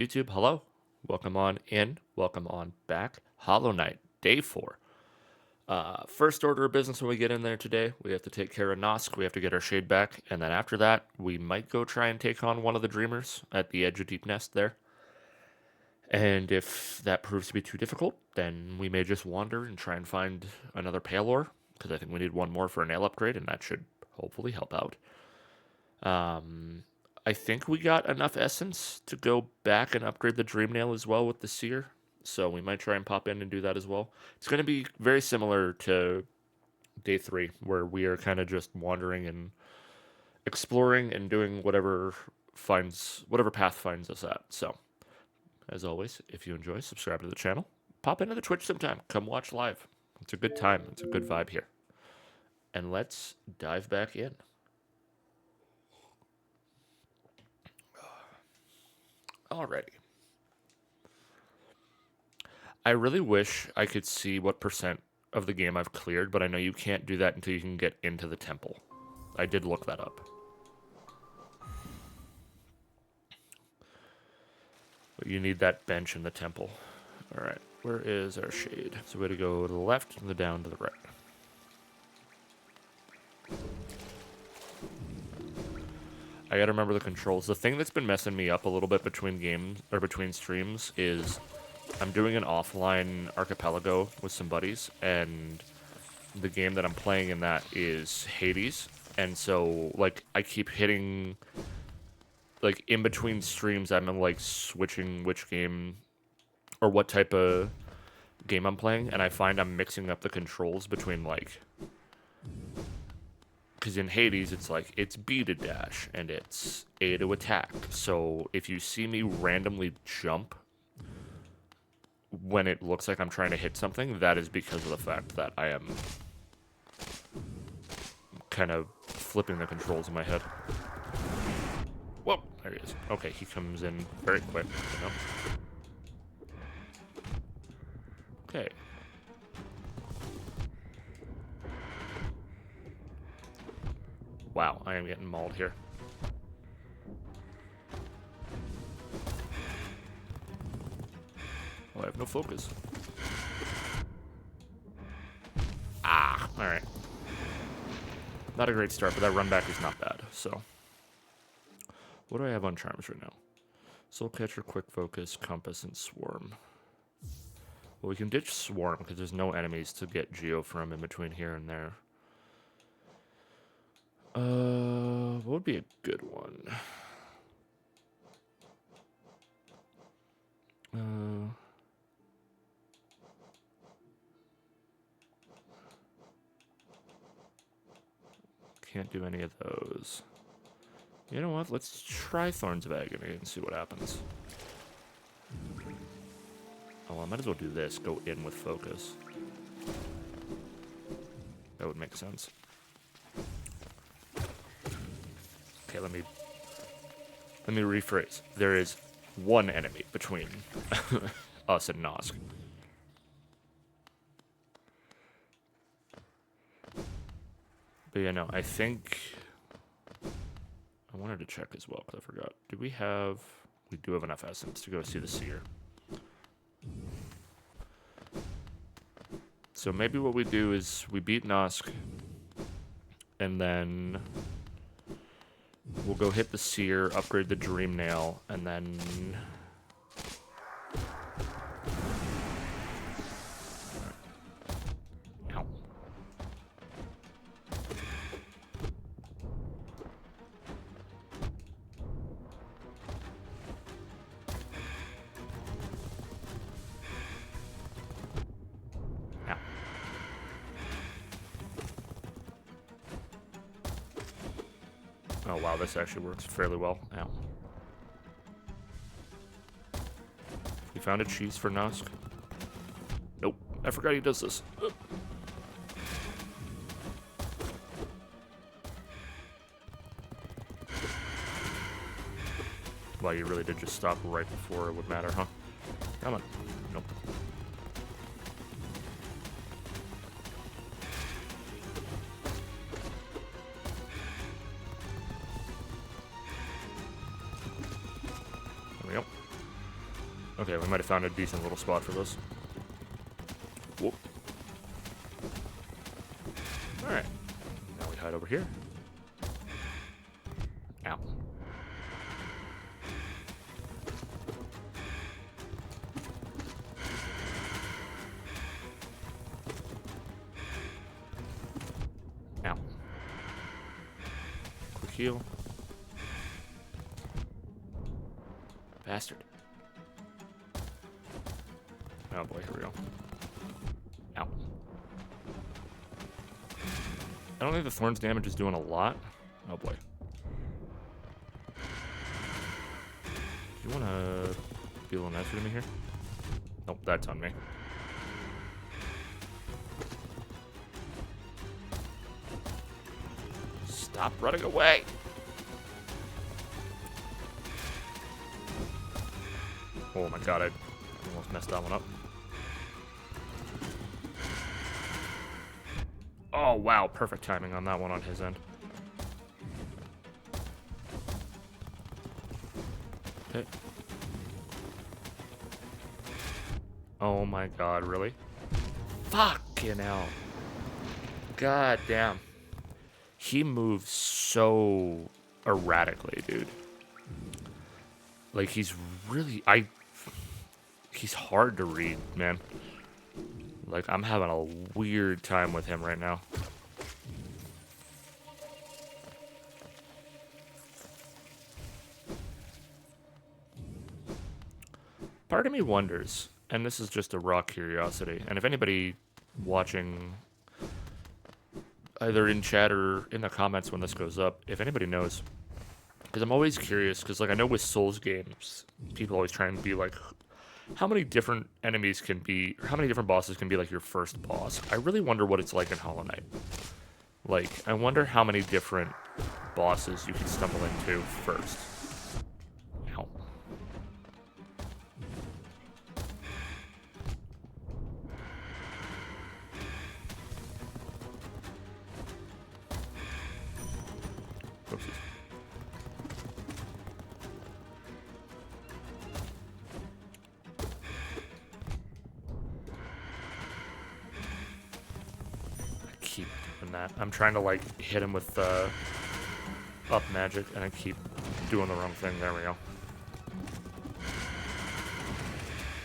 YouTube, hello. Welcome on in. Welcome on back. Hollow Knight, day 4. First order of business when we get in there today, we have to take care of Nosk. We have to get our shade back. And then after that, we might go try and take on one of the Dreamers at the edge of Deep Nest there. And if that proves to be too difficult, then we may just wander and try and find another Palor, because I think we need one more for a nail upgrade, and that should hopefully help out. I think we got enough essence to go back and upgrade the Dream Nail as well with the Seer. So we might try and pop in and do that as well. It's going to be very similar to day 3, where we are kind of just wandering and exploring and doing whatever path finds us at. So, as always, if you enjoy, subscribe to the channel. Pop into the Twitch sometime. Come watch live. It's a good time. It's a good vibe here. And let's dive back in. Alrighty. I really wish I could see what percent of the game I've cleared, but I know you can't do that until you can get into the temple. I did look that up. But you need that bench in the temple. Alright, where is our shade? So we gotta go to the left and the down to the right. I gotta remember the controls. The thing that's been messing me up a little bit between streams is I'm doing an offline archipelago with some buddies, and the game that I'm playing in that is Hades, and so like I keep hitting, like in between streams I'm like switching which game or what type of game I'm playing, and I find I'm mixing up the controls between, like, because in Hades it's like it's B to dash and it's A to attack. So if you see me randomly jump when it looks like I'm trying to hit something, that is because of the fact that I am kind of flipping the controls in my head. Whoa, there he is. Okay, he comes in very quick, you know? Okay. Wow, I am getting mauled here. Oh, I have no focus. Ah, alright. Not a great start, but that run back is not bad, so. What do I have on charms right now? Soul Catcher, Quick Focus, Compass, and Swarm. Well, we can ditch Swarm because there's no enemies to get Geo from in between here and there. What would be a good one? Can't do any of those. You know what? Let's try Thorns of Agony and see what happens. Oh, I might as well do this. Go in with focus. That would make sense. Okay, let me rephrase. There is one enemy between us and Nosk. But yeah, no, I think I wanted to check as well because I forgot. Do we have? We do have enough essence to go see the Seer. So maybe what we do is we beat Nosk, and then we'll go hit the Seer, upgrade the Dream Nail, and then ow. Ow. Oh wow, this actually works fairly well. Ow. We found a cheese for Nosk. Nope, I forgot he does this. Well, you really did just stop right before it would matter, huh? Come on. Nope. There we go. Okay, we might have found a decent little spot for this. Whoop. Alright. Now we hide over here. Ow. Ow. Quick heal. Bastard. Oh boy, here we go. Ow. I don't think the thorns damage is doing a lot. Oh boy. Do you want to be a little nicer to me here? Nope, that's on me. Stop running away. Oh my god, I almost messed that one up. Oh wow, perfect timing on that one on his end. Okay. Oh my god, really? Fucking hell. God damn. He moves so erratically, dude. Like, he's really... He's hard to read, man. Like, I'm having a weird time with him right now. Part of me wonders, and this is just a raw curiosity, and if anybody watching, either in chat or in the comments when this goes up, if anybody knows, because I'm always curious, because like I know with Souls games, people always try and be like, how many different enemies can be, or how many different bosses can be like your first boss? I really wonder what it's like in Hollow Knight. Like, I wonder how many different bosses you can stumble into first. Ow. Oopsies. Keep doing that. I'm trying to like hit him with up magic, and I keep doing the wrong thing. There we go.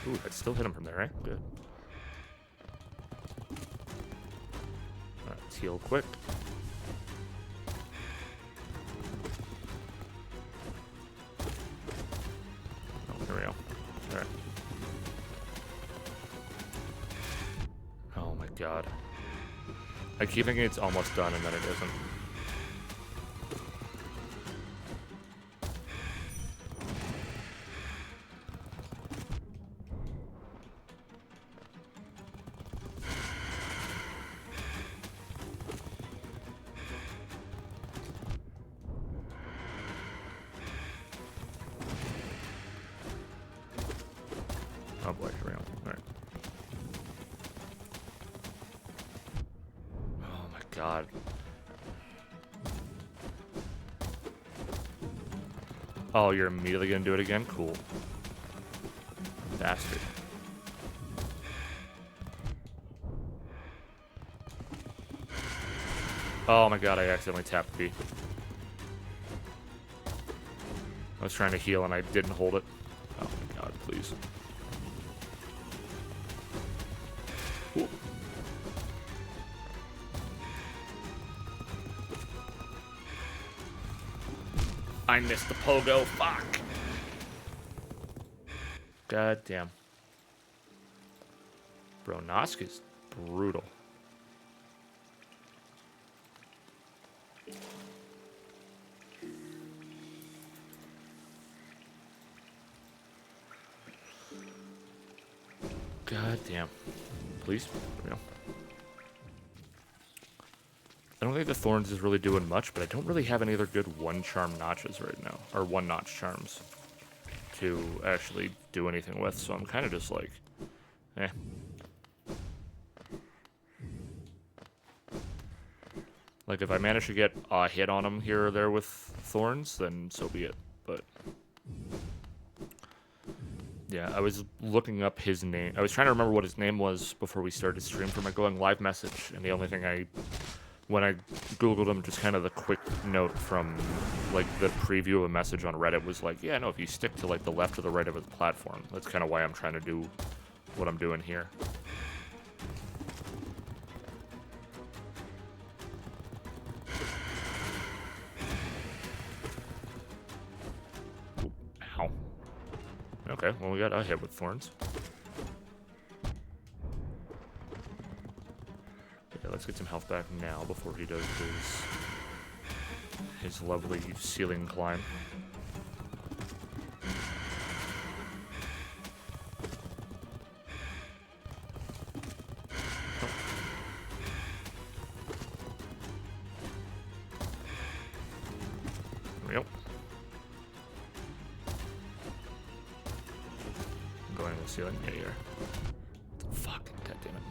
Ooh, I still hit him from there, right? Good. Let's heal quick. Oh, there we go. All right. Oh my god. I keep thinking it's almost done, and then it isn't. Oh boy, here we go. Alright. Oh my god. Oh, you're immediately gonna do it again? Cool. Bastard. Oh my god, I accidentally tapped B. I was trying to heal and I didn't hold it. Oh my god, please. Ooh. I missed the pogo. Fuck. God damn. Bro, Nosk is brutal. God damn. Please. There we go. I don't think the Thorns is really doing much, but I don't really have any other good one-charm notches right now. Or one-notch charms to actually do anything with, so I'm kind of just like, eh. Like, if I manage to get a hit on him here or there with Thorns, then so be it. But Yeah, I was looking up his name. I was trying to remember what his name was before we started stream for my going live message, and the only thing when I googled him, just kind of the quick note from like the preview of a message on Reddit was like, yeah, no, if you stick to like the left or the right of the platform, that's kind of why I'm trying to do what I'm doing here. Ooh, ow. Okay, well, we got a hit with thorns. Yeah, let's get some health back now before he does his lovely ceiling climb. Yep. Going to the ceiling? Yeah, here. Fuck. God damn it.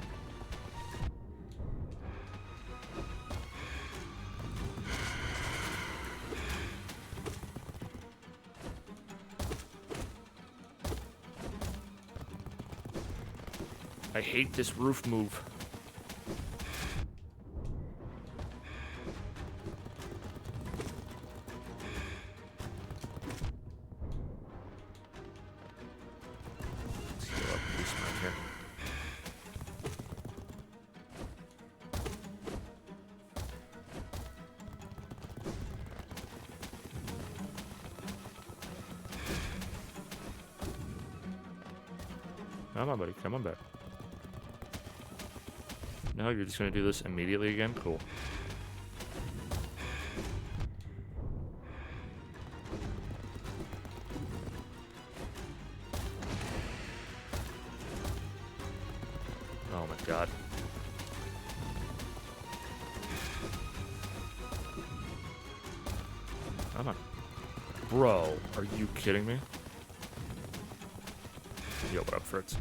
I hate this roof move. Let's heal up and do some here. Come on, buddy. Come on back. No, you're just gonna do this immediately again? Cool. Oh my god. Come on. Bro, are you kidding me? Yo, what up, Fritz?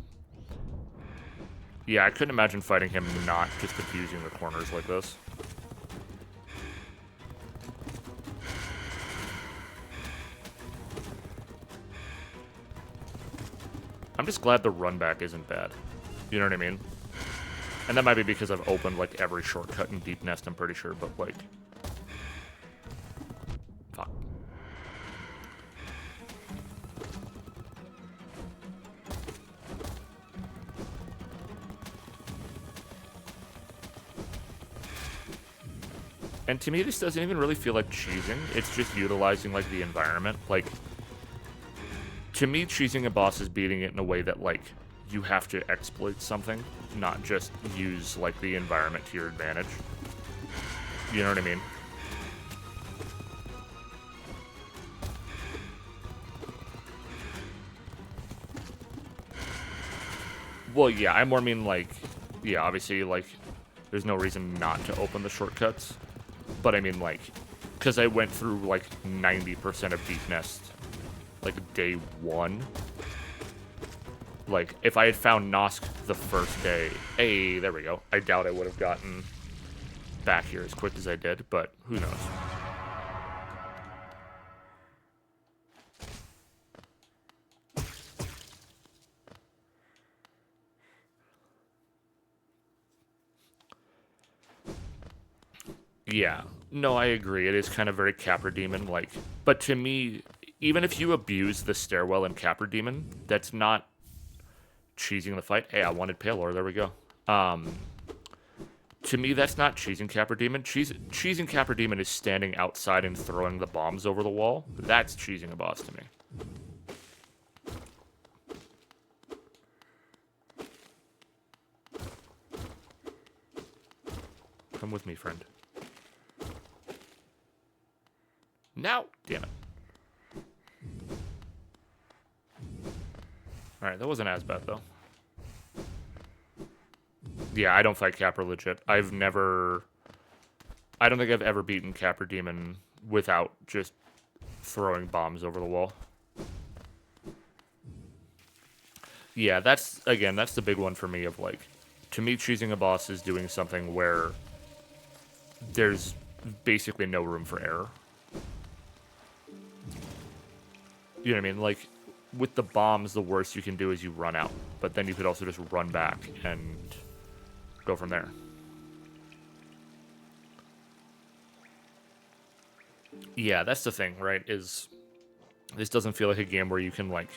Yeah, I couldn't imagine fighting him not just abusing the corners like this. I'm just glad the run back isn't bad. You know what I mean? And that might be because I've opened, like, every shortcut in Deep Nest, I'm pretty sure, but, like... Fuck. And to me, this doesn't even really feel like cheesing. It's just utilizing, like, the environment. Like, to me, cheesing a boss is beating it in a way that, like, you have to exploit something, not just use, like, the environment to your advantage. You know what I mean? Well, yeah, I more mean, like, yeah, obviously, like, there's no reason not to open the shortcuts. But I mean, like, because I went through, like, 90% of Deep Nest, like, day one. Like, if I had found Nosk the first day, hey, there we go. I doubt I would have gotten back here as quick as I did, but who knows. Yeah. No, I agree. It is kind of very Capra Demon, like, but to me, even if you abuse the stairwell in Capra Demon, that's not cheesing the fight. Hey, I wanted Palor. There we go. To me, that's not cheesing Capra Demon. Cheesing Capra Demon is standing outside and throwing the bombs over the wall. That's cheesing a boss to me. Come with me, friend. Now! Damn it. Alright, that wasn't as bad, though. Yeah, I don't fight Capra legit. I don't think I've ever beaten Capra Demon without just throwing bombs over the wall. Yeah, that's the big one for me of, like, to me, choosing a boss is doing something where there's basically no room for error. You know what I mean? Like, with the bombs, the worst you can do is you run out. But then you could also just run back and go from there. Yeah, that's the thing, right? Is this doesn't feel like a game where you can, like,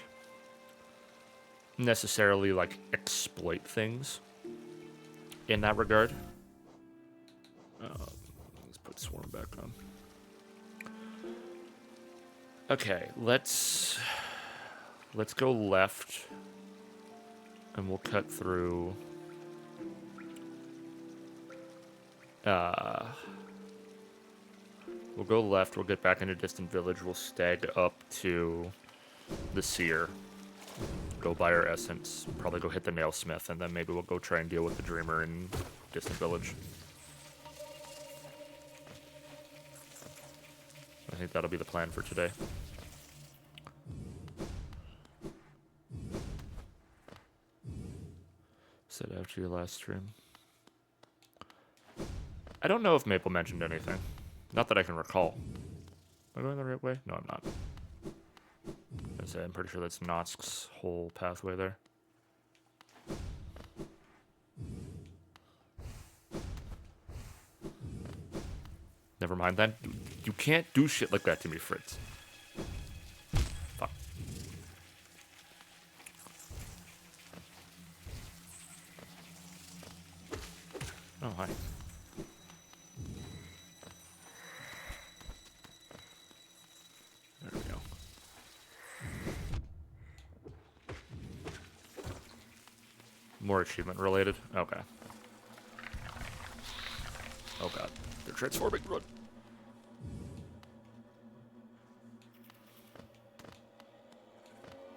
necessarily, like, exploit things in that regard. Let's put Swarm back on. Okay, let's go left, and we'll cut through. We'll go left. We'll get back into Distant Village. We'll stag up to the Seer. Go buy our essence. Probably go hit the Nailsmith, and then maybe we'll go try and deal with the Dreamer in Distant Village. I think that'll be the plan for today. Said after your last stream. I don't know if Maple mentioned anything. Not that I can recall. Am I going the right way? No, I'm not. I'm pretty sure that's Nosk's whole pathway there. Never mind that. You can't do shit like that to me, Fritz. Fuck. Oh, hi. There we go. More achievement related? Okay. Oh god. They're transforming. Run.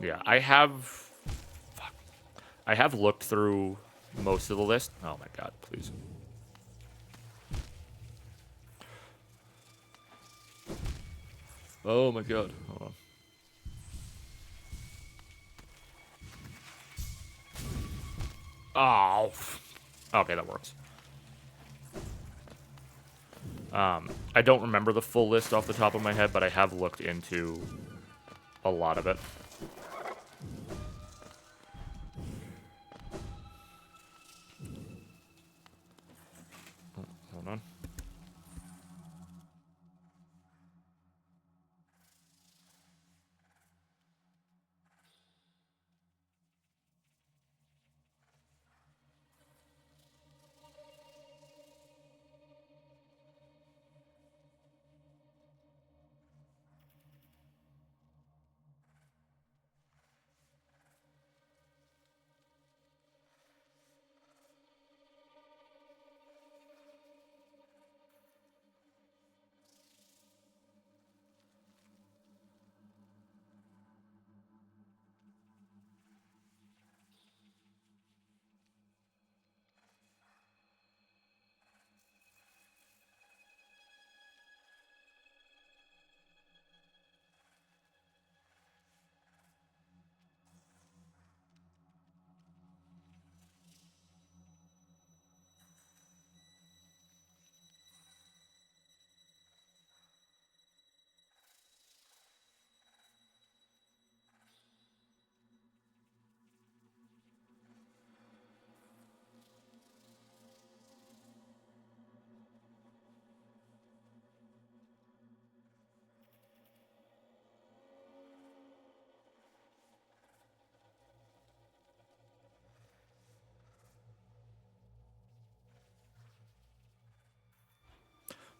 Yeah, I have... Fuck. I have looked through most of the list. Oh my god, please. Oh my god. Hold on. Oh. Okay, that works. I don't remember the full list off the top of my head, but I have looked into a lot of it. Oh, hold on.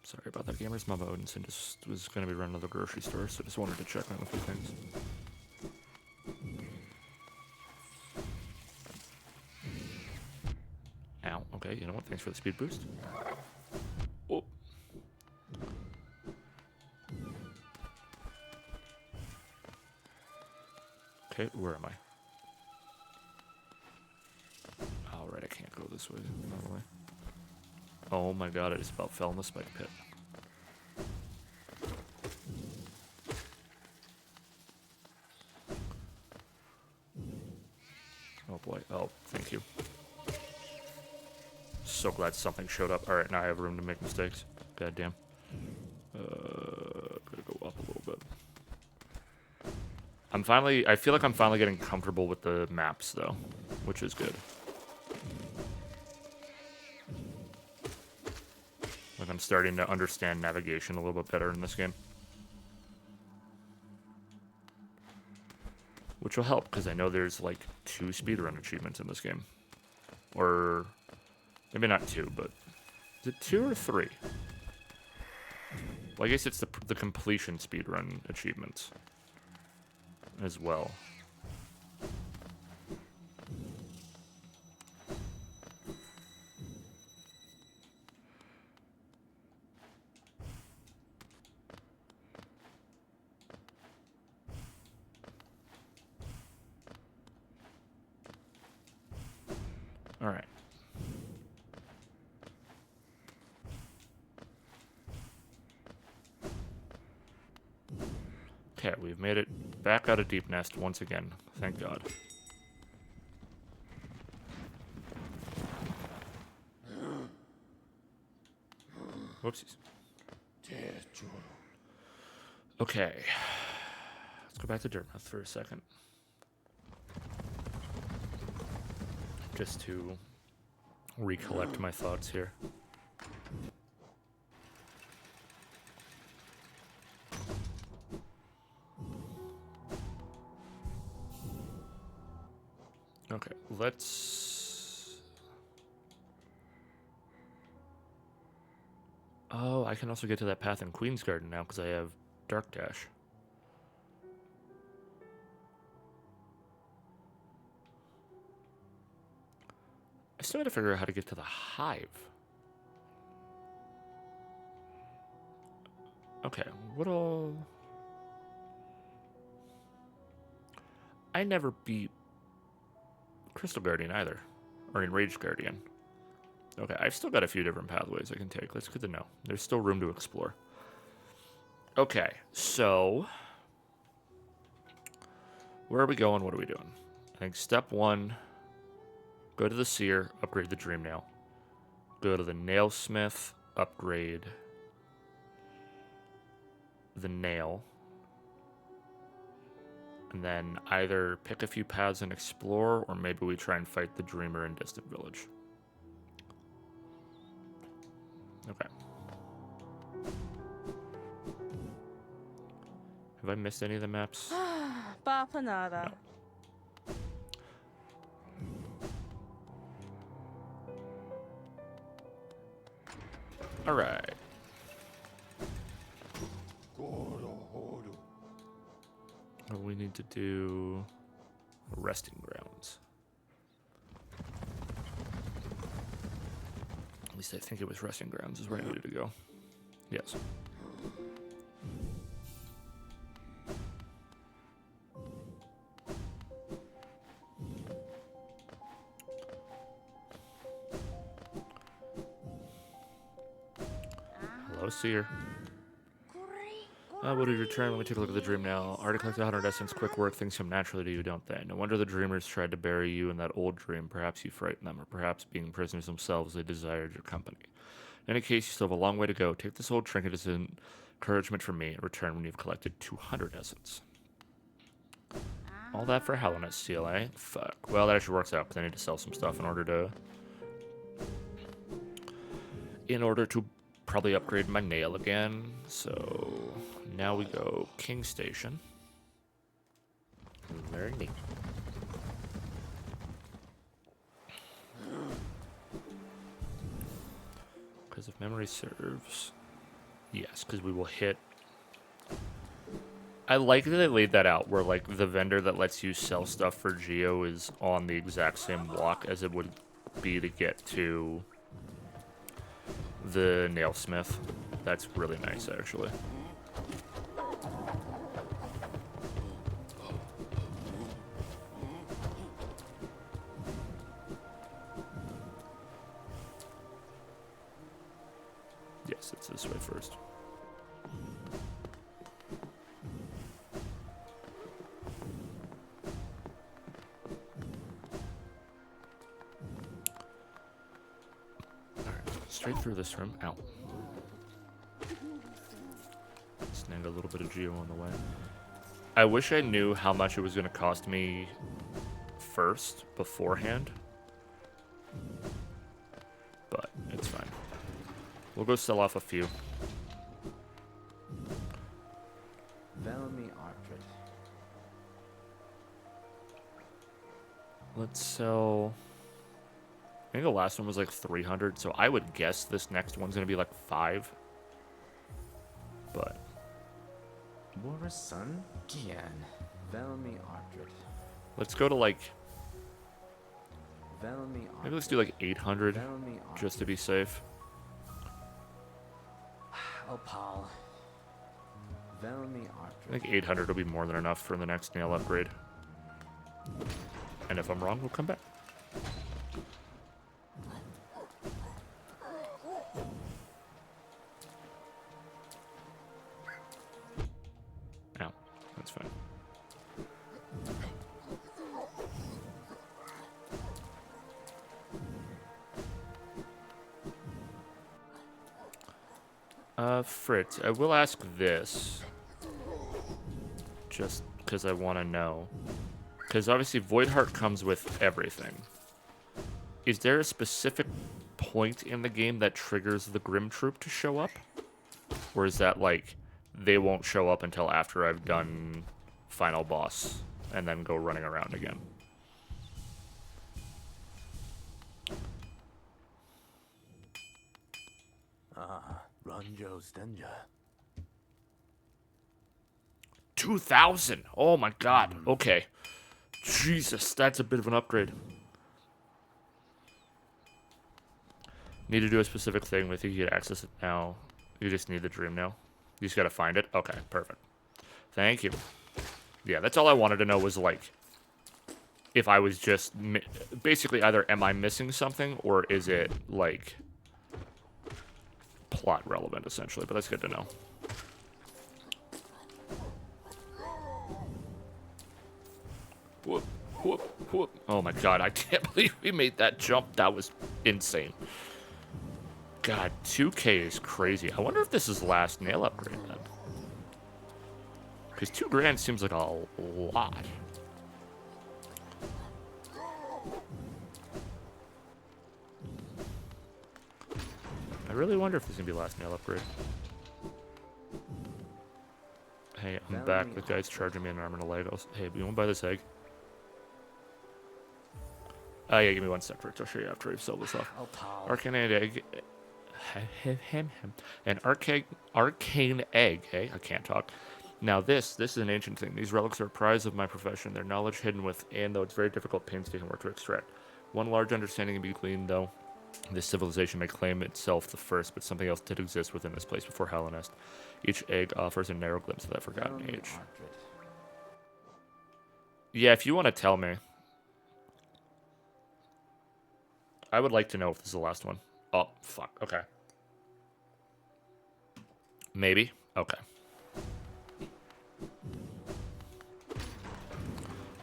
Sorry about that, gamers. Mama Odinson just was going to be running to the grocery store, so just wanted to check on a few things. Ow. Okay, you know what? Thanks for the speed boost. Oh. Okay, where am I? Alright, I can't go this way. All the way. Oh my god, I just about fell in the spike pit. Oh boy. Oh, thank you. So glad something showed up. Alright, now I have room to make mistakes. God damn. Gotta go up a little bit. I feel like I'm finally getting comfortable with the maps, though, which is good. Like, I'm starting to understand navigation a little bit better in this game. Which will help, because I know there's, like, 2 speedrun achievements in this game. Or, maybe not 2, but... Is it 2 or 3? Well, I guess it's the completion speedrun achievements. As well. Alright. Okay, we've made it back out of Deep Nest once again. Thank God. Whoopsies. Okay. Let's go back to Dirtmouth for a second. Just to recollect my thoughts here. Okay, let's... Oh, I can also get to that path in Queen's Garden now because I have Dark Dash. I still gotta figure out how to get to the Hive. Okay, what all... I never beat Crystal Guardian either. Or Enraged Guardian. Okay, I've still got a few different pathways I can take. That's good to know. There's still room to explore. Okay, so... Where are we going? What are we doing? I think step 1... Go to the Seer, upgrade the Dream Nail. Go to the Nailsmith, upgrade the Nail. And then either pick a few paths and explore, or maybe we try and fight the Dreamer in Distant Village. Okay. Have I missed any of the maps? Bapanada. No. Alright. Well, we need to do resting grounds. At least I think it was resting grounds is where I needed to go. Yes. Hello, Seer. What did you return? Let me take a look at the dream now. Already collected 100 essence. Quick work. Things come naturally to you, don't they? No wonder the dreamers tried to bury you in that old dream. Perhaps you frightened them, or perhaps being prisoners themselves, they desired your company. In any case, you still have a long way to go. Take this old trinket as an encouragement from me and return when you've collected 200 essence. All that for Hellenes Seal, eh? Fuck. Well, that actually works out, because I need to sell some stuff in order to probably upgrade my nail again. So now we go King Station. Very neat. Because if memory serves, yes, because we will hit. I like that they laid that out, where like the vendor that lets you sell stuff for Geo is on the exact same walk as it would be to get to the Nailsmith. That's really nice, actually. Yes, it's this way first. Straight through this room. Ow. Snag a little bit of Geo on the way. I wish I knew how much it was going to cost me first, beforehand. But it's fine. We'll go sell off a few. Velmi Artrit. Let's sell... I think the last one was like 300, so I would guess this next one's going to be like 5. But... Warasun Gian. Velmi Artrit. let's go to like... Velmi Artrit. maybe let's do like 800, Velmi Artrit. just to be safe. Opal. Velmi I Artrit. think 800 will be more than enough for the next nail upgrade. And if I'm wrong, we'll come back. Ow, that's fine. Fritz, I will ask this. Just because I want to know. Because obviously Voidheart comes with everything. Is there a specific point in the game that triggers the Grim Troop to show up? Or is that like, they won't show up until after I've done final boss and then go running around again? Ranjo Stenja. 2,000! Oh my god. Okay. Jesus, that's a bit of an upgrade. Need to do a specific thing with you. You get access it now. You just need the dream now. You just gotta find it. Okay, perfect. Thank you. Yeah, that's all I wanted to know was like, if I was just basically either am I missing something or is it like plot relevant essentially, but that's good to know. Whoop, whoop, whoop. Oh my god, I can't believe we made that jump. That was insane. God, 2K is crazy. I wonder if this is last nail upgrade then. Because 2 grand seems like a lot. I really wonder if this is going to be last nail upgrade. Hey, I'm back. The guy's charging me an arm and a leg. Hey, you want to buy this egg? Yeah, give me 1 sec, Rich. I'll show you after I sell this off. Opal. Arcane egg. An arcane egg. Hey, I can't talk. Now this is an ancient thing. These relics are a prize of my profession. Their knowledge hidden within, though it's very difficult, painstaking work to extract. One large understanding can be gleaned, though. This civilization may claim itself the first, but something else did exist within this place before Hellenest. Each egg offers a narrow glimpse of that forgotten Velmi age. Artrit. Yeah, if you want to tell me. I would like to know if this is the last one. Oh, fuck. Okay. Maybe? Okay.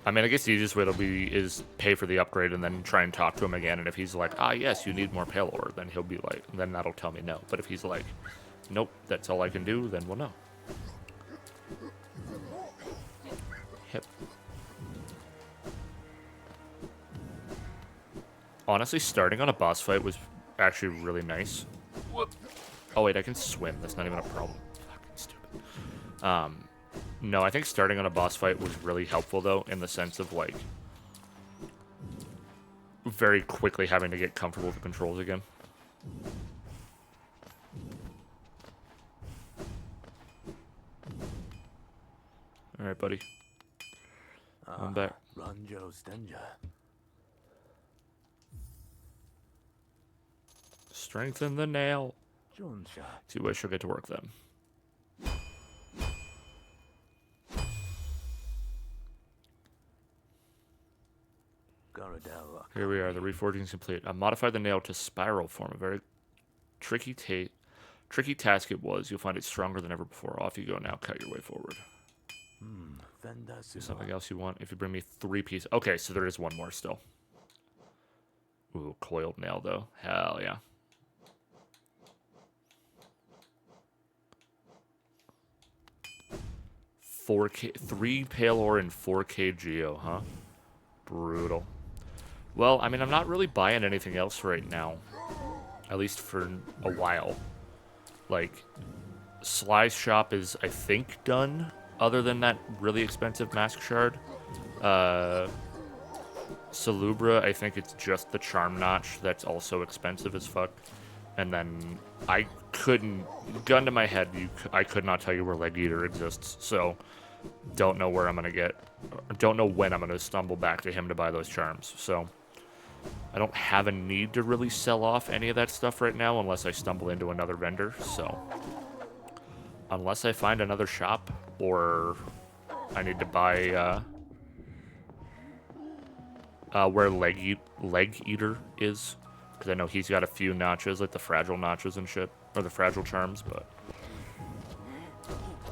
I mean, I guess the easiest way is pay for the upgrade and then try and talk to him again. And if he's like, ah, yes, you need more pale ore, then he'll be like, then that'll tell me no. But if he's like, nope, that's all I can do, then we'll know. Yep. Honestly, starting on a boss fight was actually really nice. Whoop. Oh, wait, I can swim. That's not even a problem. Fucking stupid. No, I think starting on a boss fight was really helpful, though, in the sense of, like, very quickly having to get comfortable with the controls again. Alright, buddy. I'm back. Ranjo Stenja. Strengthen the nail. Jonsha. See what she'll get to work then. Garadel. Here we are. The reforging is complete. I modified the nail to spiral form. A very tricky task it was. You'll find it stronger than ever before. Off you go now. Cut your way forward. Vendasu. Something else you want? If you bring me 3 pieces. Okay, so there is one more still. Ooh, coiled nail, though. Hell yeah. 4K, 3 Pale Ore and 4K Geo, huh? Brutal. Well, I mean, I'm not really buying anything else right now. At least for a while. Like, Sly's shop is, I think, done. Other than that really expensive Mask Shard. Salubra, I think it's just the Charm Notch that's also expensive as fuck. And then I couldn't, gun to my head, I could not tell you where Leg Eater exists. So, don't know where I'm going to get, don't know when I'm going to stumble back to him to buy those charms. So, I don't have a need to really sell off any of that stuff right now unless I stumble into another vendor. So, unless I find another shop or I need to buy where Leg Eater is. Because I know he's got a few notches, like the fragile notches and shit. Or the fragile charms, but...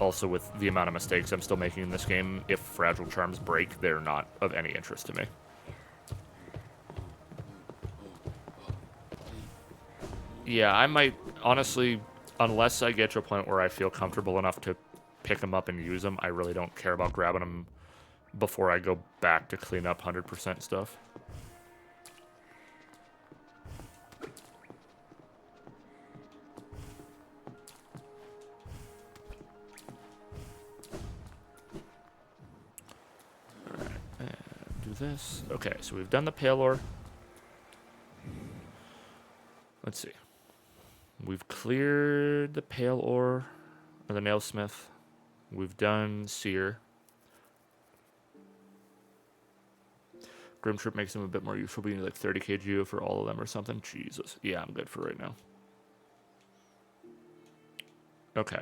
Also with the amount of mistakes I'm still making in this game, if fragile charms break, they're not of any interest to me. Yeah, I might, honestly, unless I get to a point where I feel comfortable enough to pick them up and use them, I really don't care about grabbing them before I go back to clean up 100% stuff. Alright, and do this. Okay, so we've done the Pale Ore. Let's see. We've cleared the Pale Ore, or the Nailsmith. We've done Seer. Grim Trip makes them a bit more useful, but you need like 30k geo for all of them or something. Jesus. Yeah, I'm good for right now. Okay.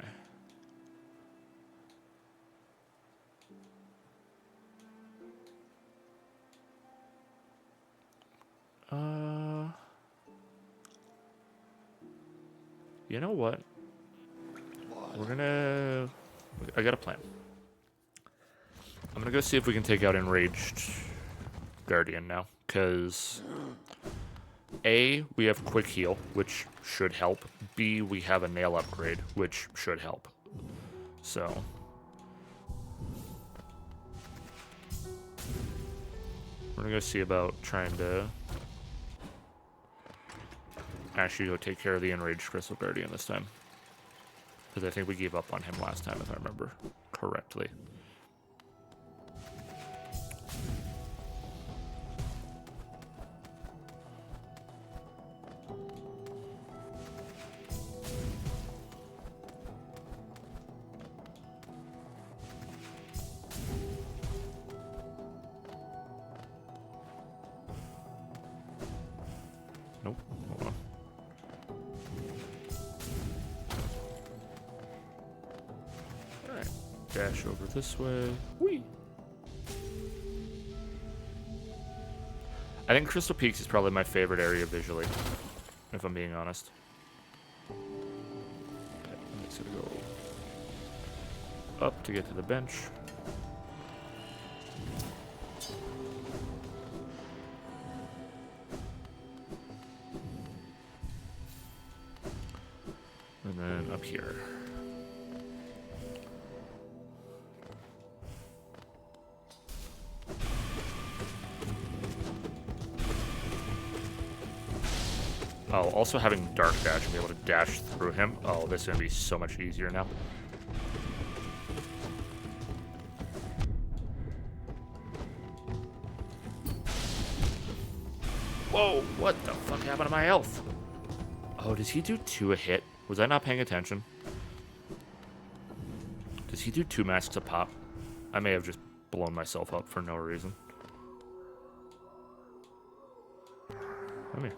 You know what? We're gonna... I got a plan. I'm gonna go see if we can take out Enraged Guardian now, because A, we have quick heal, which should help. B, we have a nail upgrade, which should help. So we're gonna go see about trying to actually go take care of the Enraged Crystal Guardian this time, because I think we gave up on him last time, if I remember correctly. Nope. Hold on. Alright. Dash over this way. Whee! I think Crystal Peaks is probably my favorite area visually, if I'm being honest. Okay, I'm just gonna go up to get to the bench. And then up here. Oh, also having Dark Dash and be able to dash through him. Oh, this is going to be so much easier now. Whoa, what the fuck happened to my health? Oh, does he do 2 a hit? Was I not paying attention? Does he do 2 masks a pop? I may have just blown myself up for no reason. Come here.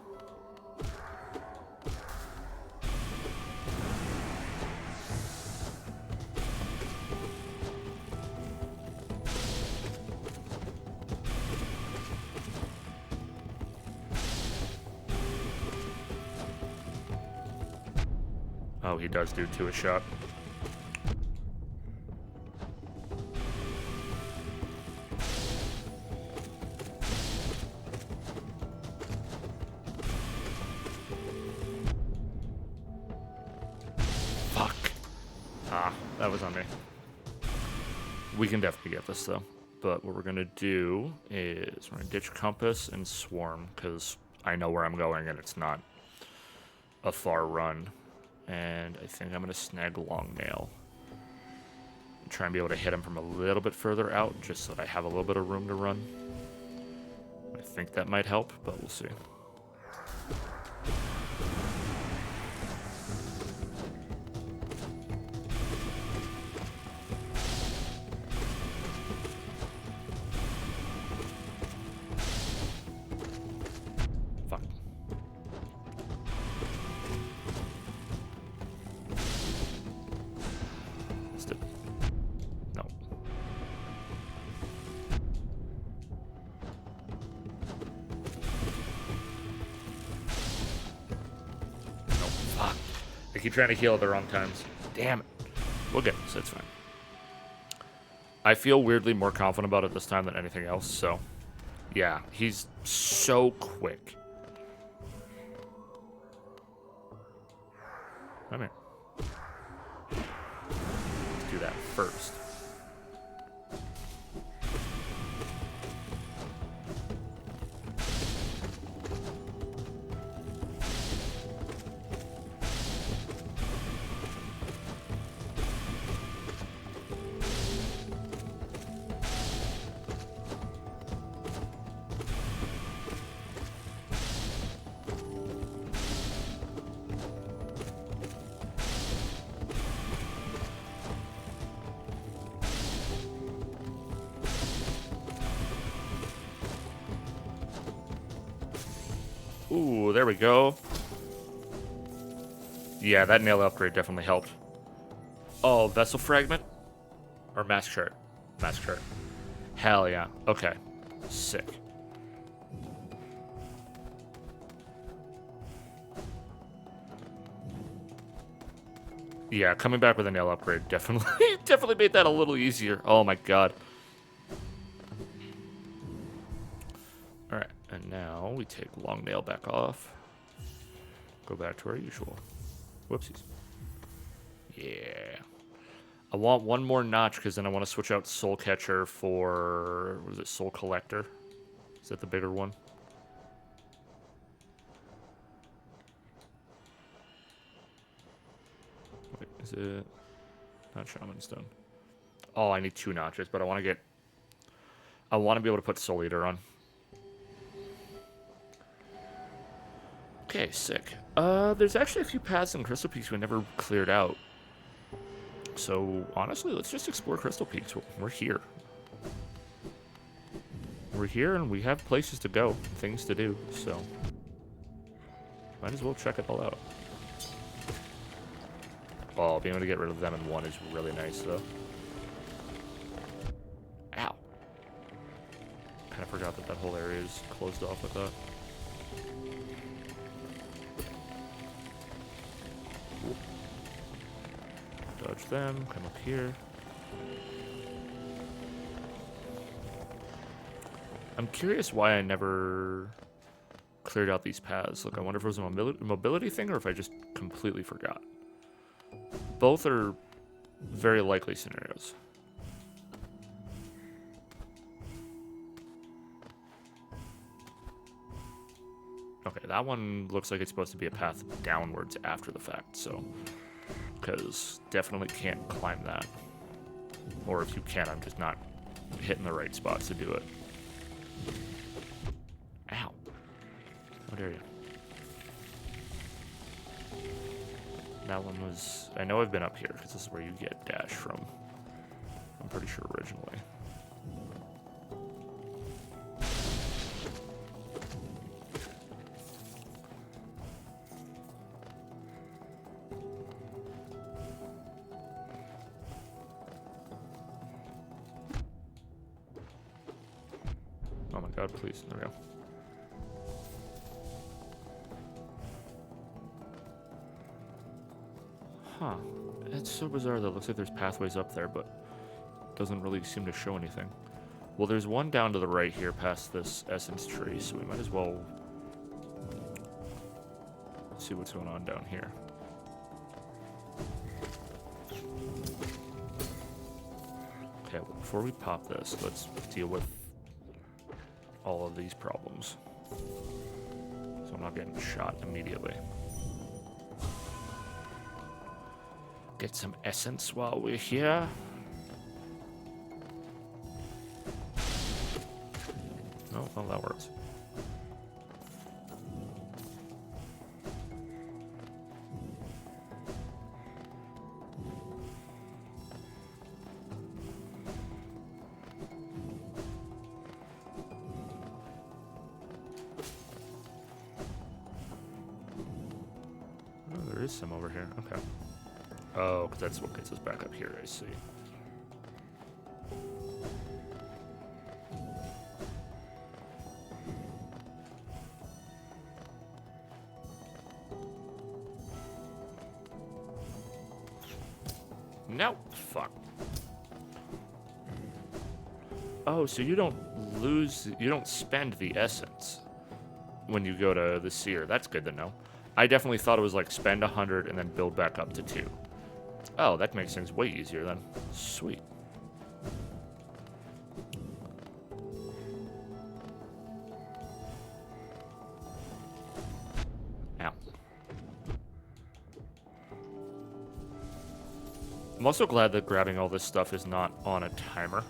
Oh, he does do 2 a shot. Fuck. Ah, that was on me. We can definitely get this, though. But what we're going to do is we're going to ditch Compass and Swarm, because I know where I'm going, and it's not a far run. And I think I'm going to snag Long Nail. Try and be able to hit him from a little bit further out, just so that I have a little bit of room to run. I think that might help, but we'll see. Fuck. Still. No. No, fuck. I keep trying to heal at the wrong times. Damn it. We'll get this, it's fine. I feel weirdly more confident about it this time than anything else, so... Yeah, he's so quick. Come here. Let's do that first. Ooh, there we go. Yeah, that nail upgrade definitely helped. Oh, Vessel Fragment? Or Mask Chart? Mask Chart. Hell yeah. Okay. Sick. Yeah, coming back with a nail upgrade definitely definitely made that a little easier. Oh my god. Alright, and now we take Long Nail back off. Go back to our usual. Whoopsies. Yeah. I want one more notch because then I want to switch out Soul Catcher for... What is it? Soul Collector? Is that the bigger one? Wait, is it... Not Shaman Stone. Oh, I need 2 notches, but I want to get... I want to be able to put Soul Eater on. Okay, sick. There's actually a few paths in Crystal Peaks we never cleared out. So, honestly, let's just explore Crystal Peaks. We're here. We're here, and we have places to go, things to do, so... Might as well check it all out. Oh, being able to get rid of them in one is really nice, though. Ow. Kind of forgot that that whole area is closed off with that. Dodge them, come up here. I'm curious why I never cleared out these paths. Look, I wonder if it was a mobility thing or if I just completely forgot. Both are very likely scenarios. Okay, that one looks like it's supposed to be a path downwards after the fact, so... Because definitely can't climb that. Or if you can, I'm just not hitting the right spots to do it. Ow. How dare you. That one was... I know I've been up here, because this is where you get dash from. I'm pretty sure originally. Oh my god, please. There we go. Huh. It's so bizarre though. Looks like there's pathways up there, but doesn't really seem to show anything. Well, there's one down to the right here past this essence tree, so we might as well see what's going on down here. Okay, well, before we pop this, let's deal with all of these problems. So I'm not getting shot immediately. Get some essence while we're here. Oh, well, that works. Oh, there is some over here. Okay. Oh, because that's what gets us back up here, I see. No! Fuck. Oh, so you don't spend the essence when you go to the seer. That's good to know. I definitely thought it was like spend 100 and then build back up to 2. Oh, that makes things way easier then. Sweet. Ow. I'm also glad that grabbing all this stuff is not on a timer.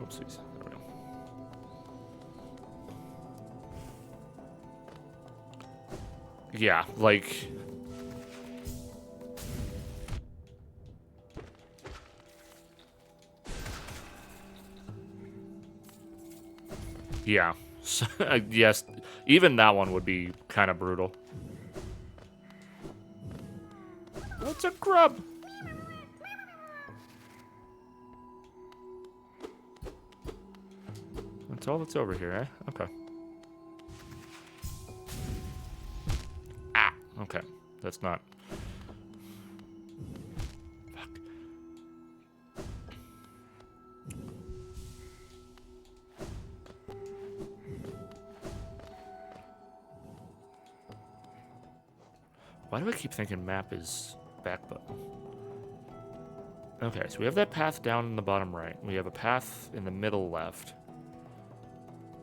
Oopsies. There we go. Yeah, like... Yeah. Yes, even that one would be kind of brutal. What's a grub? That's all that's over here, eh? Okay. Ah, okay. That's not... Fuck. Why do I keep thinking map is back button? Okay, so we have that path down in the bottom right. We have a path in the middle left.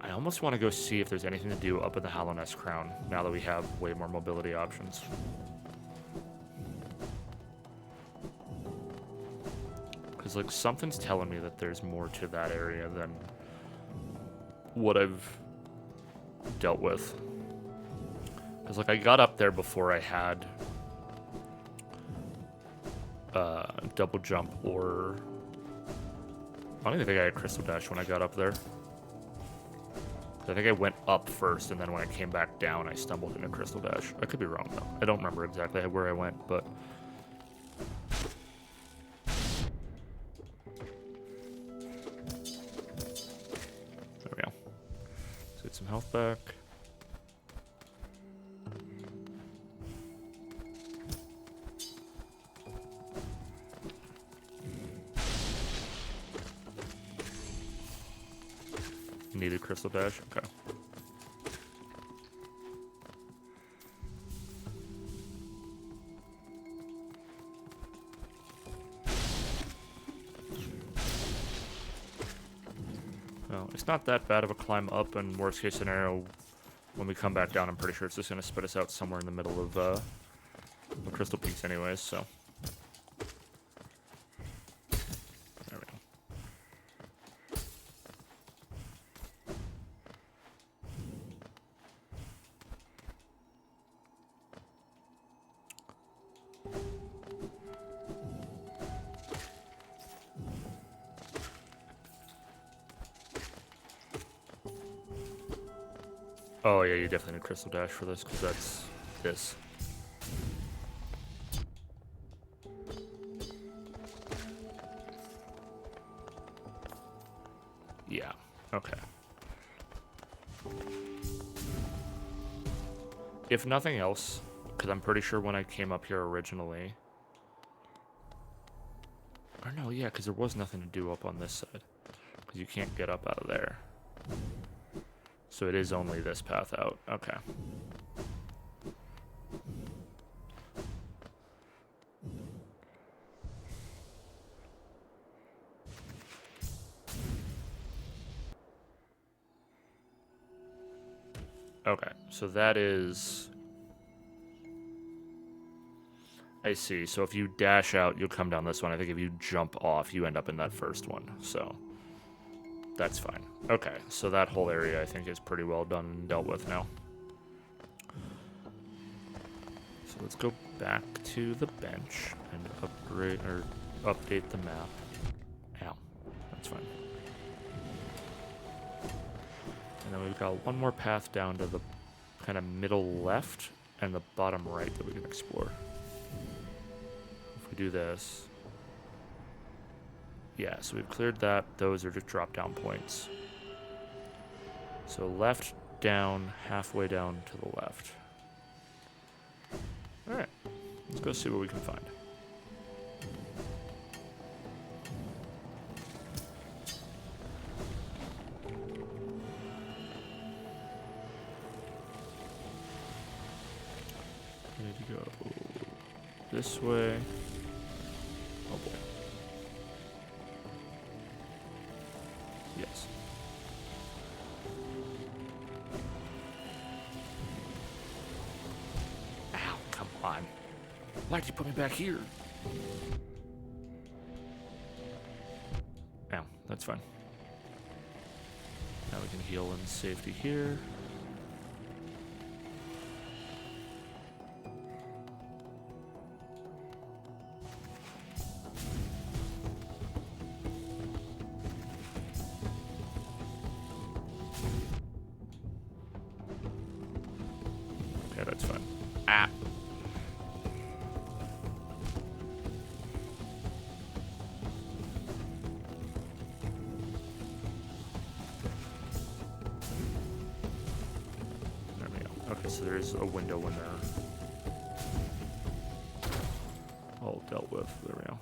I almost want to go see if there's anything to do up at the Hallownest Crown, now that we have way more mobility options. Because, like, something's telling me that there's more to that area than what I've dealt with. Because, like, I got up there before I had double jump or... I don't even think I had Crystal Dash when I got up there. I think I went up first, and then when I came back down, I stumbled into Crystal Dash. I could be wrong, though. I don't remember exactly where I went, but... There we go. Let's get some health back. Needed Crystal Dash? Okay. Well, it's not that bad of a climb up, and worst case scenario, when we come back down, I'm pretty sure it's just going to spit us out somewhere in the middle of the Crystal Peaks anyways, so... There we go. Oh yeah, you definitely need Crystal Dash for this, because that's this. Yeah, okay. If nothing else, because I'm pretty sure when I came up here originally... Or no, yeah, because there was nothing to do up on this side. Because you can't get up out of there. So it is only this path out. Okay. Okay, so that is... I see. So if you dash out, you'll come down this one. I think if you jump off, you end up in that first one. So that's fine. Okay, so that whole area I think is pretty well done and dealt with now. So let's go back to the bench and upgrade or update the map. Ow, that's fine. And then we've got one more path down to the kind of middle left and the bottom right that we can explore. If we do this, yeah, so we've cleared that. Those are just drop down points. So left, down, halfway down to the left. All right, let's go see what we can find. We need to go this way. Oh boy. Yes. Ow, come on. Why'd you put me back here? Ow, that's fine. Now we can heal in safety here. Okay, that's fine. Ah. There we go. Okay, so there's a window in there. All dealt with. There we go.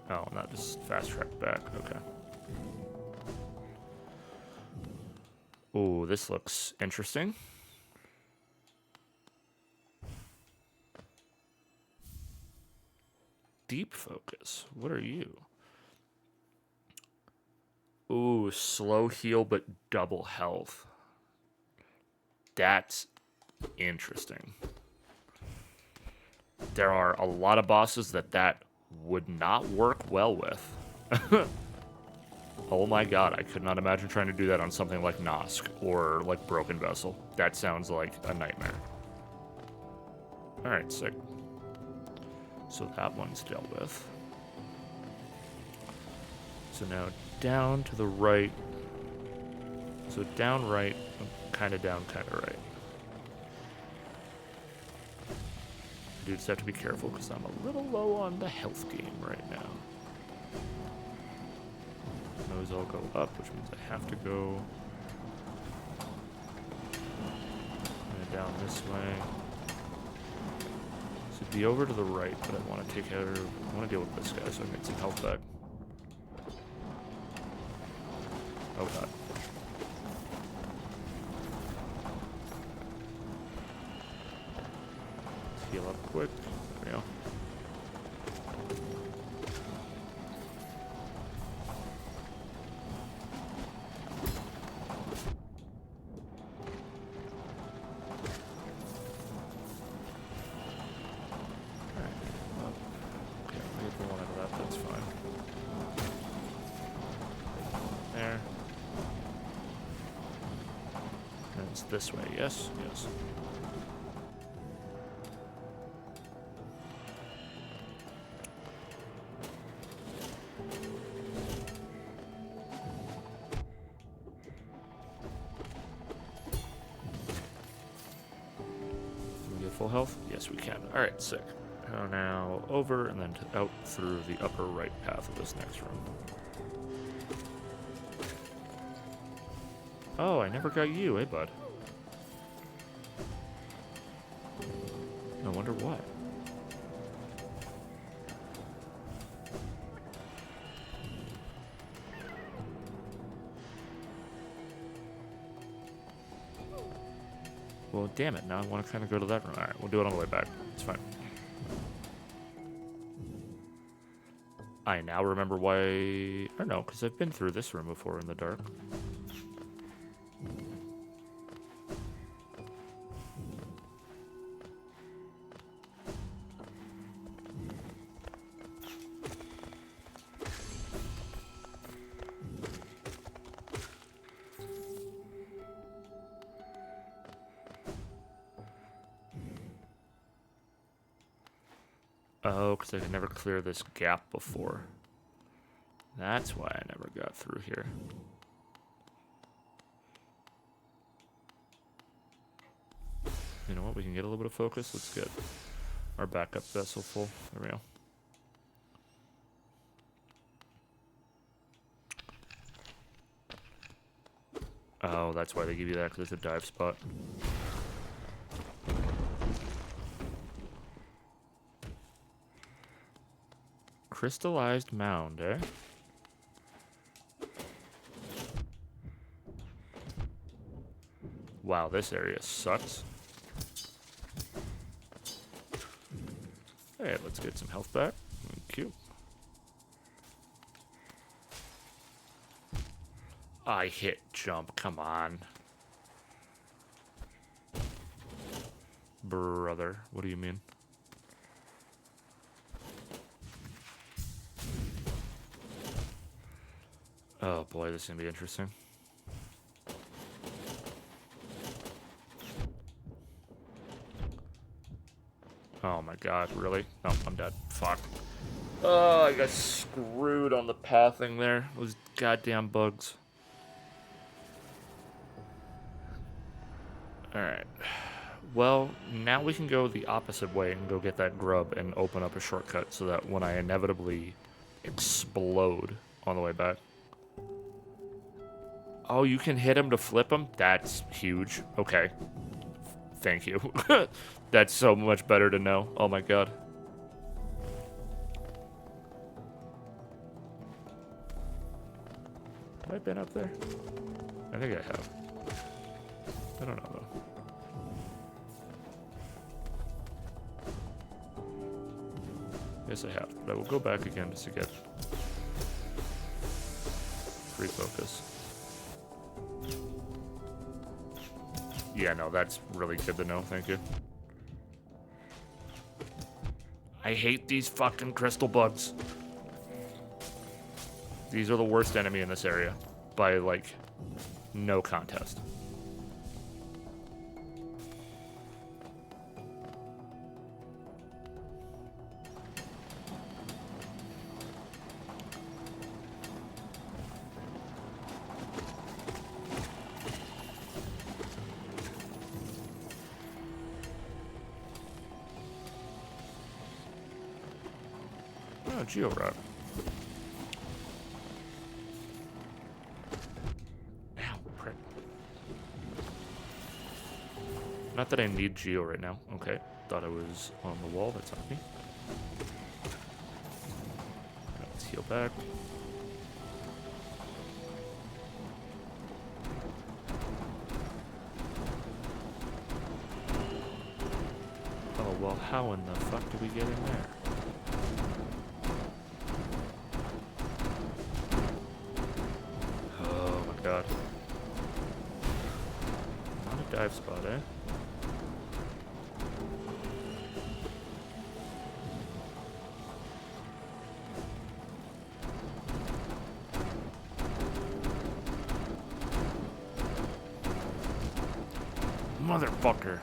Oh, not just fast track back. Okay. Oh, this looks interesting. Deep focus. What are you? Ooh, slow heal but double health. That's interesting. There are a lot of bosses that would not work well with. Oh my god, I could not imagine trying to do that on something like Nosk or like Broken Vessel. That sounds like a nightmare. Alright, sick. So that one's dealt with. So now down to the right. So down right, kind of down, kind of right. I do just have to be careful because I'm a little low on the health game right now. Those all go up, which means I have to go down this way. So be over to the right, but I want to take care of, I want to deal with this guy so I can get some health back. Oh god. Let's heal up quick. There we go. This way, yes, yes. Can we get full health? Yes, we can. All right, sick. Now over and then out through the upper right path of this next room. Oh, I never got you, eh, bud? I wonder why. Well, damn it. Now I want to kind of go to that room. All right, we'll do it on the way back. It's fine. I now remember why... I don't know, because I've been through this room before in the dark. Oh, because I could never clear this gap before. That's why I never got through here. You know what? We can get a little bit of focus. Let's get our backup vessel full. There we go. Oh, that's why they give you that, because it's a dive spot. Crystallized mound, eh? Wow, this area sucks. Hey, let's get some health back. Thank you. I hit jump, come on. Brother, what do you mean? Oh boy, this is gonna be interesting. Oh my god, really? No, I'm dead. Fuck. Oh, I got screwed on the pathing there. Those goddamn bugs. Alright. Well, now we can go the opposite way and go get that grub and open up a shortcut so that when I inevitably explode on the way back. Oh, you can hit him to flip him? That's huge. Okay. Thank you. That's so much better to know. Oh my god. Have I been up there? I think I have. I don't know though. Yes, I have. But I will go back again just to get free focus. Yeah, no, that's really good to know. Thank you. I hate these fucking crystal bugs. These are the worst enemy in this area. By, like, no contest. Oh, Georock. Ow, prick. Not that I need Geo right now. Okay, thought I was on the wall. That's on me. Right, let's heal back. Oh, well, how in the fuck do we get in there? Oh my god. Not a dive spot, eh? Motherfucker.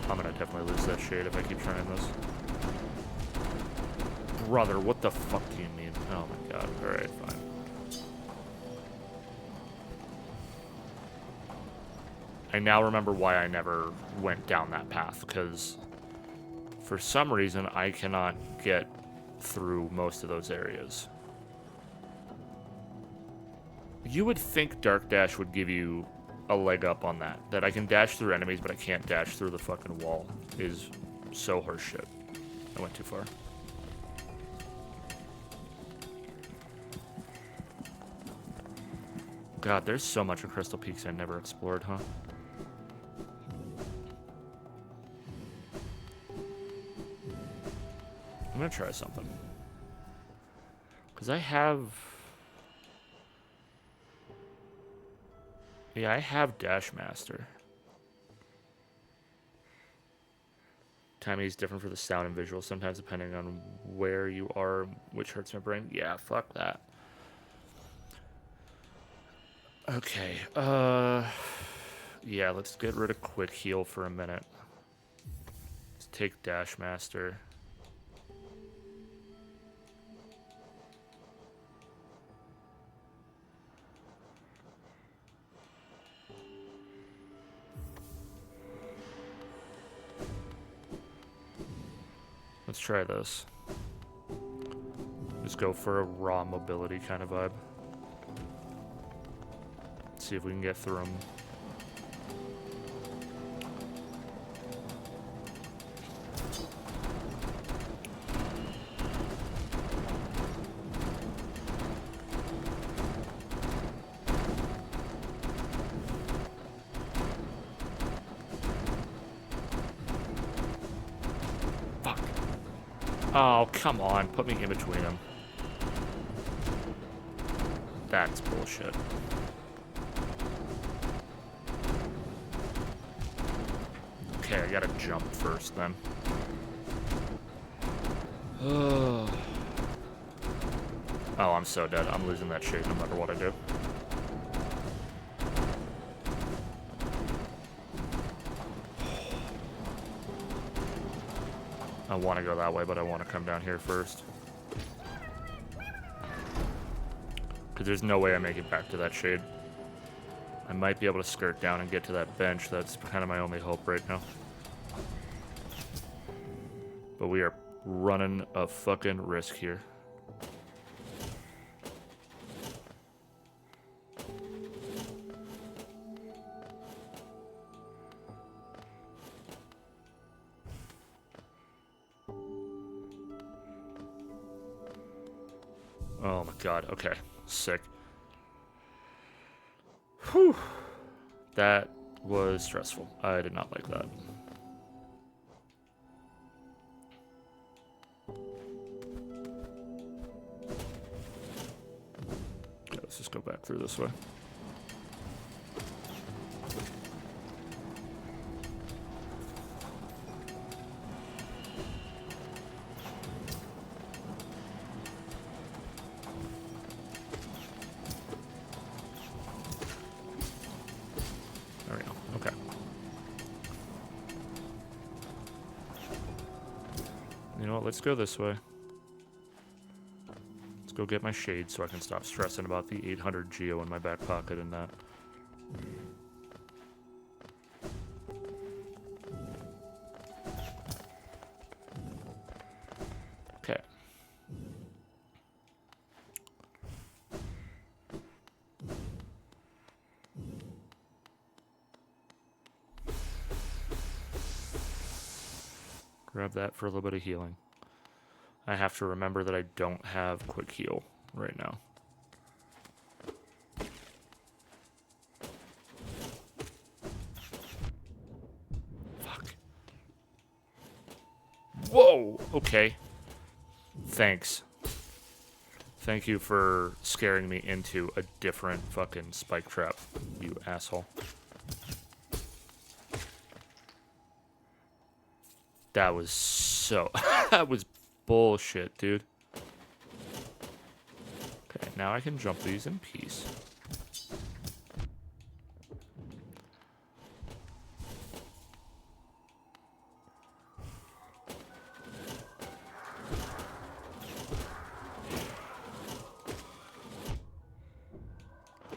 I'm gonna definitely lose that shade if I keep trying this. Brother, what the fuck do you mean? Oh my god. Alright, fine. I now remember why I never went down that path, because for some reason I cannot get through most of those areas. You would think Dark Dash would give you a leg up on that. That I can dash through enemies, but I can't dash through the fucking wall is so horseshit. I went too far. God, there's so much of Crystal Peaks I never explored, huh? I'm gonna try something. Because I have... Yeah, I have Dash Master. Timing is different for the sound and visual, sometimes depending on where you are, which hurts my brain. Yeah, fuck that. Okay, yeah, let's get rid of Quick Heal for a minute. take Dash Master. Let's try this. Just go for a raw mobility kind of vibe. See if we can get through them. Fuck. Oh, come on. Put me in between them. That's bullshit. Okay, I gotta jump first then. Oh, I'm so dead. I'm losing that shade no matter what I do. I want to go that way, but I want to come down here first. Because there's no way I make it back to that shade. I might be able to skirt down and get to that bench. That's kind of my only hope right now. But we are running a fucking risk here. Oh my god, okay. Sick. Whew. That was stressful. I did not like that. Okay, let's just go back through this way. There we go. Okay. You know what? Let's go this way. Let's go get my shade so I can stop stressing about the 800 Geo in my back pocket and that. Okay. Grab that for a little bit of healing. I have to remember that I don't have quick heal right now. Fuck. Whoa! Okay. Thanks. Thank you for scaring me into a different fucking spike trap, you asshole. That was so... that was bullshit, dude. Okay, now I can jump these in peace.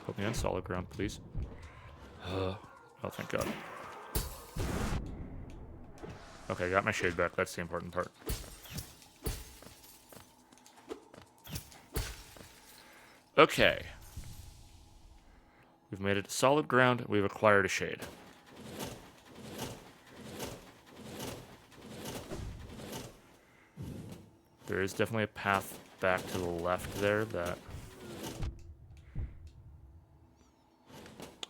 Put me on solid ground, please. Oh, thank God. Okay, got my shade back. That's the important part. Okay. We've made it to solid ground. We've acquired a shade. There is definitely a path back to the left there that...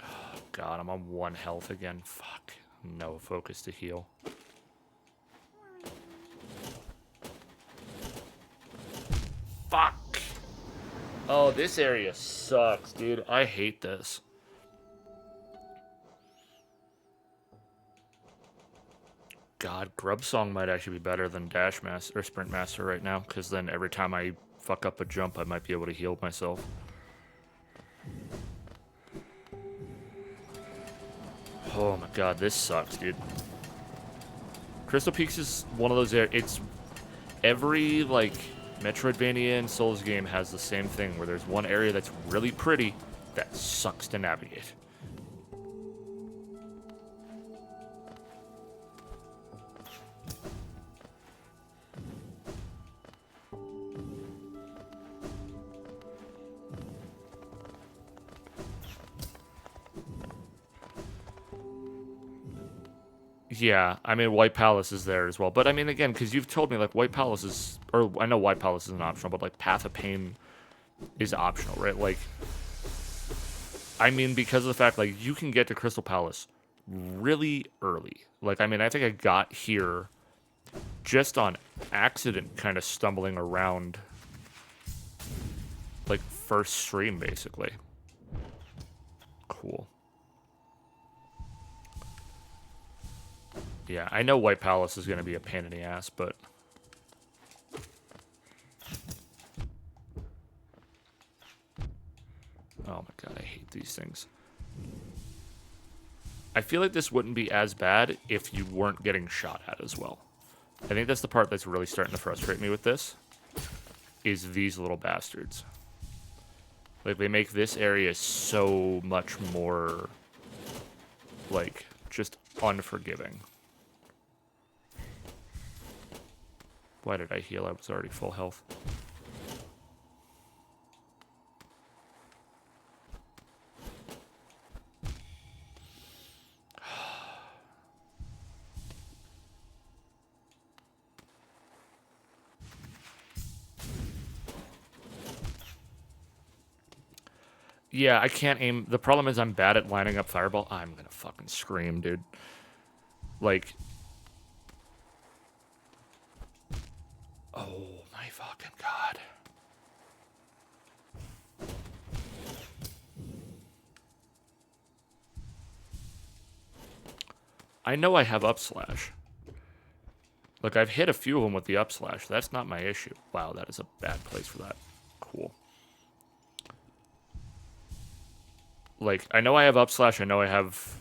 Oh, God, I'm on 1 health again. Fuck. No focus to heal. Fuck. Oh, this area sucks, dude. I hate this. God, Grub Song might actually be better than Dash Master or Sprint Master right now, because then every time I fuck up a jump, I might be able to heal myself. Oh my God, this sucks, dude. Crystal Peaks is one of those it's every like Metroidvania and Souls game has the same thing where there's one area that's really pretty that sucks to navigate. Yeah, I mean, White Palace is there as well. But I mean, again, because you've told me, like, White Palace is... Or, I know White Palace isn't optional, but, like, Path of Pain is optional, right? Like, I mean, because of the fact, like, you can get to Crystal Palace really early. Like, I mean, I think I got here just on accident, kind of stumbling around, like, first stream, basically. Cool. Yeah, I know White Palace is going to be a pain in the ass, but... Oh my god, I hate these things. I feel like this wouldn't be as bad if you weren't getting shot at as well. I think that's the part that's really starting to frustrate me with this, is these little bastards. Like, they make this area so much more, like, just unforgiving. Why did I heal? I was already full health. Yeah, I can't aim. The problem is I'm bad at lining up fireball. I'm gonna fucking scream, dude. Like... Oh my fucking god. I know I have up slash. Look, I've hit a few of them with the up slash. That's not my issue. Wow, that is a bad place for that. Cool. Like, I know I have up slash. I know I have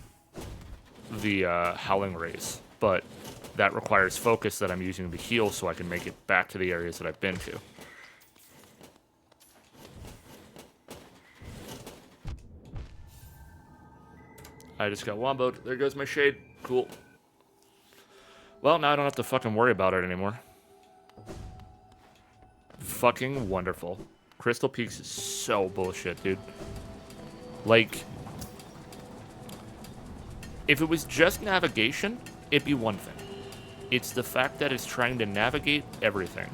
the Howling Rays, but that requires focus that I'm using to heal so I can make it back to the areas that I've been to. I just got womboed. There goes my shade. Cool. Well, now I don't have to fucking worry about it anymore. Fucking wonderful. Crystal Peaks is so bullshit, dude. Like, if it was just navigation, it'd be one thing. It's the fact that it's trying to navigate everything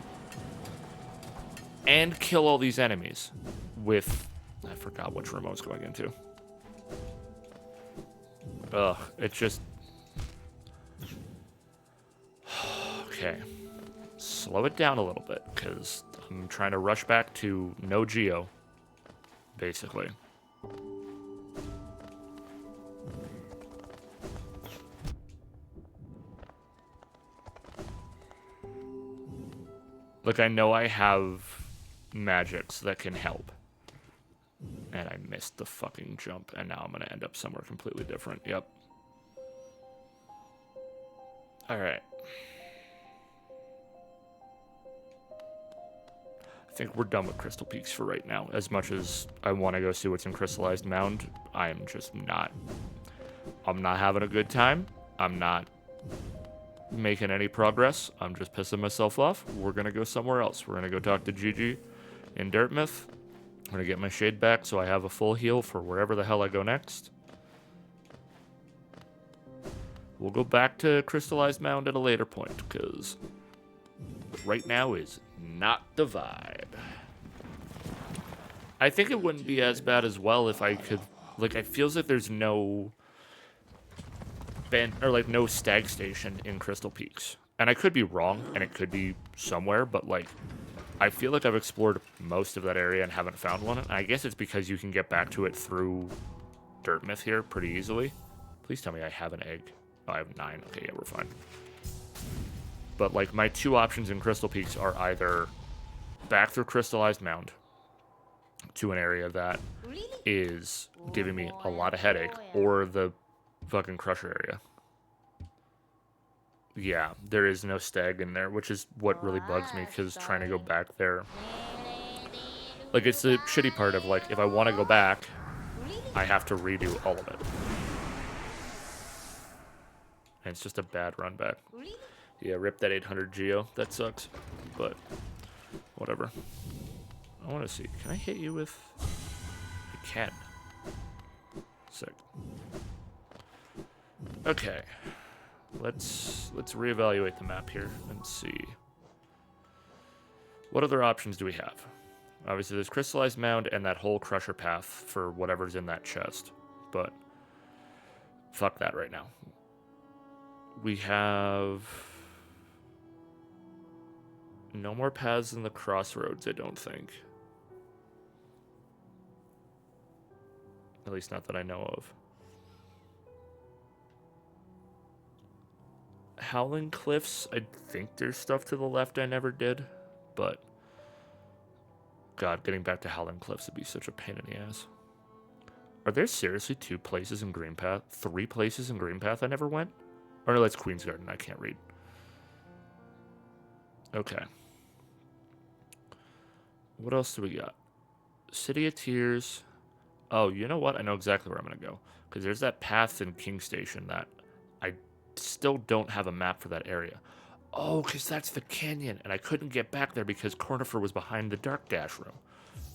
and kill all these enemies with... I forgot which room I was going into. Ugh, it just... Okay. Slow it down a little bit, because I'm trying to rush back to no Geo, basically. Look, I know I have magics that can help. And I missed the fucking jump, and now I'm going to end up somewhere completely different. Yep. Alright. I think we're done with Crystal Peaks for right now. As much as I want to go see what's in Crystallized Mound, I'm just not... I'm not having a good time. I'm not making any progress. I'm just pissing myself off. We're going to go somewhere else. We're going to go talk to Gigi in Dartmouth. I'm going to get my shade back so I have a full heal for wherever the hell I go next. We'll go back to Crystallized Mound at a later point, because right now is not the vibe. I think it wouldn't be as bad as well if I could... Like, it feels like there's no... no stag station in Crystal Peaks. And I could be wrong, and it could be somewhere, but, like, I feel like I've explored most of that area and haven't found one. And I guess it's because you can get back to it through Dartmouth here pretty easily. Please tell me I have an egg. Oh, I have 9. Okay, yeah, we're fine. But, like, my two options in Crystal Peaks are either back through Crystallized Mound to an area that is giving me a lot of headache, or the fucking Crusher area. Yeah, there is no stag in there, which is what really bugs me, because trying to go back there... Like, it's the shitty part of, like, if I want to go back, I have to redo all of it. And it's just a bad run back. Yeah, rip that 800 Geo. That sucks. But, whatever. I want to see. Can I hit you with... I can. Sick. Okay. Let's reevaluate the map here and see. What other options do we have? Obviously, there's Crystallized Mound and that whole Crusher Path for whatever's in that chest. But, fuck that right now. We have... no more paths in the Crossroads, I don't think. At least not that I know of. Howling Cliffs, I think there's stuff to the left I never did, but... God, getting back to Howling Cliffs would be such a pain in the ass. Are there seriously 2 places in Greenpath? 3 places in Greenpath I never went? Or no, that's Queen's Garden, I can't read. Okay. What else do we got? City of Tears. Oh, you know what? I know exactly where I'm going to go. Because there's that path in King Station that I still don't have a map for that area. Oh, because that's the canyon. And I couldn't get back there because Cornifer was behind the Dark Dash room.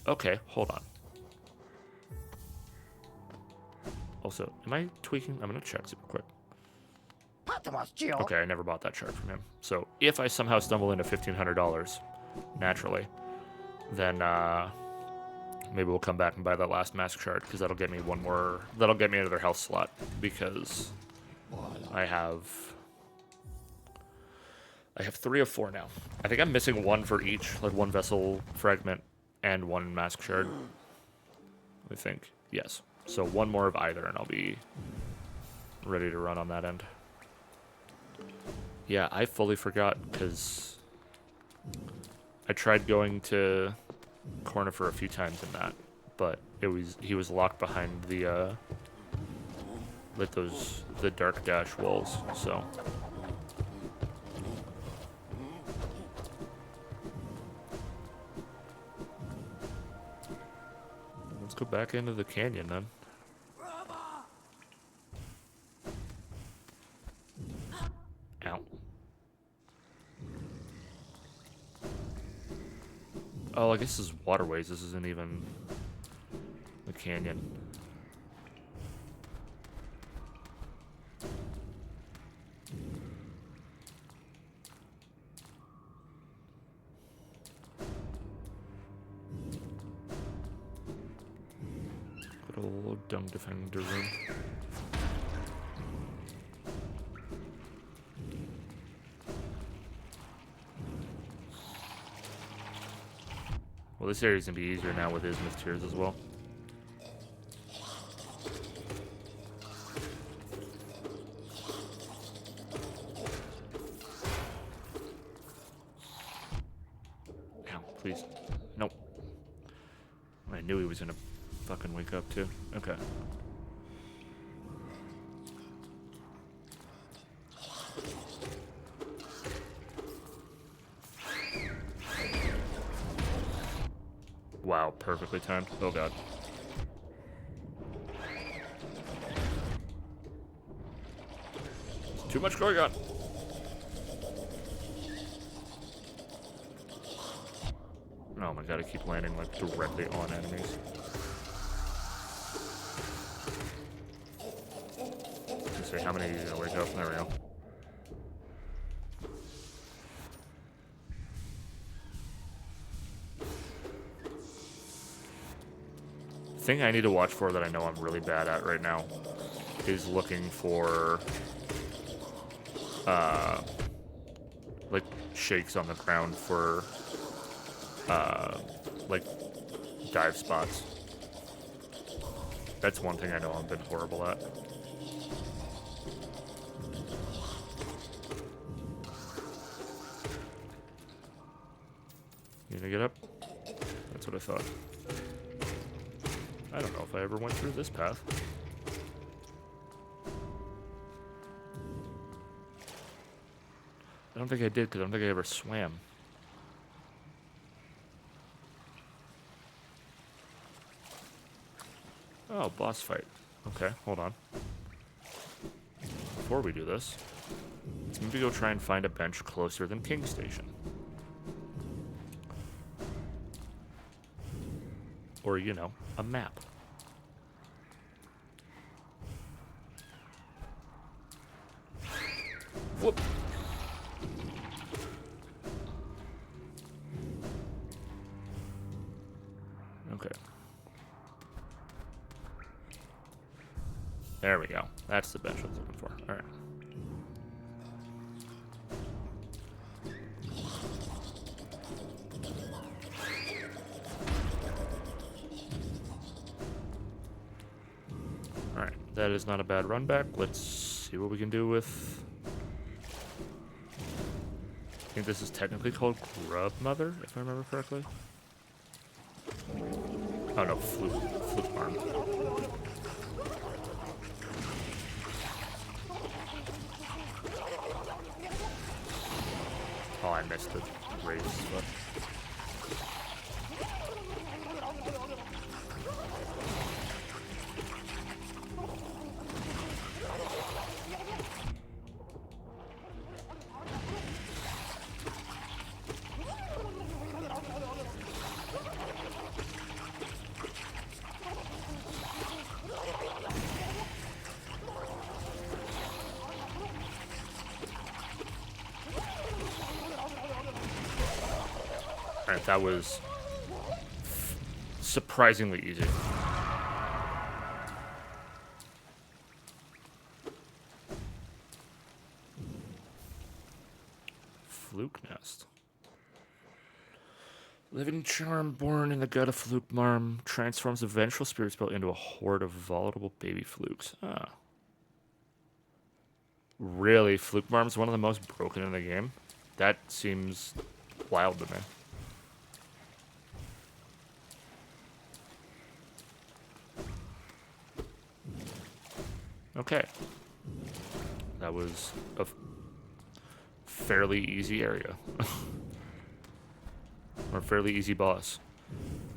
Okay, hold on. Also, am I tweaking? I'm going to check super quick. Okay, I never bought that chart from him. So, if I somehow stumble into $1,500, naturally, then maybe we'll come back and buy that last mask chart, because that'll get me one more... That'll get me another health slot, because I have 3 of 4 now. I think I'm missing 1 for each, like 1 vessel fragment and 1 mask shard. I think. Yes. So 1 more of either, and I'll be ready to run on that end. Yeah, I fully forgot, because I tried going to Cornifer a few times in that, but he was locked behind the the Dark Dash walls, so... Let's go back into the canyon, then. Ow. Oh, I guess this is waterways. This isn't even the canyon. Good old Dung Defender room. Well, this area's gonna be easier now with Ismuth Tears as well. Ow, please. Nope. I knew he was gonna fucking wake up too. Okay. Wow, perfectly timed. Oh god. Too much going on. Oh my god, I keep landing like directly on enemies. Let's see, how many are you gonna wake up? There we go. The thing I need to watch for that I know I'm really bad at right now is looking for like shakes on the ground for like dive spots. That's one thing I know I've been horrible at. You gonna get up? That's what I thought. I don't know if I ever went through this path. I don't think I did because I don't think I ever swam. Oh, boss fight. Okay, hold on. Before we do this, let's maybe go try and find a bench closer than King Station. Or, you know, a map. Whoop! Okay. There we go. That's the bench I was looking for. Alright. Alright, that is not a bad run back. Let's see what we can do with... I think this is technically called Grub Mother, if I remember correctly. Oh no, Fluke Farm. Oh, I missed the race, but... Alright, that was surprisingly easy. Fluke Nest. Living charm born in the gut of Fluke Marm transforms a vengeful spirit spell into a horde of volatile baby flukes. Ah. Really? Fluke Marm's one of the most broken in the game? That seems wild to me. Okay. That was a fairly easy area. Or a fairly easy boss.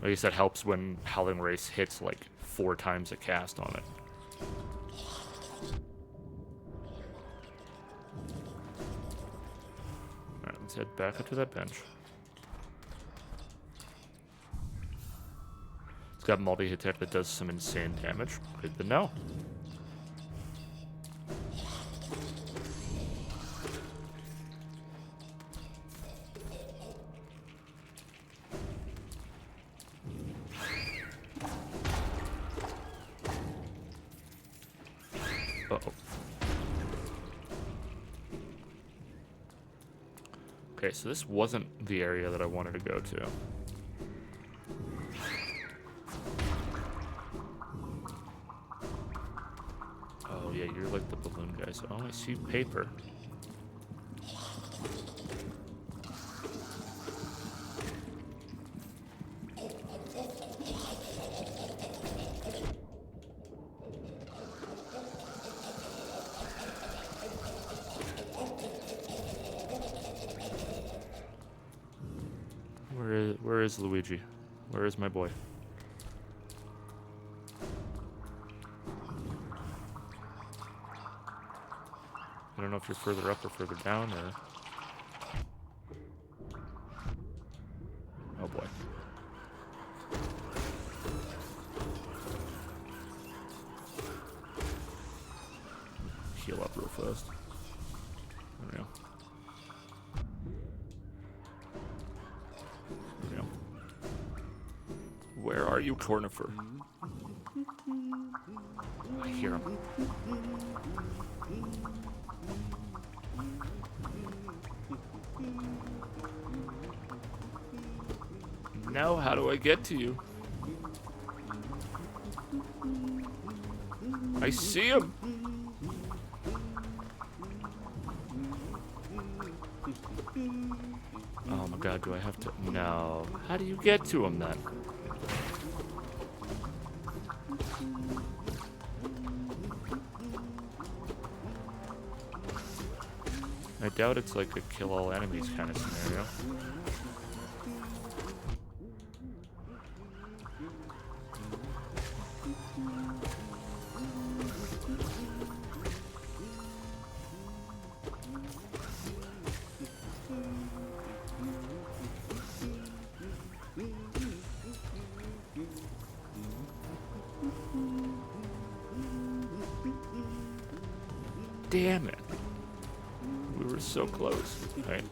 I guess that helps when Howling Race hits like 4 times a cast on it. Alright, let's head back up to that bench. It's got multi-hit tech that does some insane damage. Good to know. Uh-oh. Okay, so this wasn't the area that I wanted to go to. Oh yeah, you're like the balloon guy, so oh, I see paper. Where is Luigi? Where is my boy? I don't know if you're further up or further down, or... Oh boy. Heal up real fast. There we go. There we go. Where are you, Cornifer? I hear him. Now, how do I get to you? I see him. Oh my god, do I have to? No. How do you get to him then? I doubt it's like a kill all enemies kind of scenario. Damn it. We were so close. Right.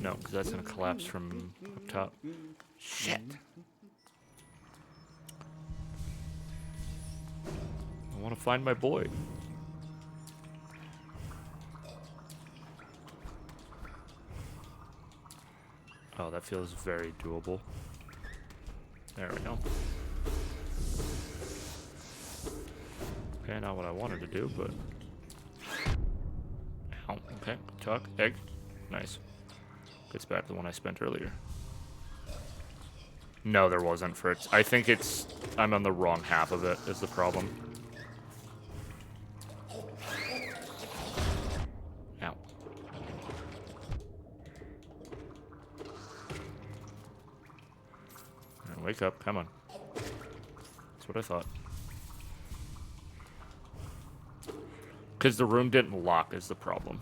No, because that's going to collapse from up top. Shit. I want to find my boy. Oh, that feels very doable. There we go. Okay, not what I wanted to do, but... Ow. Okay, tuck, egg. Nice. Gets back the one I spent earlier. No, there wasn't for it. I think it's... I'm on the wrong half of it, is the problem. Ow. Now wake up, come on. That's what I thought. Because the room didn't lock is the problem.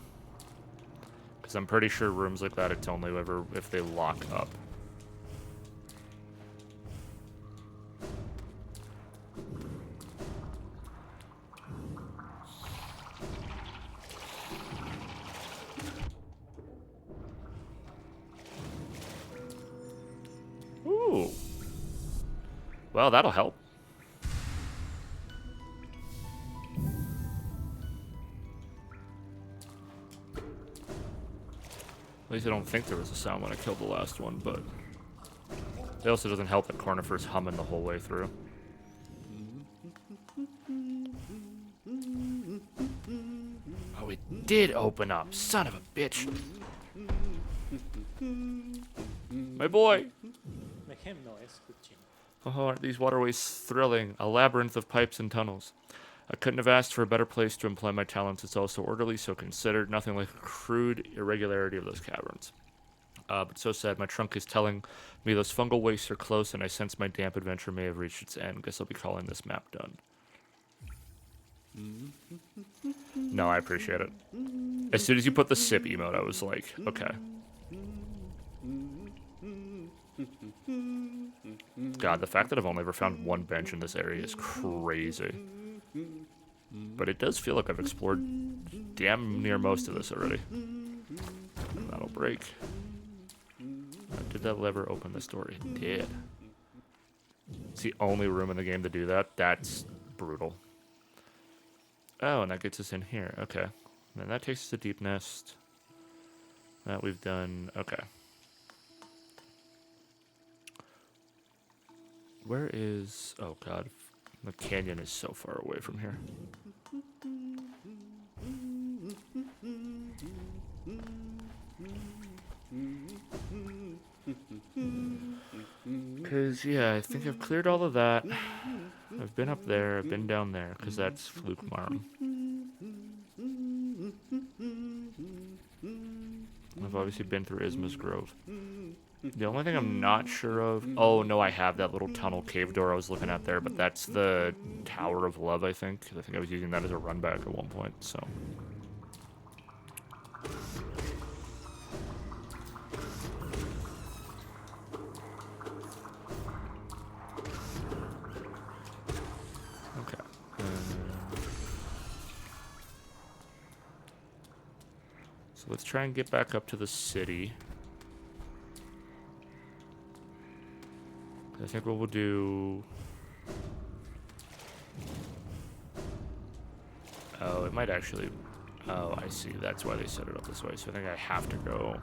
Because I'm pretty sure rooms like that, it's only ever if they lock up. Ooh. Well, that'll help. At least I don't think there was a sound when I killed the last one, but it also doesn't help that Cornifer's humming the whole way through. Oh, it did open up. Son of a bitch. My boy. Make him noise, good Jim. Oh, aren't these waterways thrilling? A labyrinth of pipes and tunnels. I couldn't have asked for a better place to employ my talents. It's also orderly, so considered. Nothing like a crude irregularity of those caverns. But so sad. My trunk is telling me those fungal wastes are close, and I sense my damp adventure may have reached its end. Guess I'll be calling this map done. No, I appreciate it. As soon as you put the sip emote, I was like, okay. God, the fact that I've only ever found one bench in this area is crazy. But it does feel like I've explored damn near most of this already. That'll break. Did that lever open this door? It did. It's the only room in the game to do that. That's brutal. Oh, and that gets us in here. Okay. And then that takes us to Deep Nest. That we've done. Okay. Where is... Oh, God. The canyon is so far away from here. Because, yeah, I think I've cleared all of that. I've been up there, I've been down there, because that's Fluke Marm. I've obviously been through Isma's Grove. The only thing I'm not sure of... Oh, no, I have that little tunnel cave door I was looking at there, but that's the Tower of Love, I think. I think I was using that as a run back at one point, so... Okay. So let's try and get back up to the city. I think what we'll do... Oh, it might actually... Oh, I see. That's why they set it up this way. So I think I have to go...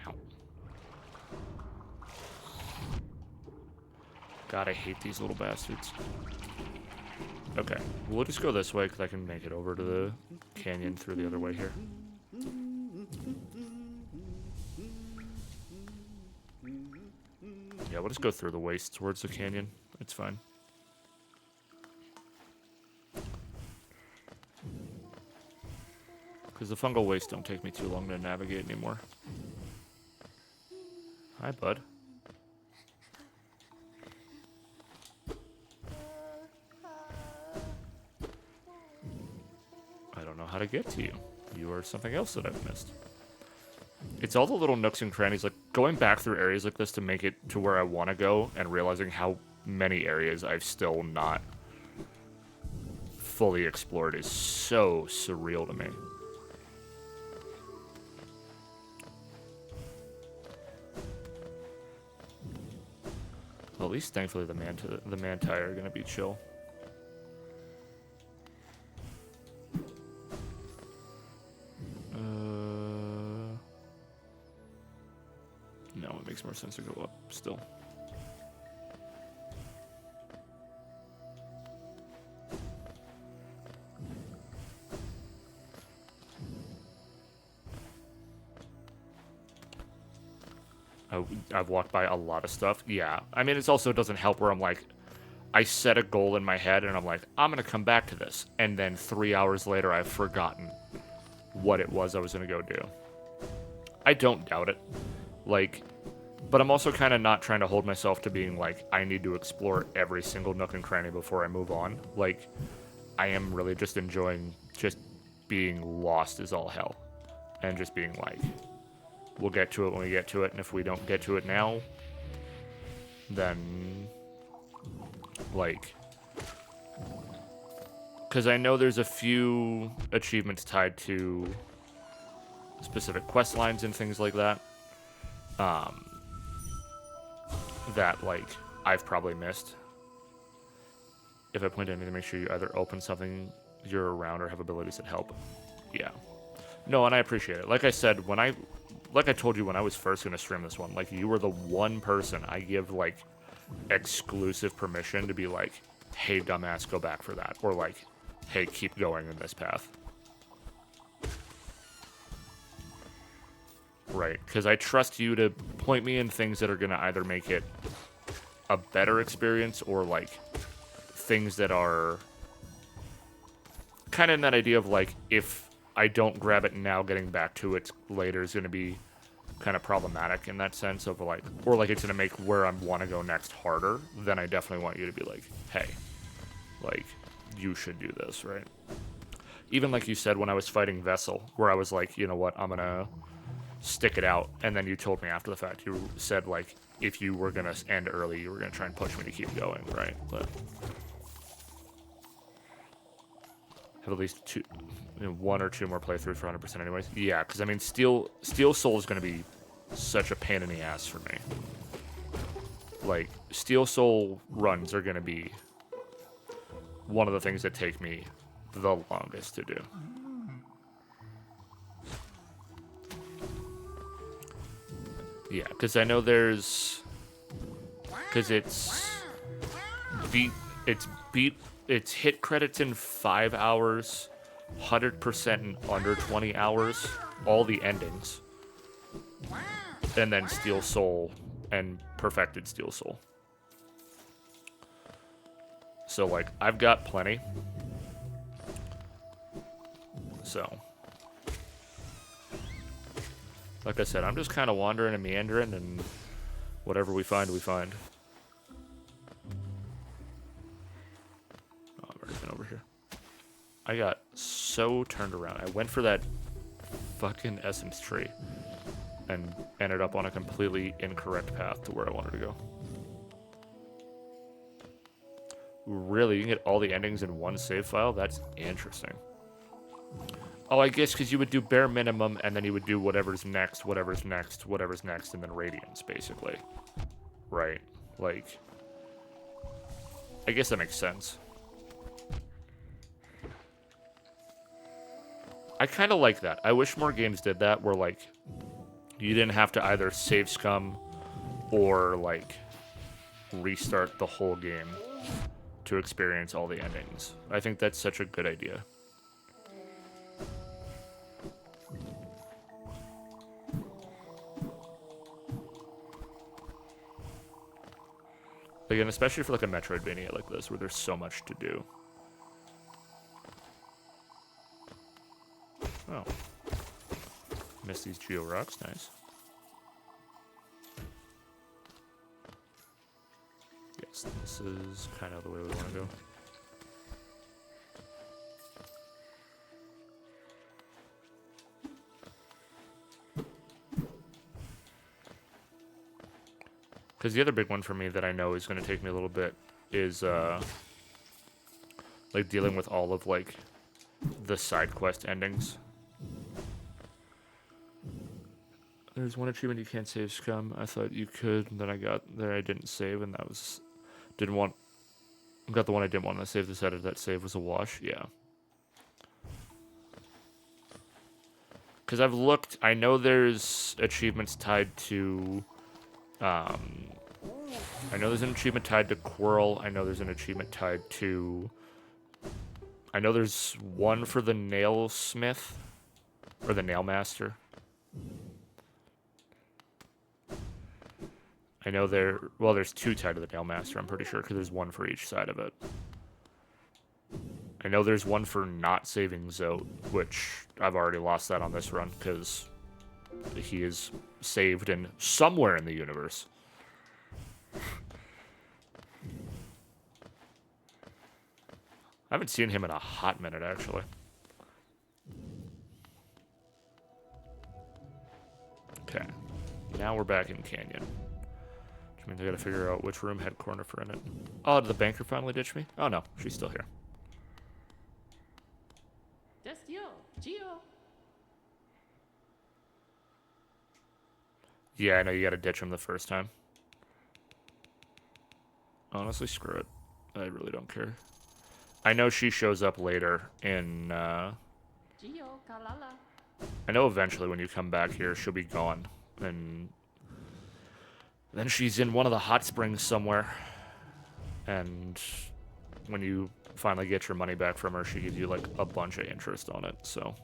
Ow. God, I hate these little bastards. Okay, we'll just go this way because I can make it over to the canyon through the other way here. Yeah, we'll just go through the waste towards the canyon. It's fine. Because the fungal wastes don't take me too long to navigate anymore. Hi, bud. I don't know how to get to you. You are something else that I've missed. It's all the little nooks and crannies, like going back through areas like this to make it to where I want to go and realizing how many areas I've still not fully explored is so surreal to me. Well, at least thankfully the Manti are gonna be chill. No, it makes more sense to go up still. I've walked by a lot of stuff. Yeah. I mean, it also doesn't help where I'm like, I set a goal in my head and I'm like, I'm going to come back to this. And then 3 hours later, I've forgotten what it was I was going to go do. I don't doubt it. Like, but I'm also kind of not trying to hold myself to being like, I need to explore every single nook and cranny before I move on. Like, I am really just enjoying just being lost as all hell. And just being like, we'll get to it when we get to it, and if we don't get to it now, then, like, because I know there's a few achievements tied to specific quest lines and things like that, that, like, I've probably missed. If I point to anything, make sure you either open something you're around or have abilities that help. Yeah. No, and I appreciate it. Like I said, like I told you when I was first going to stream this one, like, you were the one person I give, like, exclusive permission to be like, hey, dumbass, go back for that. Or like, hey, keep going in this path. Right, because I trust you to point me in things that are going to either make it a better experience or, like, things that are kind of in that idea of, like, if I don't grab it now, getting back to it later is going to be kind of problematic in that sense of, like, or, like, it's going to make where I want to go next harder, then I definitely want you to be like, hey, like, you should do this, right? Even like you said when I was fighting Vessel, where I was like, you know what, I'm going to stick it out, and then you told me after the fact, you said, like, if you were going to end early, you were going to try and push me to keep going, right? But have at least one or two more playthroughs for 100% anyways. Yeah, because, I mean, Steel Soul is going to be such a pain in the ass for me. Like, Steel Soul runs are going to be one of the things that take me the longest to do. Yeah, because I know there's... Because it's hit credits in 5 hours, 100% in under 20 hours, all the endings. And then Steel Soul and Perfected Steel Soul. So, like, I've got plenty. So, like I said, I'm just kind of wandering and meandering, and whatever we find, we find. Oh, I've already been over here. I got so turned around. I went for that fucking essence tree and ended up on a completely incorrect path to where I wanted to go. Really? You can get all the endings in one save file? That's interesting. Oh, I guess because you would do bare minimum, and then you would do whatever's next, whatever's next, whatever's next, and then Radiance, basically. Right. Like, I guess that makes sense. I kind of like that. I wish more games did that, where, like, you didn't have to either save scum or, like, restart the whole game to experience all the endings. I think that's such a good idea. Again, especially for like a Metroidvania like this, where there's so much to do. Oh, missed these Geo Rocks. Nice. Yes, this is kind of the way we want to go. Because the other big one for me that I know is going to take me a little bit is like dealing with all of like the side quest endings. There's one achievement you can't save scum. I thought you could, and then I got there. I didn't save, and that was got the one I didn't want to save. Decided that save was a wash. Yeah. Because I've looked. I know there's achievements tied to. I know there's an achievement tied to Quirrell. I know there's an achievement tied to. I know there's one for the nail smith, or the nail master. I know there's two tied to the nail master. I'm pretty sure because there's one for each side of it. I know there's one for not saving Zote, which I've already lost that on this run because he is saved in somewhere in the universe. I haven't seen him in a hot minute, actually. Okay. Now we're back in Canyon. Which means I gotta figure out which room had Cornifer in it. Oh, did the banker finally ditch me? Oh no, she's still here. That's you, Geo. Yeah, I know you gotta ditch him the first time. Honestly, screw it. I really don't care. I know she shows up later in, Geo, Kalala. I know eventually when you come back here, she'll be gone. And then she's in one of the hot springs somewhere. And when you finally get your money back from her, she gives you, like, a bunch of interest on it, so.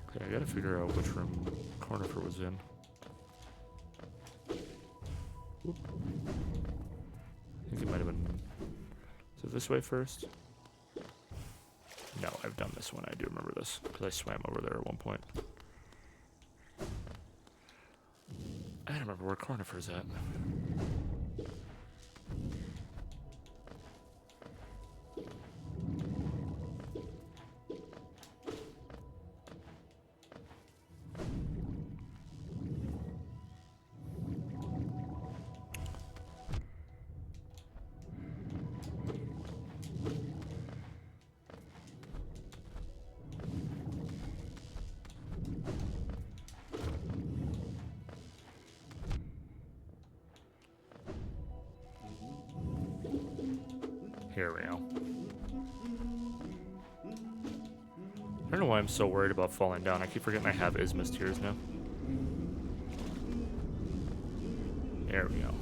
Okay, I gotta figure out which room Cornifer was in. Whoop. I think it might have been... Is it this way first? No, I've done this one. I do remember this, because I swam over there at one point. I don't remember where Cornifer's at. Here we go. I don't know why I'm so worried about falling down. I keep forgetting I have Isma's Tears now. There we go.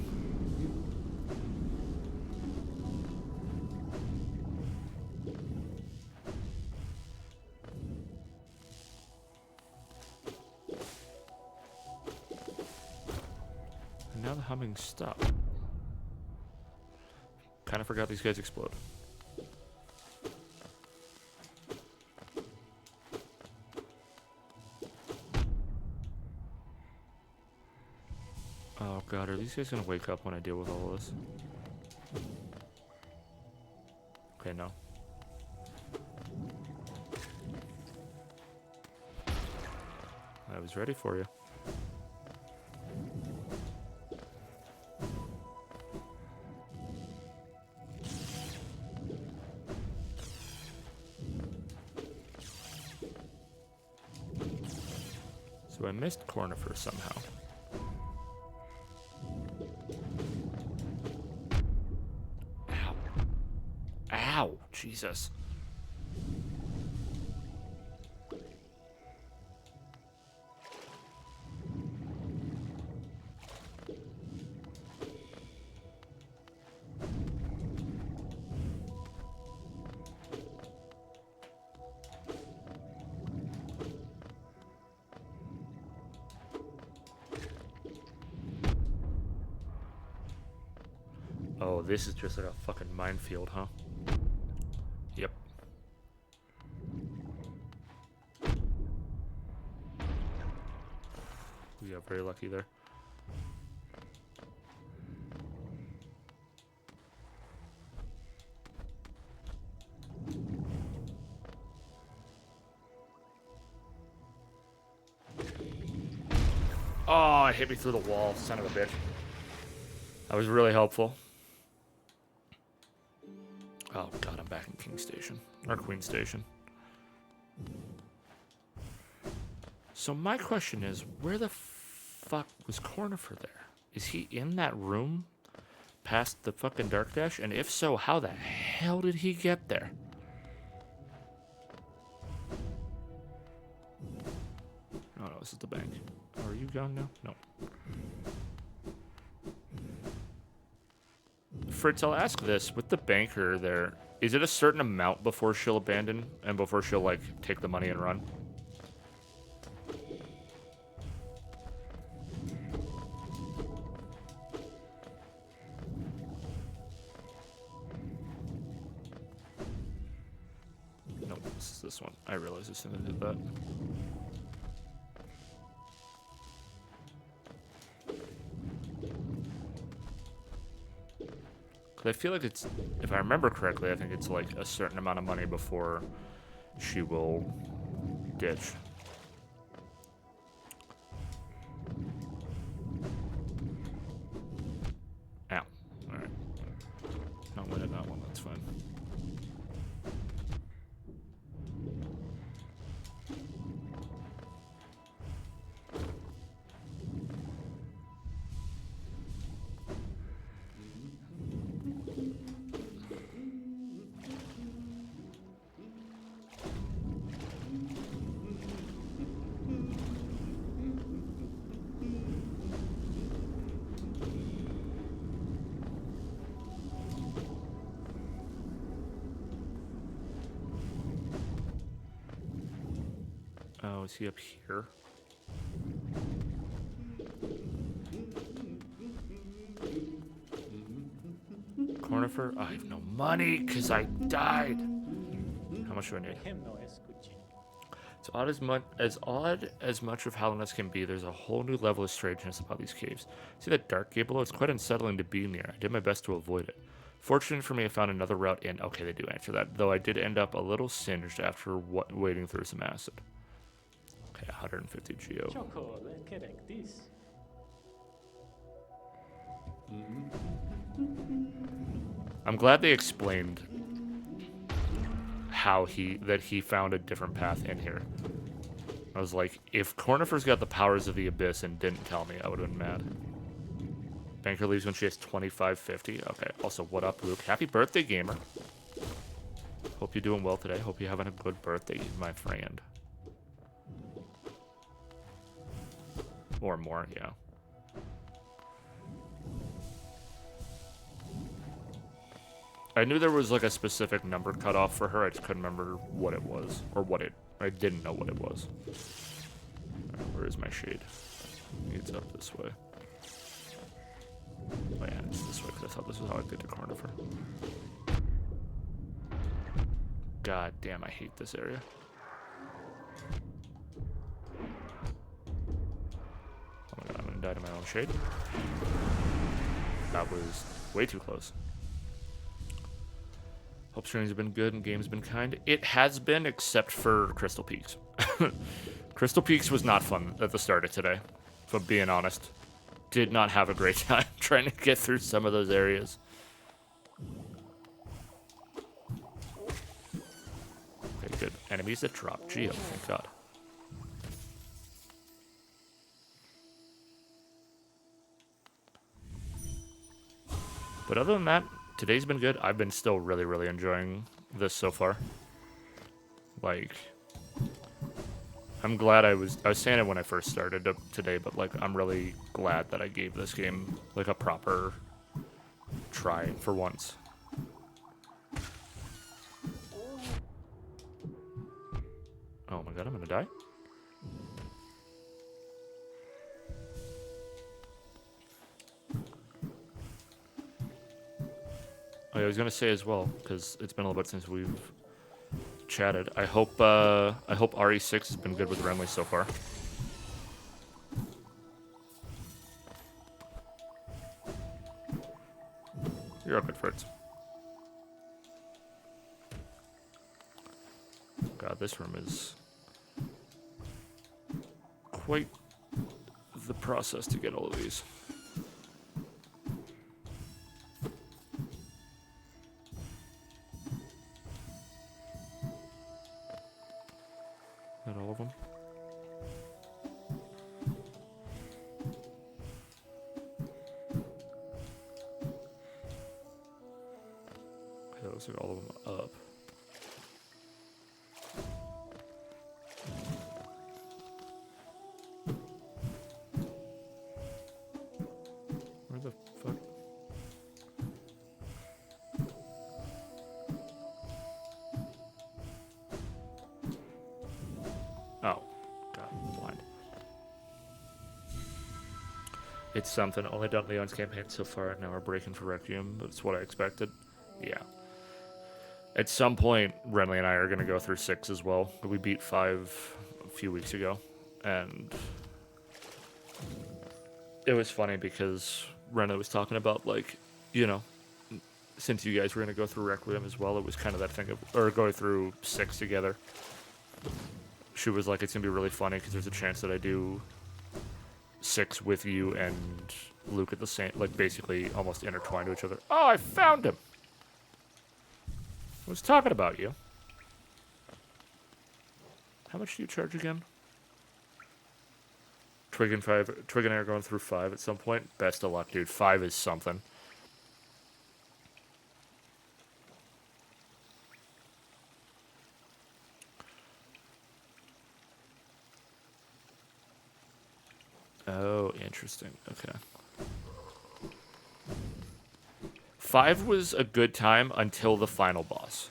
And now the humming stopped. Kind of forgot these guys explode. Oh god, are these guys gonna wake up when I deal with all of this? Okay, no. I was ready for you. So I missed Cornifer somehow. Ow. Ow! Jesus. Oh, this is just like a fucking minefield, huh? Yep. We got very lucky there. Oh, it hit me through the wall, son of a bitch. That was really helpful. Oh god, I'm back in King Station. Or Queen Station. So my question is, where the fuck was Cornifer there? Is he in that room past the fucking Dark Dash? And if so, how the hell did he get there? Oh no, this is the bank. Oh, are you gone now? No. Fritz, I'll ask this. With the banker there, is it a certain amount before she'll abandon and before she'll, like, take the money and run? Nope, this is this one. I realized as soon as I did that. I feel like it's, if I remember correctly, I think it's like a certain amount of money before she will ditch. Ow. Alright. Not winning that one, that's fine. Oh, is he up here? Cornifer? I have no money because I died. How much do I need? Make him noise, Gucci. It's odd as much of Hallownest can be. There's a whole new level of strangeness about these caves. See that dark gate below? It's quite unsettling to be near. I did my best to avoid it. Fortunate for me, I found another route in. Okay, they do answer that. Though I did end up a little singed after wading through some acid. Okay, 150 geo. Choco, correct this. I'm glad they explained how that he found a different path in here. I was like, if Cornifer's got the powers of the Abyss and didn't tell me, I would have been mad. Banker leaves when she has 2550. Okay, also, what up, Luke? Happy birthday, gamer. Hope you're doing well today. Hope you're having a good birthday, my friend. Or more, yeah. I knew there was like a specific number cutoff for her. I just couldn't remember what it was. Or I didn't know what it was. Right, where is my shade? It's up this way. Oh yeah, it's this way because I thought this was how I get to Cornifer. God damn, I hate this area. Oh my god, I'm gonna die to my own shade. That was way too close. Hope streams have been good and games have been kind. It has been, except for Crystal Peaks. Crystal Peaks was not fun at the start of today, if I'm being honest. Did not have a great time trying to get through some of those areas. Okay, good. Enemies that drop Geo, thank god. But other than that, today's been good. I've been still really, really enjoying this so far. Like, I'm glad I was saying it when I first started today, but like, I'm really glad that I gave this game like a proper try for once. Oh my god, I'm gonna die? Oh, yeah, I was gonna say as well, because it's been a little bit since we've chatted. I hope RE6 has been good with Renly so far. You're up at first. God, this room is quite the process to get all of these. Not all of them. Okay, looks like all of them up. Where the fuck? Oh, God, I'm blind. It's something. Only done Leon's campaign so far, and now we're breaking for Requiem, but it's what I expected. Yeah. At some point, Renly and I are going to go through 6 as well. We beat 5 a few weeks ago, and it was funny because Renly was talking about, like, you know, since you guys were going to go through Requiem as well, it was kind of that thing of, or go through 6 together. She was like, it's going to be really funny because there's a chance that I do 6 with you and Luke at the same, like, basically almost intertwined to each other. Oh, I found him! I was talking about you. How much do you charge again? Twig and I are going through 5 at some point. Best of luck, dude. 5 is something. Oh, interesting. Okay. 5 was a good time until the final boss.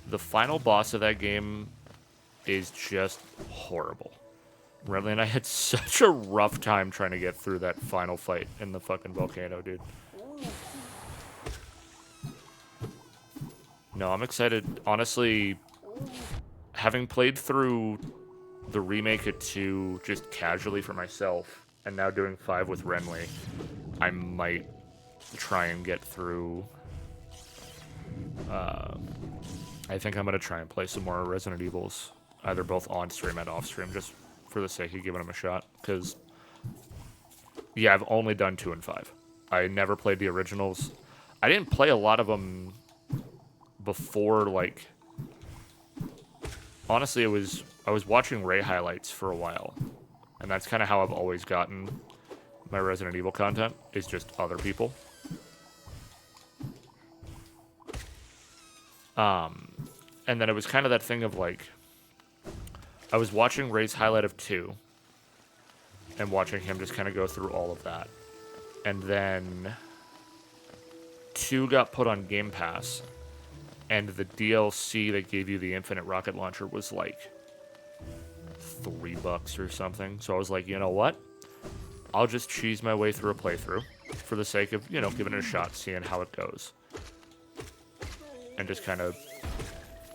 The final boss of that game is just horrible. Renly and I had such a rough time trying to get through that final fight in the fucking volcano, dude. No, I'm excited. Honestly, having played through the remake of 2 just casually for myself, and now doing 5 with Renly, I might try and get through. I think I'm going to try and play some more Resident Evils, either both on stream and off stream, just for the sake of giving them a shot. Because, yeah, I've only done 2 and 5. I never played the originals. I didn't play a lot of them before, like... Honestly, I was watching Ray highlights for a while. And that's kind of how I've always gotten my Resident Evil content, is just other people. And then it was kind of that thing of, like, I was watching Ray's highlight of 2 and watching him just kind of go through all of that. And then 2 got put on Game Pass, and the DLC that gave you the infinite rocket launcher was like $3 or something. So I was like, you know what? I'll just cheese my way through a playthrough for the sake of, you know, giving it a shot, seeing how it goes. And just kind of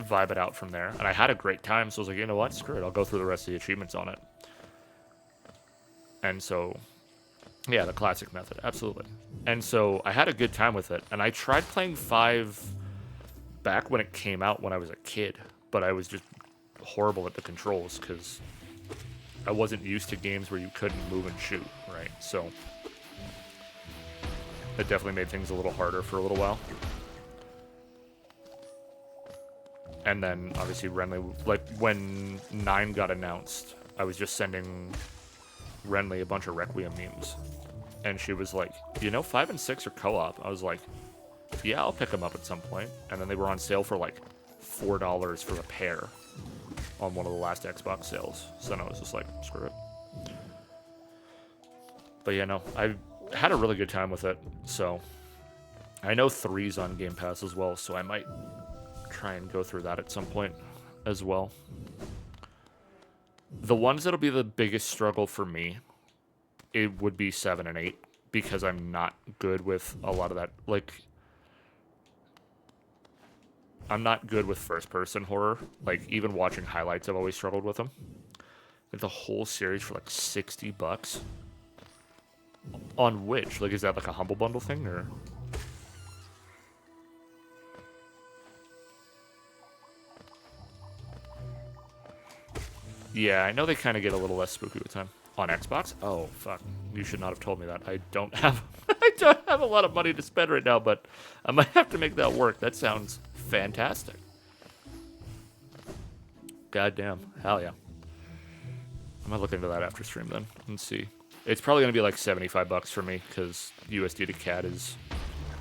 vibe it out from there. And I had a great time, so I was like, you know what? Screw it. I'll go through the rest of the achievements on it. And so, yeah, the classic method. Absolutely. And so I had a good time with it. And I tried playing 5 back when it came out when I was a kid. But I was just horrible at the controls because I wasn't used to games where you couldn't move and shoot, right? So it definitely made things a little harder for a little while. And then, obviously, Renly, like, when 9 got announced, I was just sending Renly a bunch of Requiem memes. And she was like, you know, 5 and 6 are co-op. I was like, yeah, I'll pick them up at some point. And then they were on sale for, like, $4 for a pair on one of the last Xbox sales. So then I was just like, screw it. But yeah, no, I had a really good time with it. So I know 3's on Game Pass as well, so I might try and go through that at some point as well. The ones that'll be the biggest struggle for me, it would be 7 and 8, because I'm not good with a lot of that. Like, I'm not good with first-person horror. Like, even watching highlights, I've always struggled with them. Like, the whole series for, like, $60? On which? Like, is that, like, a Humble Bundle thing, or...? Yeah, I know they kind of get a little less spooky with time. On Xbox? Oh, fuck. You should not have told me that. I don't have... I don't have a lot of money to spend right now, but I might have to make that work. That sounds fantastic. Goddamn. Hell yeah. I might look into that after stream then and see. It's probably going to be like $75 for me because USD to CAD is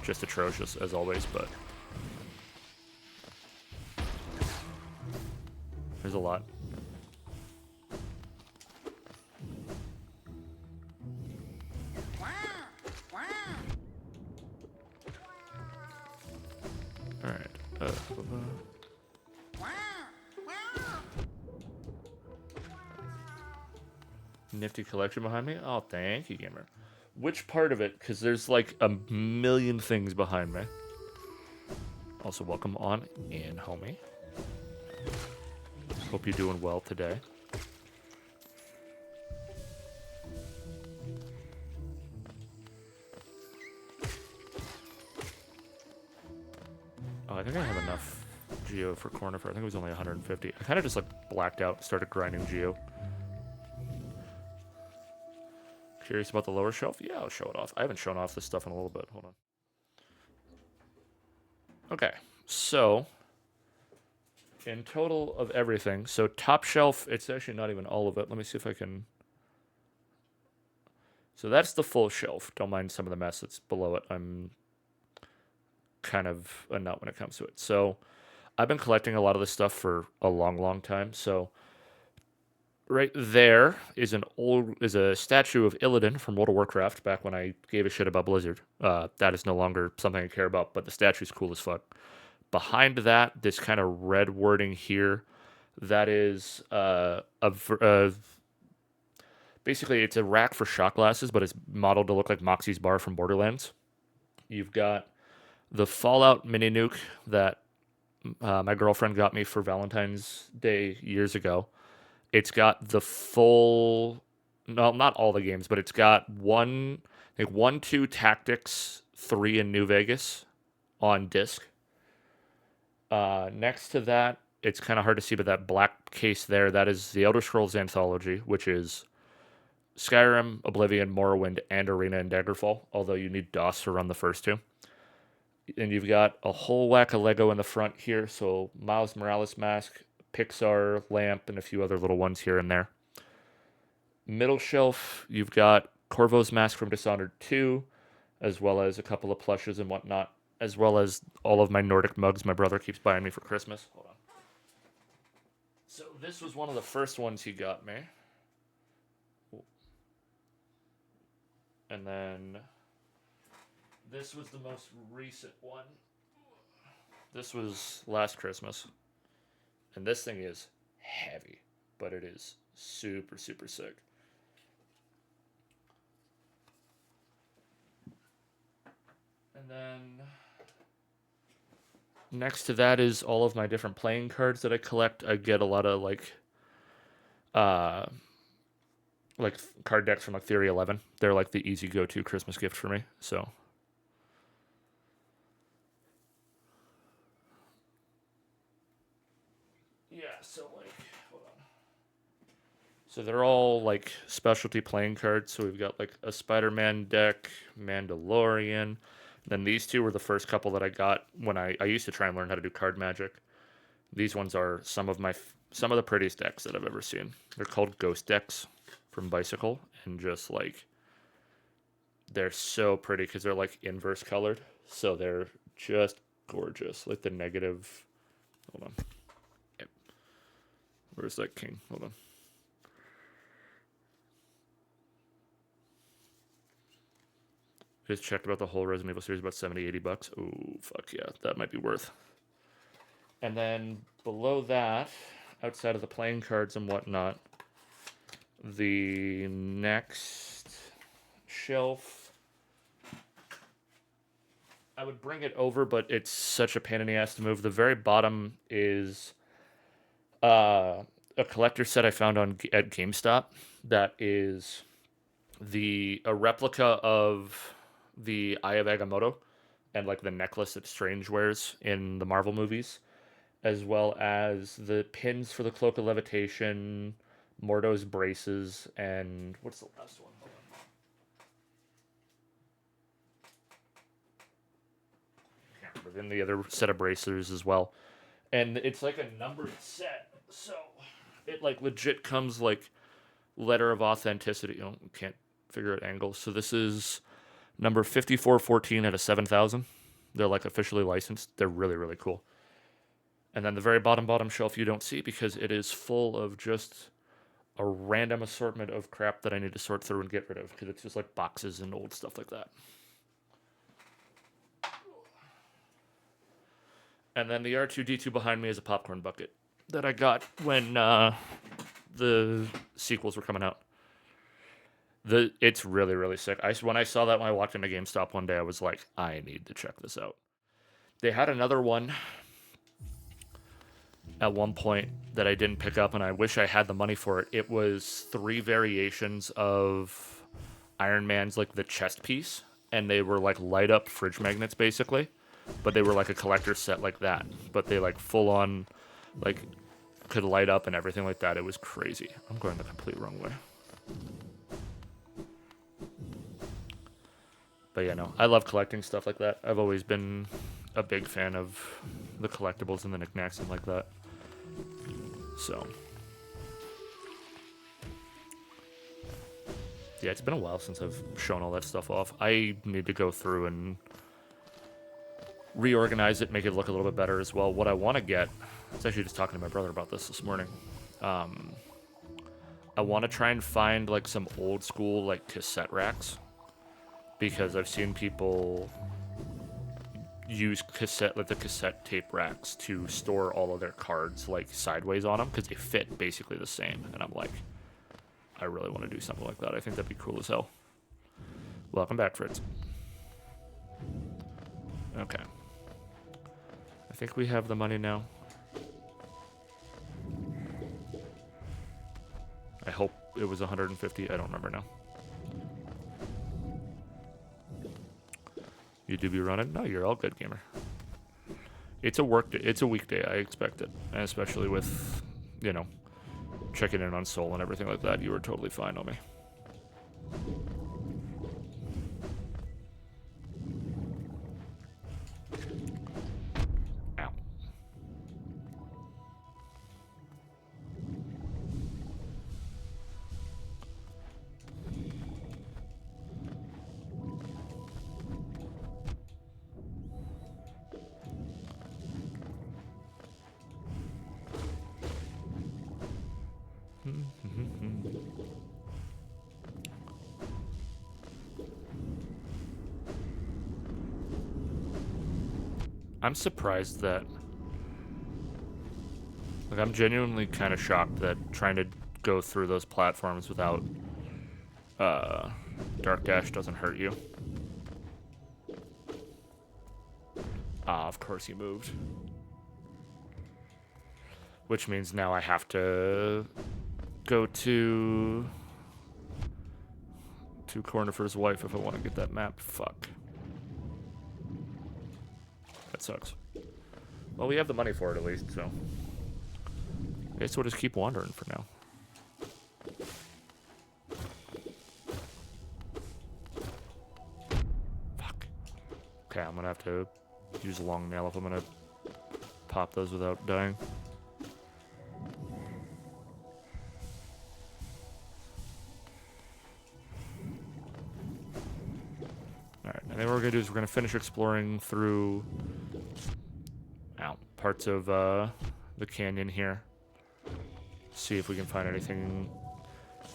just atrocious as always, but there's a lot. All right. Nifty collection behind me. Oh, thank you, gamer. Which part of it? Because there's like a million things behind me. Also, welcome on in, homie. Hope you're doing well today. Oh, I think I have enough Geo for corner for. I think it was only 150. I kind of just like blacked out, started grinding Geo. Curious about the lower shelf? Yeah, I'll show it off. I haven't shown off this stuff in a little bit. Hold on. Okay, so in total of everything, so top shelf, it's actually not even all of it. Let me see if I can. So that's the full shelf. Don't mind some of the mess that's below it. I'm kind of a nut when it comes to it. So I've been collecting a lot of this stuff for a long, long time. So right there is a statue of Illidan from World of Warcraft back when I gave a shit about Blizzard. That is no longer something I care about, but the statue's cool as fuck. Behind that, this kind of red wording here, that is basically it's a rack for shot glasses, but it's modeled to look like Moxie's bar from Borderlands. You've got the Fallout mini nuke that my girlfriend got me for Valentine's Day years ago. It's got the full, no, not all the games, but it's got 1, 2 Tactics, 3 in New Vegas on disc. Next to that, it's kind of hard to see, but that black case there, that is the Elder Scrolls Anthology, which is Skyrim, Oblivion, Morrowind, and Arena and Daggerfall, although you need DOS to run the first two. And you've got a whole whack of Lego in the front here, so Miles Morales mask, Pixar lamp, and a few other little ones here and there. Middle shelf, you've got Corvo's mask from Dishonored 2, as well as a couple of plushes and whatnot, as well as all of my Nordic mugs my brother keeps buying me for Christmas. Hold on. So this was one of the first ones he got me. And then this was the most recent one. This was last Christmas. And this thing is heavy, but it is super, super sick. And then next to that is all of my different playing cards that I collect. I get a lot of like card decks from like Theory 11. They're like the easy go-to Christmas gift for me. So yeah, so like hold on. So they're all like specialty playing cards. So we've got like a Spider-Man deck, Mandalorian. Then these two were the first couple that I got when I used to try and learn how to do card magic. These ones are some of the prettiest decks that I've ever seen. They're called Ghost decks from Bicycle, and just like they're so pretty because they're like inverse colored, so they're just gorgeous. Like the negative. Hold on. Yep. Where's that king? Hold on. Just checked about the whole Resident Evil series, about $70-$80. Ooh, fuck yeah, that might be worth. And then below that, outside of the playing cards and whatnot, the next shelf I would bring it over, but it's such a pain in the ass to move. The very bottom is a collector set I found at GameStop that is a replica of the Eye of Agamotto and like the necklace that Strange wears in the Marvel movies, as well as the pins for the Cloak of Levitation, Mordo's braces, and what's the last one? Hold on. Can't remember. Then the other set of bracers as well. And it's like a numbered set, so it like legit comes like letter of authenticity. You know, can't figure out angles. So this is number 5414 out of 7,000. They're like officially licensed. They're really, really cool. And then the very bottom shelf you don't see because it is full of just a random assortment of crap that I need to sort through and get rid of because it's just like boxes and old stuff like that. And then the R2-D2 behind me is a popcorn bucket that I got when the sequels were coming out. It's really, really sick. When I saw that when I walked into GameStop one day, I was like, I need to check this out. They had another one at one point that I didn't pick up, and I wish I had the money for it. It was 3 variations of Iron Man's, like, the chest piece, and they were, like, light-up fridge magnets, basically. But they were, like, a collector's set like that. But they, like, full-on, like, could light up and everything like that. It was crazy. I'm going the complete wrong way. But yeah, no, I love collecting stuff like that. I've always been a big fan of the collectibles and the knickknacks and like that. So, yeah, it's been a while since I've shown all that stuff off. I need to go through and reorganize it, make it look a little bit better as well. What I want to get, I was actually just talking to my brother about this morning. I want to try and find like some old school like cassette racks. Because I've seen people use the cassette tape racks to store all of their cards like sideways on them because they fit basically the same. And I'm like, I really want to do something like that. I think that'd be cool as hell. Welcome back, Fritz. Okay. I think we have the money now. I hope it was 150. I don't remember now. You do be running? No, you're all good, gamer. It's a weekday. I expect it, and especially with, you know, checking in on Soul and everything like that. You were totally fine on me. Ow. I'm surprised that, like, I'm genuinely kind of shocked that trying to go through those platforms without Dark Dash doesn't hurt you. Ah, of course he moved. Which means now I have to go to Cornifer's wife if I want to get that map. Fuck. That sucks. Well, we have the money for it at least, so I guess we'll just keep wandering for now. Fuck. Okay, I'm gonna have to use a long nail if I'm gonna pop those without dying. Alright, and then what we're gonna do is we're gonna finish exploring through parts of the canyon here. See if we can find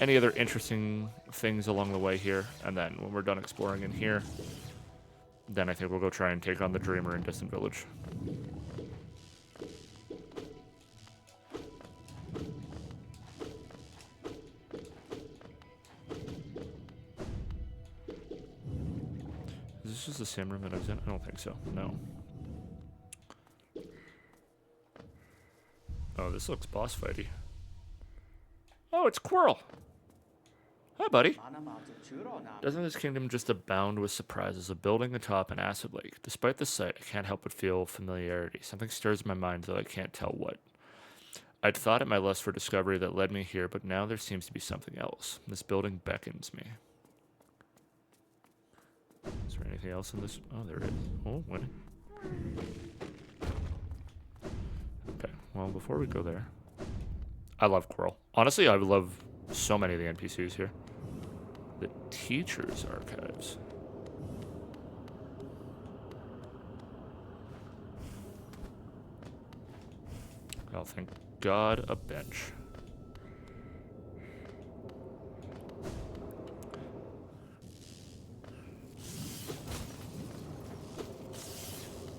any other interesting things along the way here. And then when we're done exploring in here, then I think we'll go try and take on the Dreamer in Distant Village. this is the same room that I was in? I don't think so. No. Oh, this looks boss fighty. Oh, it's Quirrell. Hi, buddy. Doesn't this kingdom just abound with surprises? A building atop an acid lake. Despite the sight, I can't help but feel familiarity. Something stirs my mind, though I can't tell what. I'd thought it my lust for discovery that led me here, but now there seems to be something else. This building beckons me. Is there anything else in this? Oh, there is. Oh, winning. Okay, well, before we go there, I love Quirrell. Honestly, I love so many of the NPCs here. The Teacher's Archives. Oh, thank God, a bench.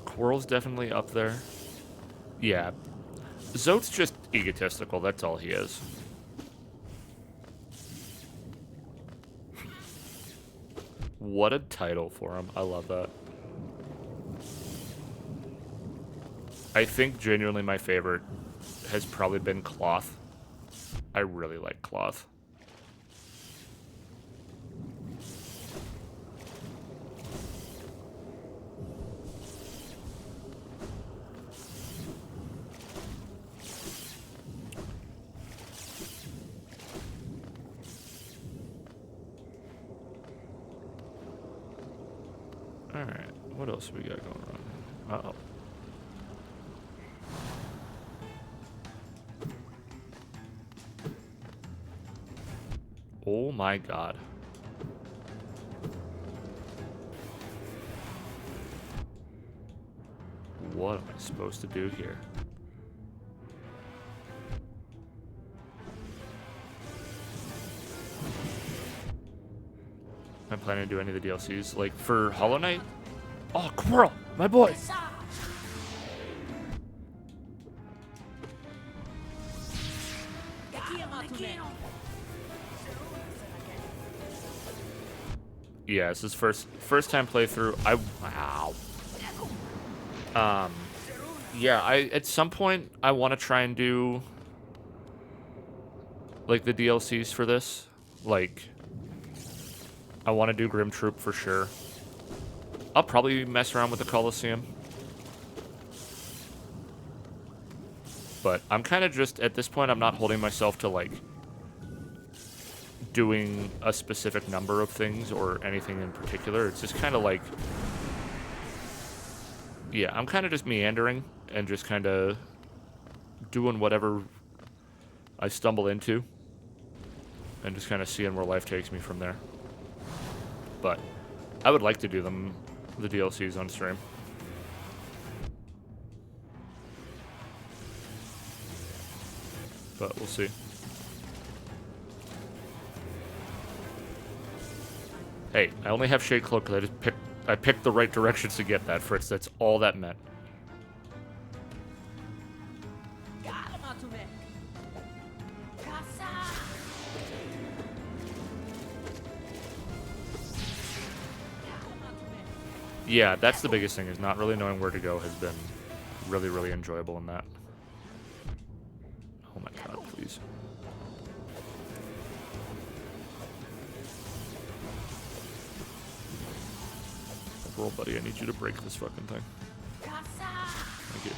Quirrell's definitely up there. Yeah. Zote's just egotistical, that's all he is. What a title for him. I love that. I think genuinely my favorite has probably been Cloth. I really like Cloth. Alright, what else we got going on? Uh-oh. Oh my God. What am I supposed to do here? Am I planning to do any of the DLCs? Like, for Hollow Knight? Oh, Quirrell! My boy! Yeah, this is first time playthrough. Wow. Yeah, at some point I want to try and do like the DLCs for this. Like, I want to do Grim Troop for sure. I'll probably mess around with the Colosseum. But I'm kind of just, at this point, I'm not holding myself to, like, doing a specific number of things or anything in particular. It's just kind of like, yeah, I'm kind of just meandering and just kind of doing whatever I stumble into and just kind of seeing where life takes me from there. But I would like to do the DLCs on stream. But we'll see. Hey, I only have Shade Cloak because I picked the right directions to get that, Fritz. That's all that meant. Yeah, that's the biggest thing, is not really knowing where to go has been really, really enjoyable in that. Oh my God, please. Roll, buddy, I need you to break this fucking thing. Thank you.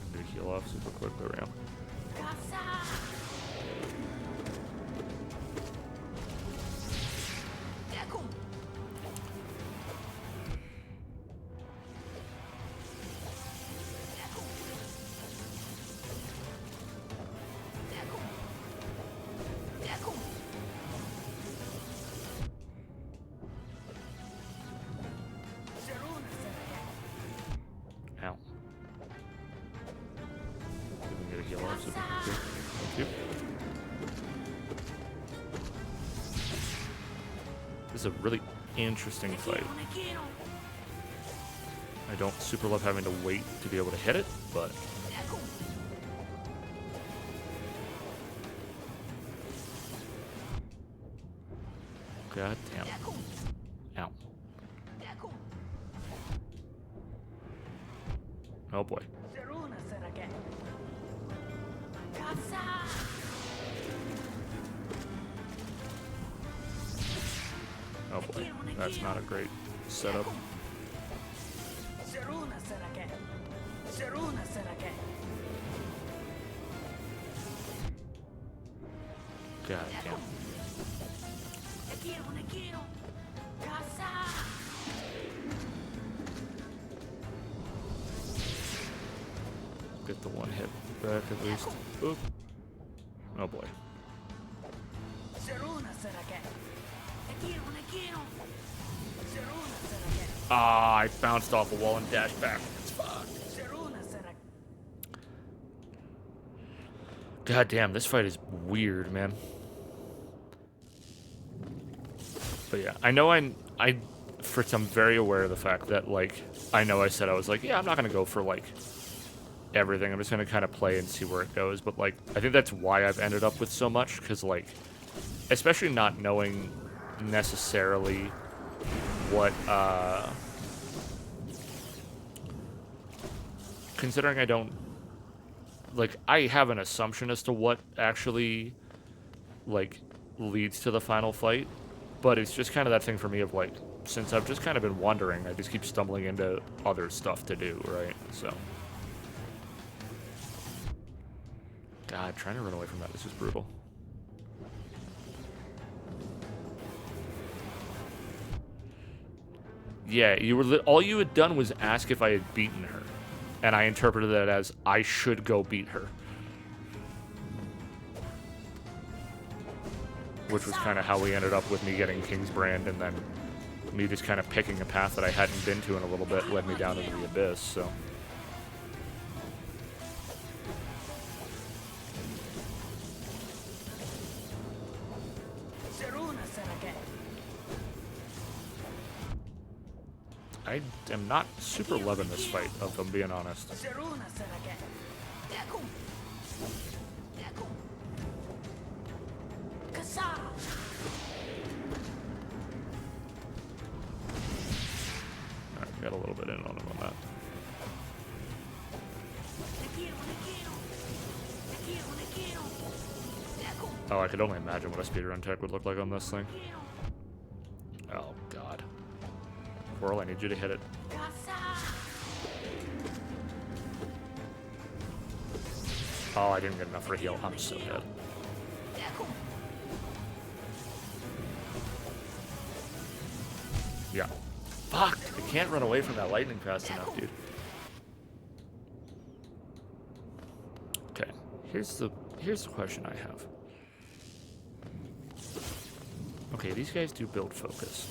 I'm gonna heal off super quickly around. Ow. Didn't get a heal off super quickly. Thank you. This is a really interesting fight. I don't super love having to wait to be able to hit it, but... God damn. Ow. Oh boy. Oh boy. That's not a great setup. God damn. Get the one hit back at least. Oop. Oh boy. Ah, I bounced off a wall and dashed backwards. Fuck. God damn, this fight is weird, man. But yeah, I know I'm very aware of the fact that, like, I know I said I was like, yeah, I'm not gonna go for, like, everything. I'm just gonna kind of play and see where it goes. But, like, I think that's why I've ended up with so much, because, like, especially not knowing necessarily what, considering I don't, like, I have an assumption as to what actually, like, leads to the final fight, but it's just kind of that thing for me of, like, since I've just kind of been wondering, I just keep stumbling into other stuff to do, right? So. God, trying to run away from that is just brutal. Yeah, all you had done was ask if I had beaten her, and I interpreted that as I should go beat her. Which was kind of how we ended up with me getting Kingsbrand, and then me just kind of picking a path that I hadn't been to in a little bit led me down into the abyss, so. I am not super loving this fight, if I'm being honest. Alright, got a little bit in on him on that. Oh, I could only imagine what a speedrun tech would look like on this thing. Oh, God. Coral, I need you to hit it. Oh, I didn't get enough for a heal. I'm so dead. Yeah. Fuck! I can't run away from that lightning fast enough, dude. Okay. Here's the question I have. Okay, these guys do build focus.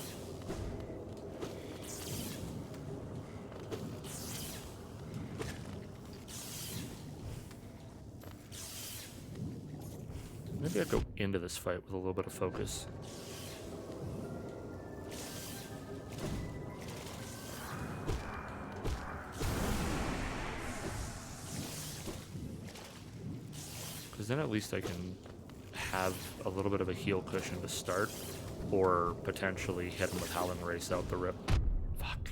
Maybe I'd go into this fight with a little bit of focus. Because then at least I can have a little bit of a heal cushion to start, or potentially hit him with Howling Race out the rip. Fuck.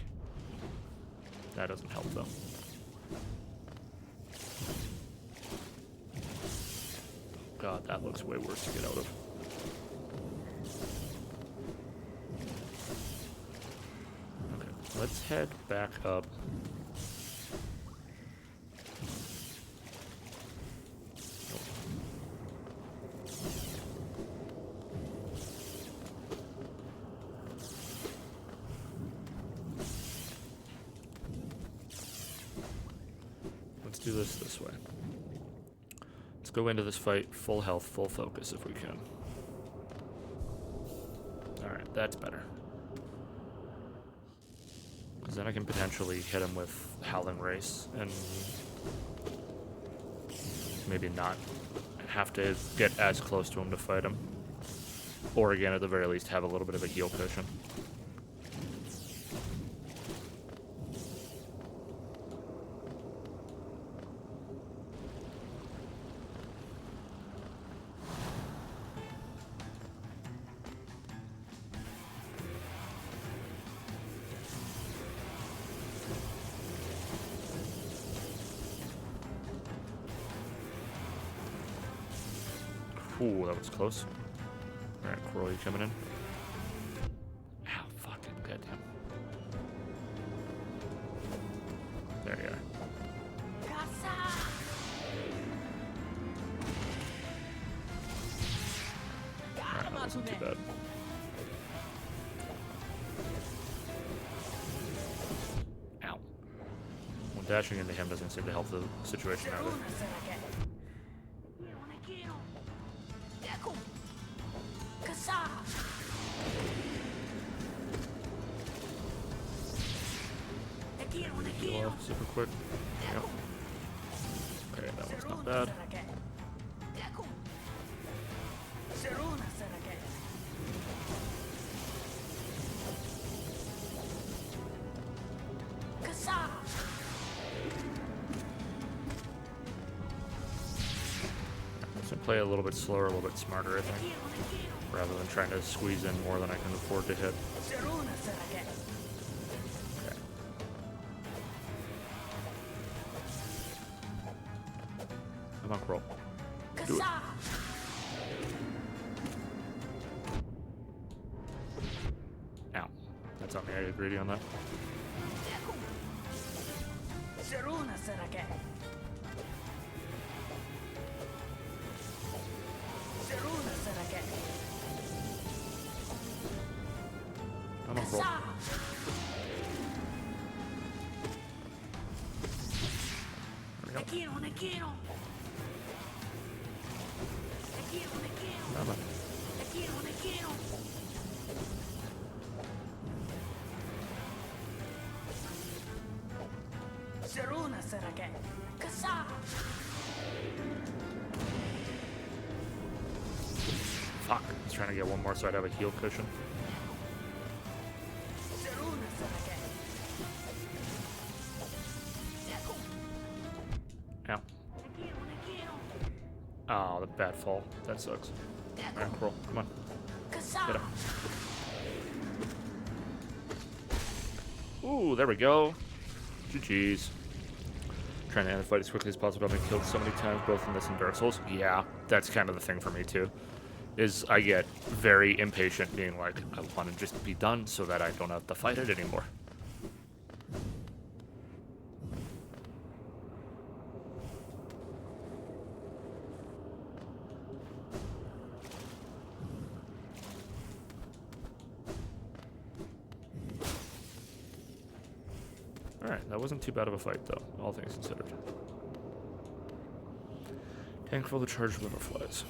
That doesn't help though. God, that looks way worse to get out of. Okay, let's head back up. Let's do this way. Let's go into this fight full health, full focus if we can. Alright, that's better. Because then I can potentially hit him with Howling Race and maybe not have to get as close to him to fight him. Or again, at the very least, have a little bit of a heal cushion. Ooh, that was close. Alright, Coral, you coming in? Ow, fucking goddamn. There you are. Alright, that wasn't too bad. Ow. Well, dashing into him doesn't seem to help the situation either. Heal off super quick. Yep. Okay, that one's not bad. So play a little bit slower, a little bit smarter, I think, rather than trying to squeeze in more than I can afford to hit. Okay. Come on, Kroll. Do it. Ow. That's on me. I agree on that. Come on, Kroll. There we go. Come on. Fuck. I was trying to get one more so I'd have a heal cushion. Ow. Oh, the bad fall. That sucks. Alright, Kroll. Come on. Hit him. Ooh, there we go. GG's. Trying to end the fight as quickly as possible. I've been killed so many times, both in this and Dark Souls. Yeah, that's kind of the thing for me, too. Is I get very impatient, being like, I want to just be done so that I don't have to fight it anymore. Alright, that wasn't too bad of a fight, though, all things considered. Tank full of charged liver flies.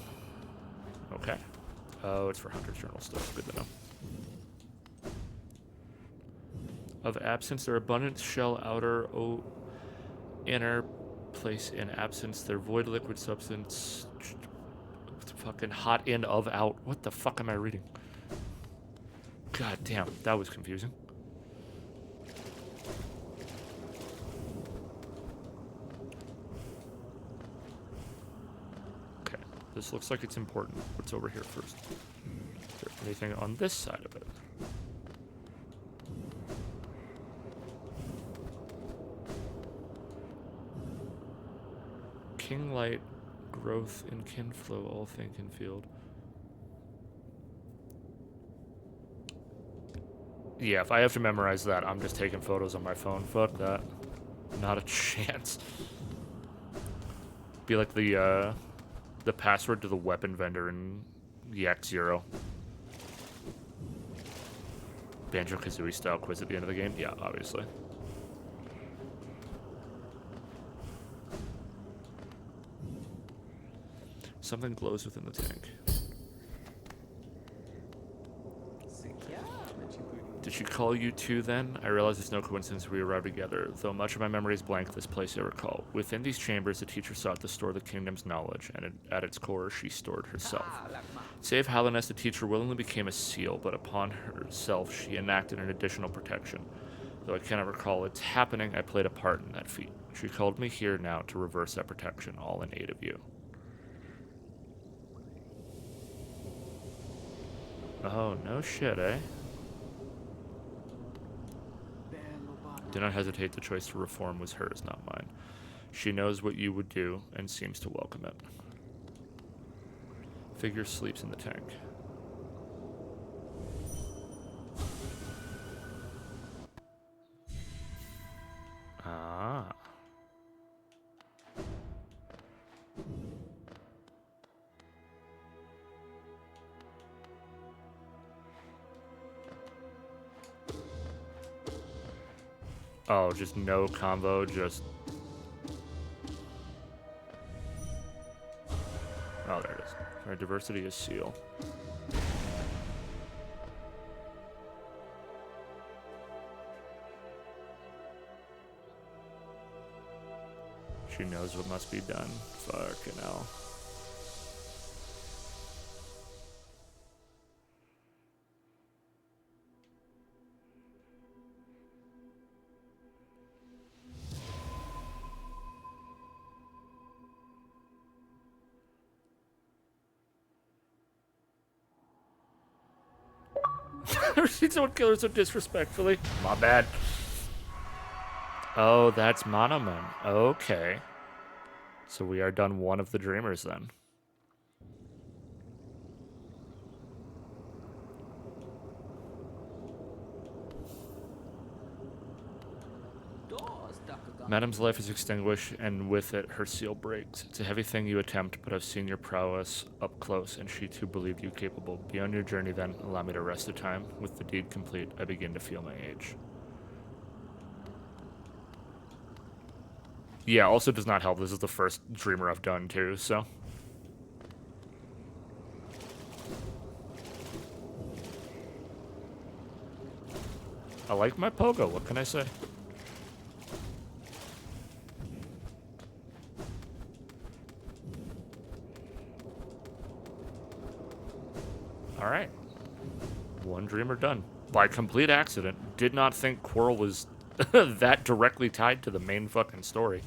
Okay. Oh, it's for Hunter's Journal stuff. Good to know. Of absence, their abundant shell outer, inner place in absence, their void liquid substance. Fucking hot in of out. What the fuck am I reading? God damn, that was confusing. This looks like it's important. What's over here first? Is there anything on this side of it? King Light, growth in Kinflow, all think in field. Yeah, if I have to memorize that, I'm just taking photos on my phone. Fuck that. Not a chance. Be like the password to the weapon vendor in Yak Zero. Banjo-Kazooie style quiz at the end of the game? Yeah, obviously. Something glows within the tank. Did she call you too then? I realize it's no coincidence we arrived together, though much of my memory is blank. This place I recall. Within these chambers, the teacher sought to store the kingdom's knowledge, and at its core, she stored herself. Save Hallownest, the teacher willingly became a seal, but upon herself, she enacted an additional protection. Though I cannot recall its happening, I played a part in that feat. She called me here now to reverse that protection, all in aid of you. Oh, no shit, eh? Do not hesitate. The choice to reform was hers, not mine. She knows what you would do and seems to welcome it. Figure sleeps in the tank. Ah. Oh, just no combo, just... Oh, there it is. Alright, diversity is seal. She knows what must be done. Fucking hell. Never seen someone kill her so disrespectfully. My bad. Oh, that's Monoman. Okay. So we are done one of the dreamers then. Madam's life is extinguished, and with it, her seal breaks. It's a heavy thing you attempt, but I've seen your prowess up close, and she too believed you capable. Be on your journey then, allow me to rest a time. With the deed complete, I begin to feel my age. Yeah, also does not help. This is the first dreamer I've done too, so. I like my pogo, what can I say? Alright. One dreamer done. By complete accident. Did not think Quirrell was that directly tied to the main fucking story.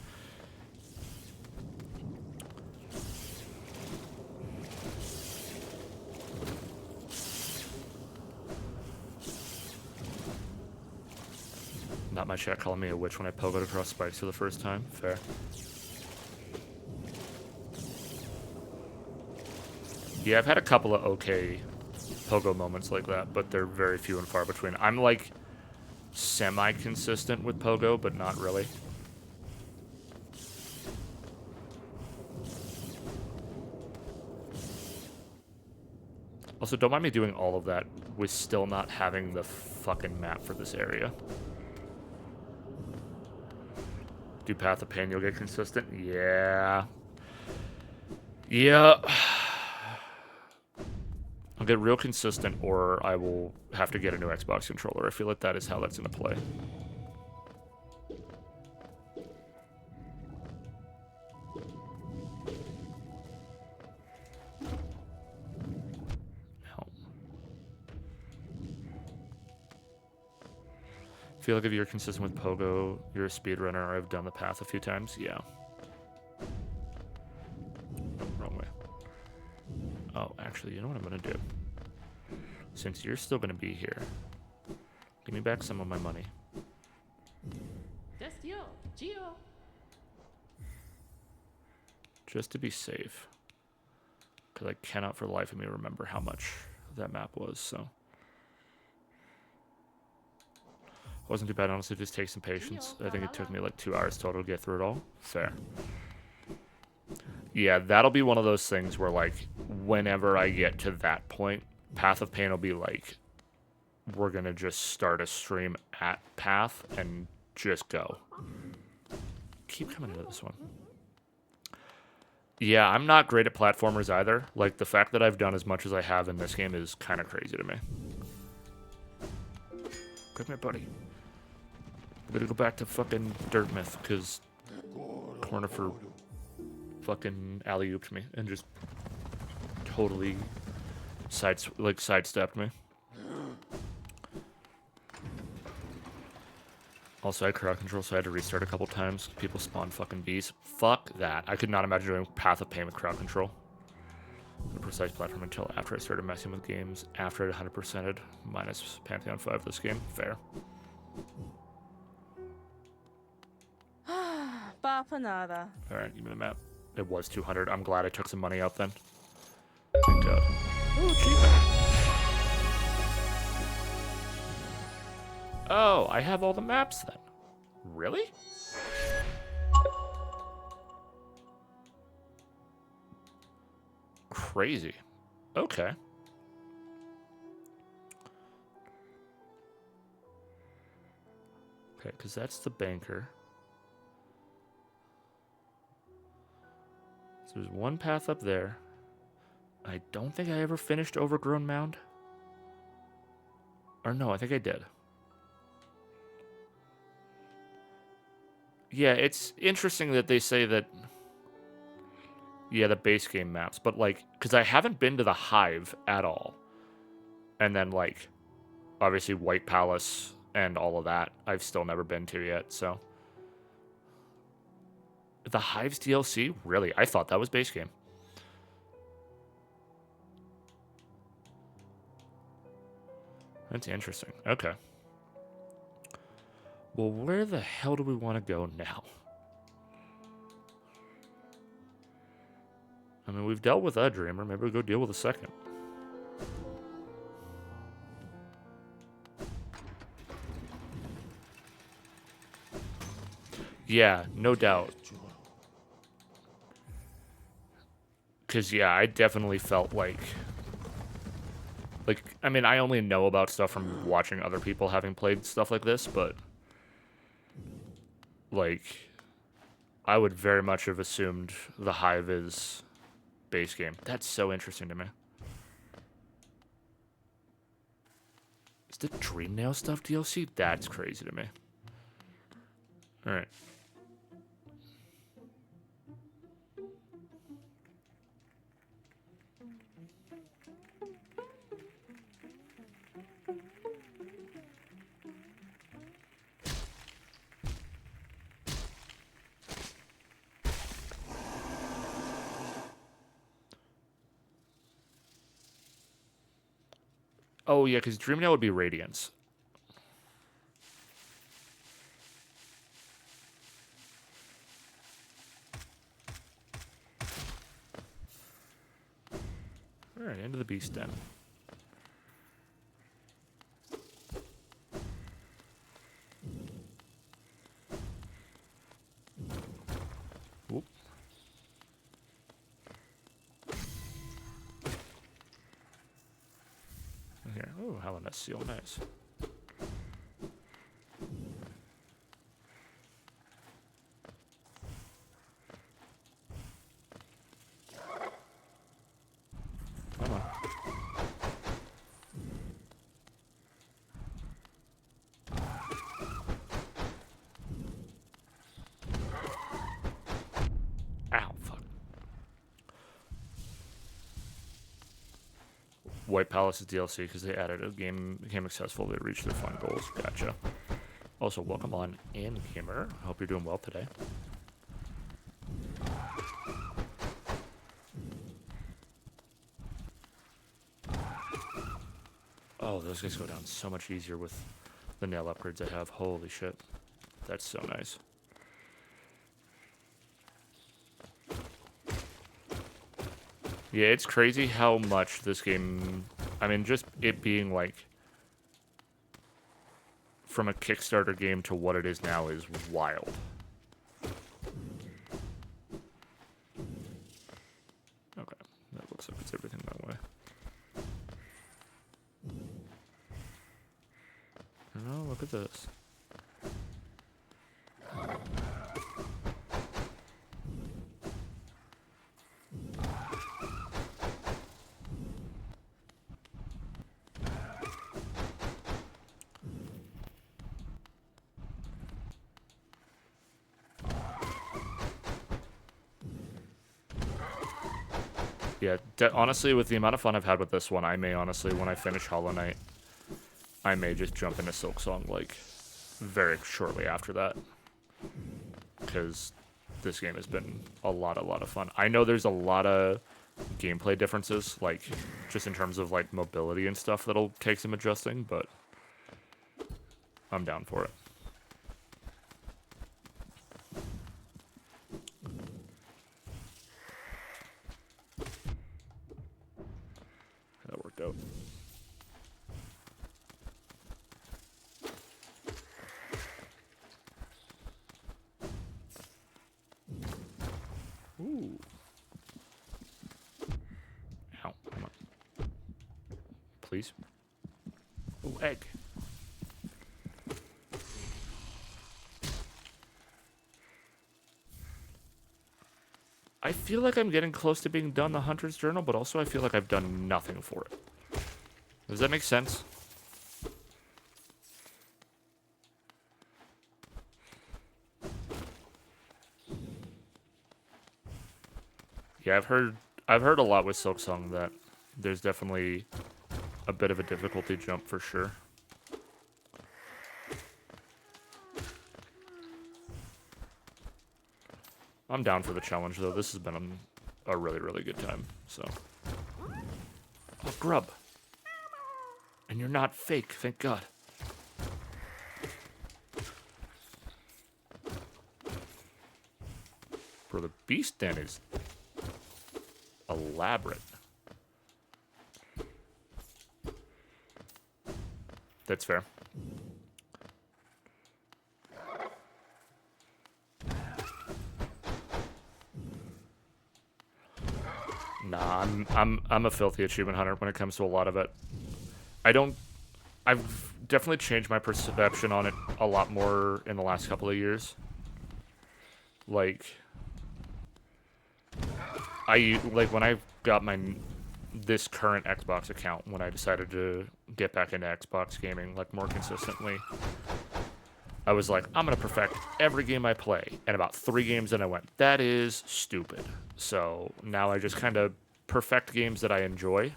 Not my chat calling me a witch when I pogoed across spikes for the first time. Fair. Yeah, I've had a couple of okay pogo moments like that, but they're very few and far between. I'm like semi-consistent with pogo, but not really. Also, don't mind me doing all of that with still not having the fucking map for this area. Do Path of Pain, you'll get consistent? Yeah. Yeah. I'll get real consistent, or I will have to get a new Xbox controller. I feel like that is how that's going to play. Hell. I feel like if you're consistent with Pogo, you're a speedrunner. I've done the path a few times. Yeah. Oh, wrong way. Oh, actually, you know what I'm going to do? Since you're still going to be here, give me back some of my money. That's you, Gio. Just to be safe. Because I cannot for the life of me remember how much that map was, so. Wasn't too bad, honestly. Just take some patience. I think it took me like 2 hours total to get through it all. Fair. Yeah, that'll be one of those things where, like, whenever I get to that point, Path of Pain will be like, we're going to just start a stream at Path and just go. Keep coming into this one. Yeah, I'm not great at platformers either. Like, the fact that I've done as much as I have in this game is kind of crazy to me. Come here, buddy. We're gonna go back to fucking Dirtmouth, because Cornifer fucking alley-ooped me and just totally sidestepped me. Also, I had crowd control, so I had to restart a couple times. People spawn fucking bees. Fuck that. I could not imagine doing Path of Pain with crowd control. A precise platform until after I started messing with games. After it 100%ed, minus Pantheon 5 this game. Fair. Bapanada. Alright, give me the map. It was 200. I'm glad I took some money out then. Thanks. god. Oh, achievement. Oh, I have all the maps then. Really? Crazy. Okay. Okay, because that's the banker. So there's one path up there. I don't think I ever finished Overgrown Mound. Or no, I think I did. Yeah, it's interesting that they say that... Yeah, the base game maps. But, like, because I haven't been to the Hive at all. And then, like, obviously White Palace and all of that, I've still never been to yet, so... The Hive's DLC? Really? I thought that was base game. That's interesting. Okay. Well, where the hell do we want to go now? I mean, we've dealt with a Dreamer. Maybe we'll go deal with a second. Yeah, no doubt. Because, yeah, I definitely felt like... Like, I mean, I only know about stuff from watching other people having played stuff like this, but... Like, I would very much have assumed the Hive is base game. That's so interesting to me. Is the Dreamnail stuff DLC? That's crazy to me. Alright. Oh, yeah, because Dreamnail would be Radiance. Alright, into the Beast Den. Whoop. Here. Oh, Helena Seal, nice. Come on. Ow, fuck. White Palace's DLC because they added a game, became successful, they reached their fun goals. Gotcha. Also, welcome on in, Gamer. I hope you're doing well today. Oh, those guys go down so much easier with the nail upgrades I have. Holy shit. That's so nice. Yeah, it's crazy how much this game... I mean, just it being, like... From a Kickstarter game to what it is now is wild. Okay, that looks like it's everything that way. Oh, look at this. Yeah, honestly, with the amount of fun I've had with this one, I may honestly, when I finish Hollow Knight, I may just jump into Silksong, like, very shortly after that. Because this game has been a lot of fun. I know there's a lot of gameplay differences, like, just in terms of, like, mobility and stuff that'll take some adjusting, but I'm down for it. please. Oh, egg. I feel like I'm getting close to being done the Hunter's Journal, but also I feel like I've done nothing for it. Does that make sense? Yeah, I've heard a lot with Silksong that there's definitely a bit of a difficulty jump for sure. I'm down for the challenge though. This has been a really, really good time. So, oh, grub, and you're not fake, thank God. Bro, the beast den is elaborate. That's fair. Nah, I'm a filthy achievement hunter when it comes to a lot of it. I've definitely changed my perception on it a lot more in the last couple of years. Like when I got this current Xbox account, when I decided to get back into Xbox gaming like more consistently, I was like, I'm gonna perfect every game I play. And about 3 games in, I went, that is stupid. So now I just kind of perfect games that I enjoy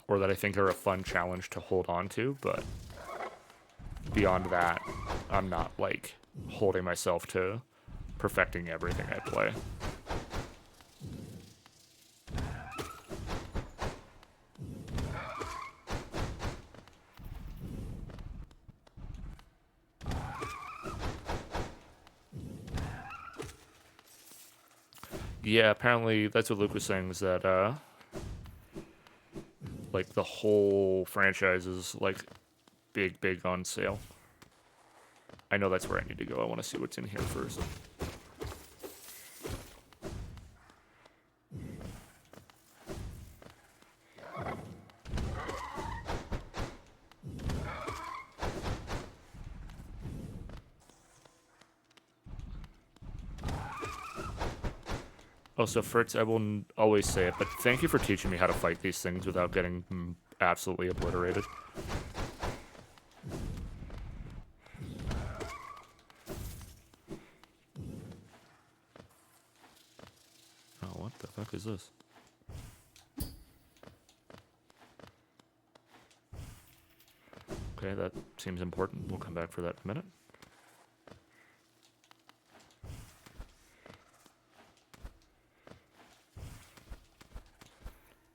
or that I think are a fun challenge to hold on to. But beyond that, I'm not like holding myself to perfecting everything I play. Yeah, apparently that's what Luke was saying, is that like the whole franchise is like big on sale. I know that's where I need to go. I want to see what's in here first. Also, Fritz, I will always say it, but thank you for teaching me how to fight these things without getting absolutely obliterated. Oh, what the fuck is this? Okay, that seems important. We'll come back for that in a minute.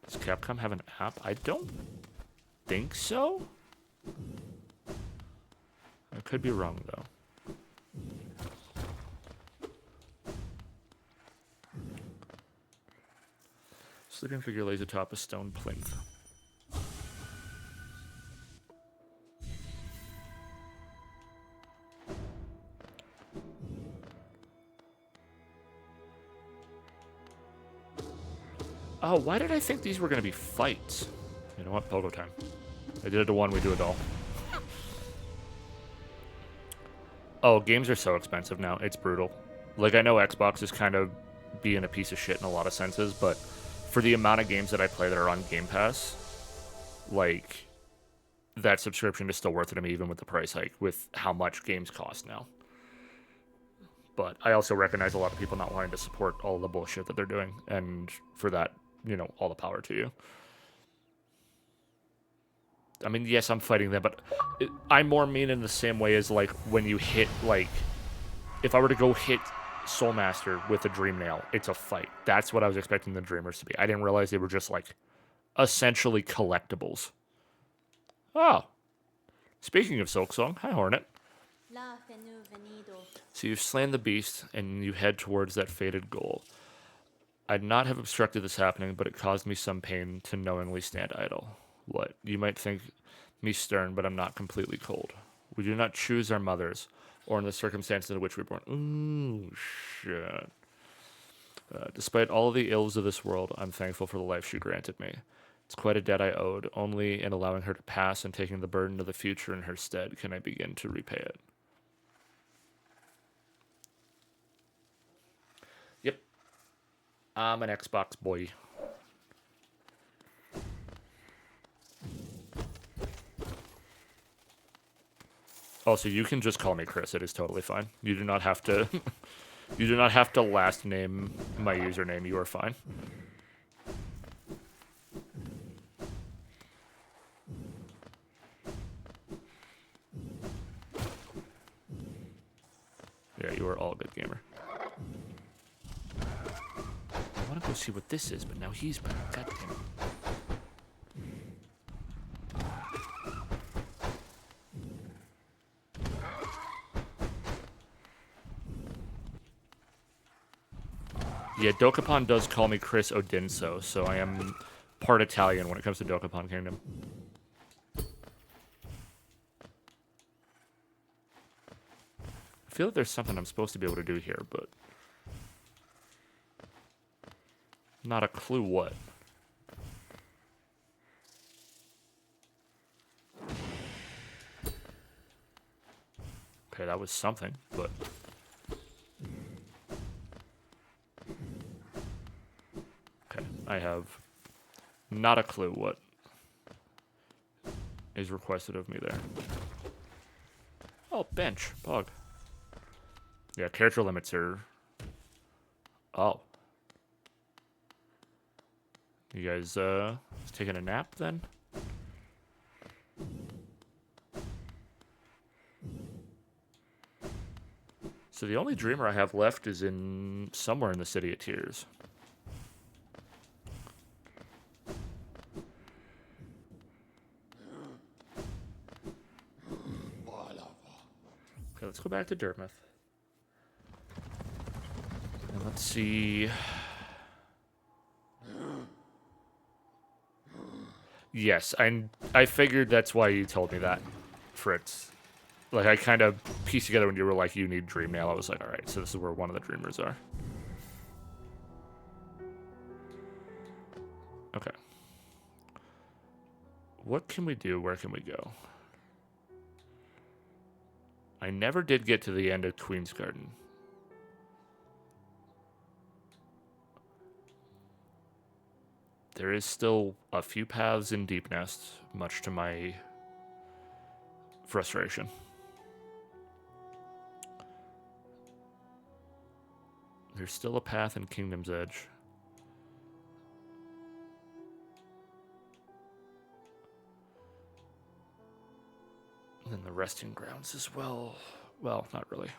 Does Capcom have an app? I don't think so. I could be wrong, though. Sleeping figure lays atop a stone plinth. Oh, why did I think these were going to be fights? You know what? Pogo time. I did it to one, we do it all. Oh, games are so expensive now. It's brutal. Like, I know Xbox is kind of being a piece of shit in a lot of senses, but for the amount of games that I play that are on Game Pass, like, that subscription is still worth it to me, even with the price hike, with how much games cost now. But I also recognize a lot of people not wanting to support all the bullshit that they're doing, and for that, you know, all the power to you. I mean, yes, I'm fighting them, but I more mean in the same way as, like, when you hit, like, if I were to go hit Soulmaster with a Dream Nail, it's a fight. That's what I was expecting the Dreamers to be. I didn't realize they were just, like, essentially collectibles. Oh. Speaking of Silksong, hi, Hornet. So you've slain the beast, and you head towards that fated goal. I'd not have obstructed this happening, but it caused me some pain to knowingly stand idle. What? You might think me stern, but I'm not completely cold. We do not choose our mothers, or in the circumstances in which we're born. Ooh, shit. Despite all the ills of this world, I'm thankful for the life she granted me. It's quite a debt I owed. Only in allowing her to pass and taking the burden of the future in her stead can I begin to repay it. Yep. I'm an Xbox boy. Also, you can just call me Chris. It is totally fine. You do not have to... you do not have to last name my username. You are fine. Yeah, you are all good, gamer. I want to go see what this is, but now he's back. God damn it. Yeah, Dokapon does call me Chris Odinso, so I am part Italian when it comes to Dokapon Kingdom. I feel like there's something I'm supposed to be able to do here, but not a clue what. Okay, that was something, but... Okay, I have not a clue what is requested of me there. Oh, bench. Bug. Yeah, character limits are... Oh. You guys, taking a nap, then? So the only dreamer I have left is in... somewhere in the City of Tears. Okay, let's go back to Dertmouth. And let's see... Yes, I figured that's why you told me that, Fritz. Like, I kind of pieced together when you were like, you need Dream Nail. I was like, alright, so this is where one of the dreamers are. Okay. What can we do? Where can we go? I never did get to the end of Queen's Garden. There is still a few paths in Deep Nest, much to my frustration. There's still a path in Kingdom's Edge. And then the resting grounds as well. Well, not really.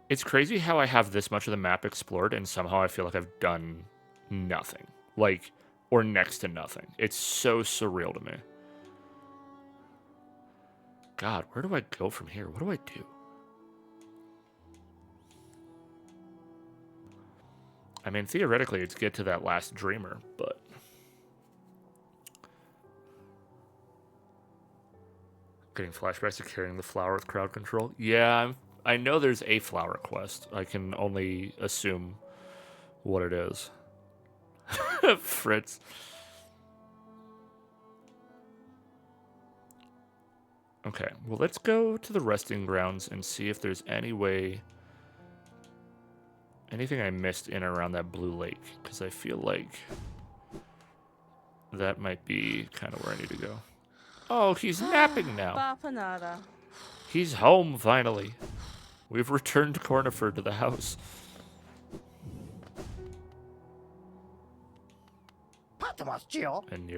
It's crazy how I have this much of the map explored and somehow I feel like I've done nothing. Like, or next to nothing. It's so surreal to me. God, where do I go from here? What do I do? I mean, theoretically, it's get to that last dreamer, but... Getting flashbacks to carrying the flower with crowd control? Yeah, I know there's a flower quest. I can only assume what it is. Fritz. Okay, well, let's go to the resting grounds and see if there's any way... Anything I missed in or around that blue lake, because I feel like that might be kind of where I need to go. Oh, he's napping now. Bapanada. He's home, finally. We've returned Cornifer to the house. And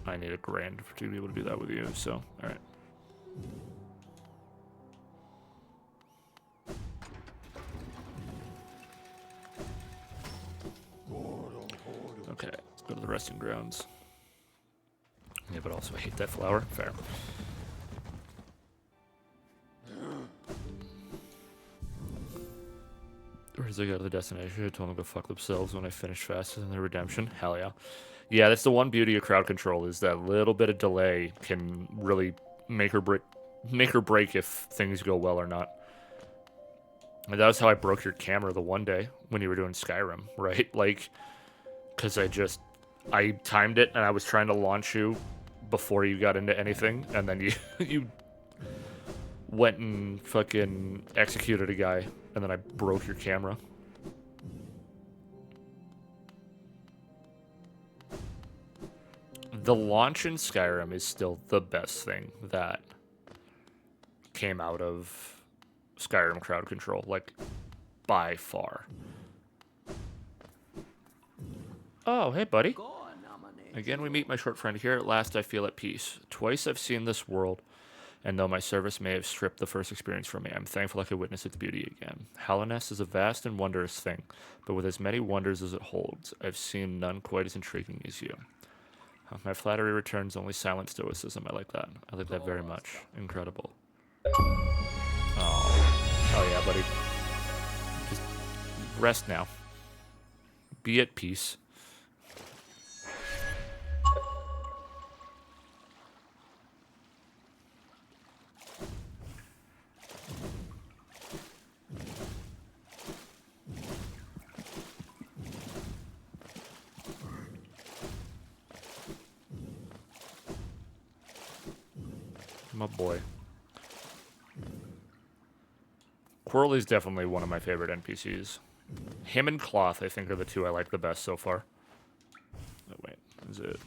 I need a grand to be able to do that with you, so, alright. Okay, let's go to the resting grounds. Yeah, but also I hate that flower. Fair. Where's they go to the destination? I told them to go fuck themselves when I finish faster than their redemption. Hell yeah. Yeah, that's the one beauty of crowd control is that little bit of delay can really make or break if things go well or not. And that was how I broke your camera the one day when you were doing Skyrim, right? Like, because I timed it and I was trying to launch you before you got into anything, and then you you went and fucking executed a guy, and then I broke your camera. The launch in Skyrim is still the best thing that came out of Skyrim crowd control, like, by far. Oh, hey, buddy. Again, we meet my short friend here. At last, I feel at peace. Twice I've seen this world, and though my service may have stripped the first experience from me, I'm thankful I could witness its beauty again. Hallownest is a vast and wondrous thing, but with as many wonders as it holds, I've seen none quite as intriguing as you. My flattery returns only silent stoicism. I like that. I like that very much. Incredible. Oh yeah, buddy. Just rest now. Be at peace. My boy. Quirrell definitely one of my favorite NPCs. Him and Cloth, I think, are the two I like the best so far. Oh, wait. Is it...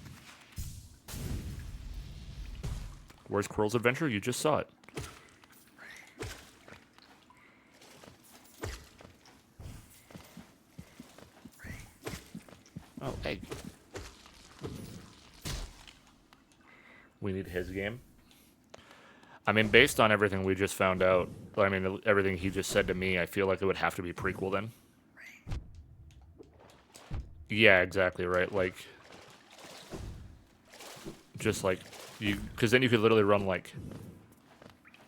Where's Quirrell's Adventure? You just saw it. Oh, hey. We need his game. I mean, based on everything we just found out, I mean, everything he just said to me, I feel like it would have to be prequel then. Yeah, exactly, right? Like, just like, because then you could literally run, like,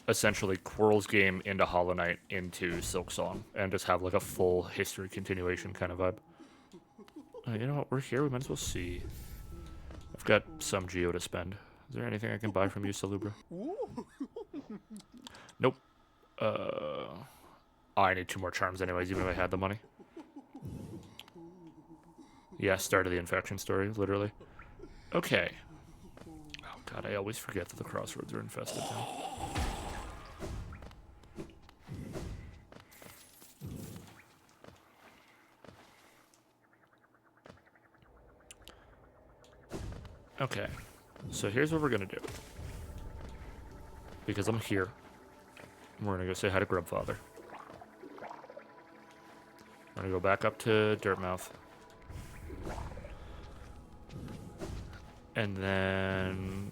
essentially Quirrell's game into Hollow Knight into Silksong, and just have, like, a full history continuation kind of vibe. You know what, we're here, we might as well see. I've got some geo to spend. Is there anything I can buy from you, Salubra? Nope. Oh, I need 2 more charms anyways, even if I had the money. Yeah, start of the infection story, literally. Okay. Oh god, I always forget that the crossroads are infested now. Okay. So here's what we're gonna do. Because I'm here. We're gonna go say hi to Grubfather. We're gonna go back up to Dirtmouth. And then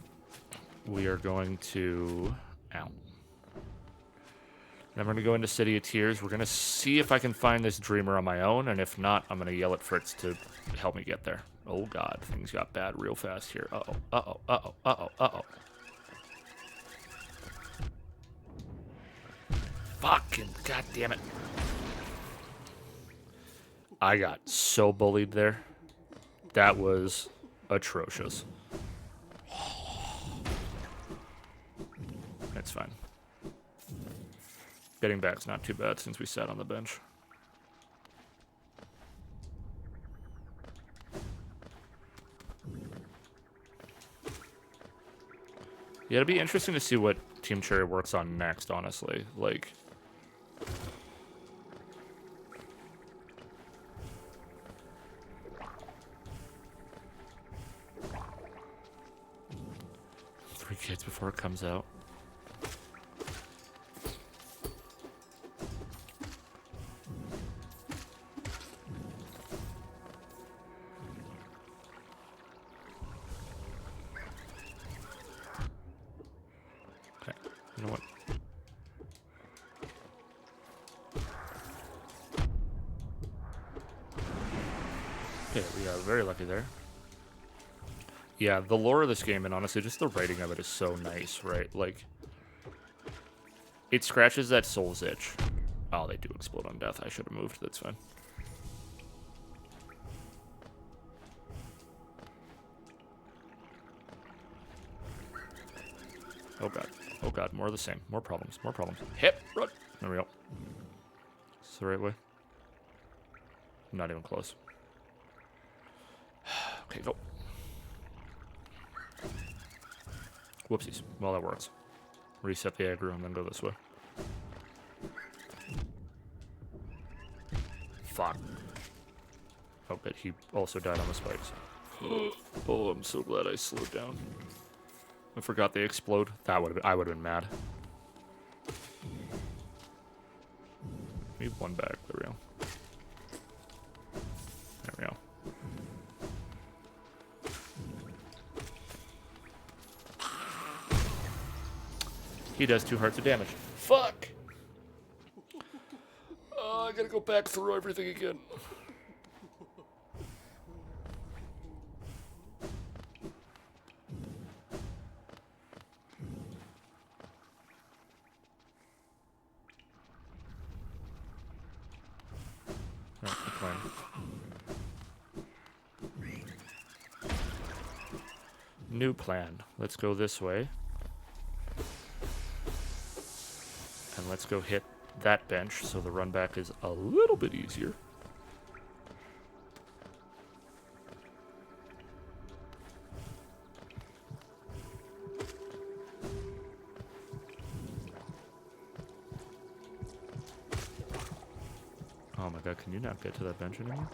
we are going to... Ow. Then we're gonna go into City of Tears. We're gonna see if I can find this Dreamer on my own, and if not, I'm gonna yell at Fritz to help me get there. Oh god, things got bad real fast here. Uh-oh, uh-oh, uh-oh, uh-oh, uh-oh. Fucking goddamn it. I got so bullied there. That was atrocious. It's fine. Getting back's not too bad since we sat on the bench. Yeah, it'll be interesting to see what Team Cherry works on next, honestly. Like... Three kids before it comes out. Okay, you know what? Okay, we are very lucky there. Yeah, the lore of this game, and honestly, just the writing of it is so nice, right? Like, it scratches that soul's itch. Oh, they do explode on death. I should have moved. That's fine. Oh god. Oh god, more of the same. More problems. More problems. Hip! Run! There we go. It's the right way. Not even close. Okay, go. Whoopsies. Well, that works. Reset the aggro and then go this way. Fuck. Oh, but he also died on the spikes. Oh, I'm so glad I slowed down. I forgot they explode. That would have I would have been mad. We have one back. There we go. There we go. He does 2 hearts of damage. Fuck! Oh, I gotta go back through everything again. Alright, good plan. New plan. Let's go this way. And let's go hit that bench so the run back is a little bit easier. Oh my god, can you not get to that bench anymore?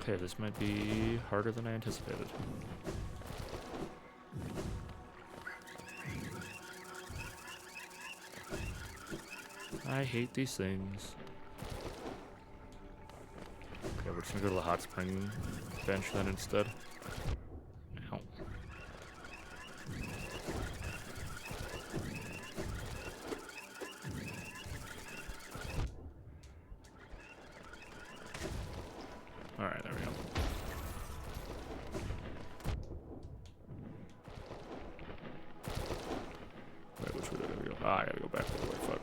Okay, this might be harder than I anticipated. I hate these things. Okay, we're just gonna go to the hot spring bench then instead. Ow. Alright, there we go. Wait, which way did I go? Ah, I gotta go back the other way, fuck.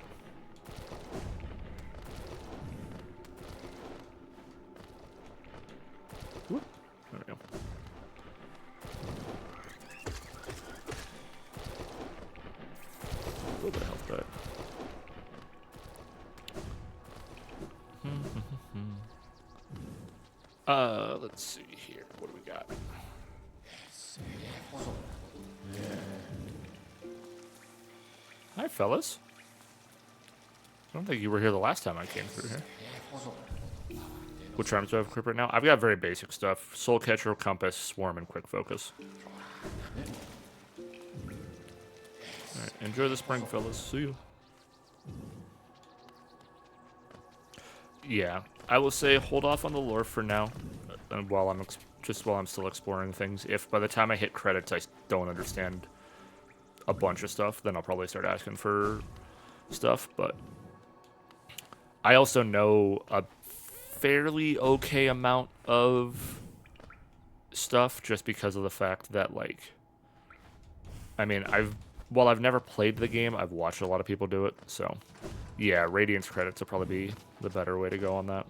Whoop. There we go. A little bit of health back. Let's see here. What do we got? Hi, fellas. I don't think you were here the last time I came through here. Which arms do I have equipped right now? I've got very basic stuff. Soul Catcher, Compass, Swarm, and Quick Focus. Alright, enjoy the spring, fellas. See you. Yeah, I will say hold off on the lore for now, while I'm still exploring things. If by the time I hit credits I don't understand a bunch of stuff, then I'll probably start asking for stuff. But I also know a fairly okay amount of stuff just because of the fact that, like, I mean, while I've never played the game, I've watched a lot of people do it, so yeah, Radiance credits will probably be the better way to go on that.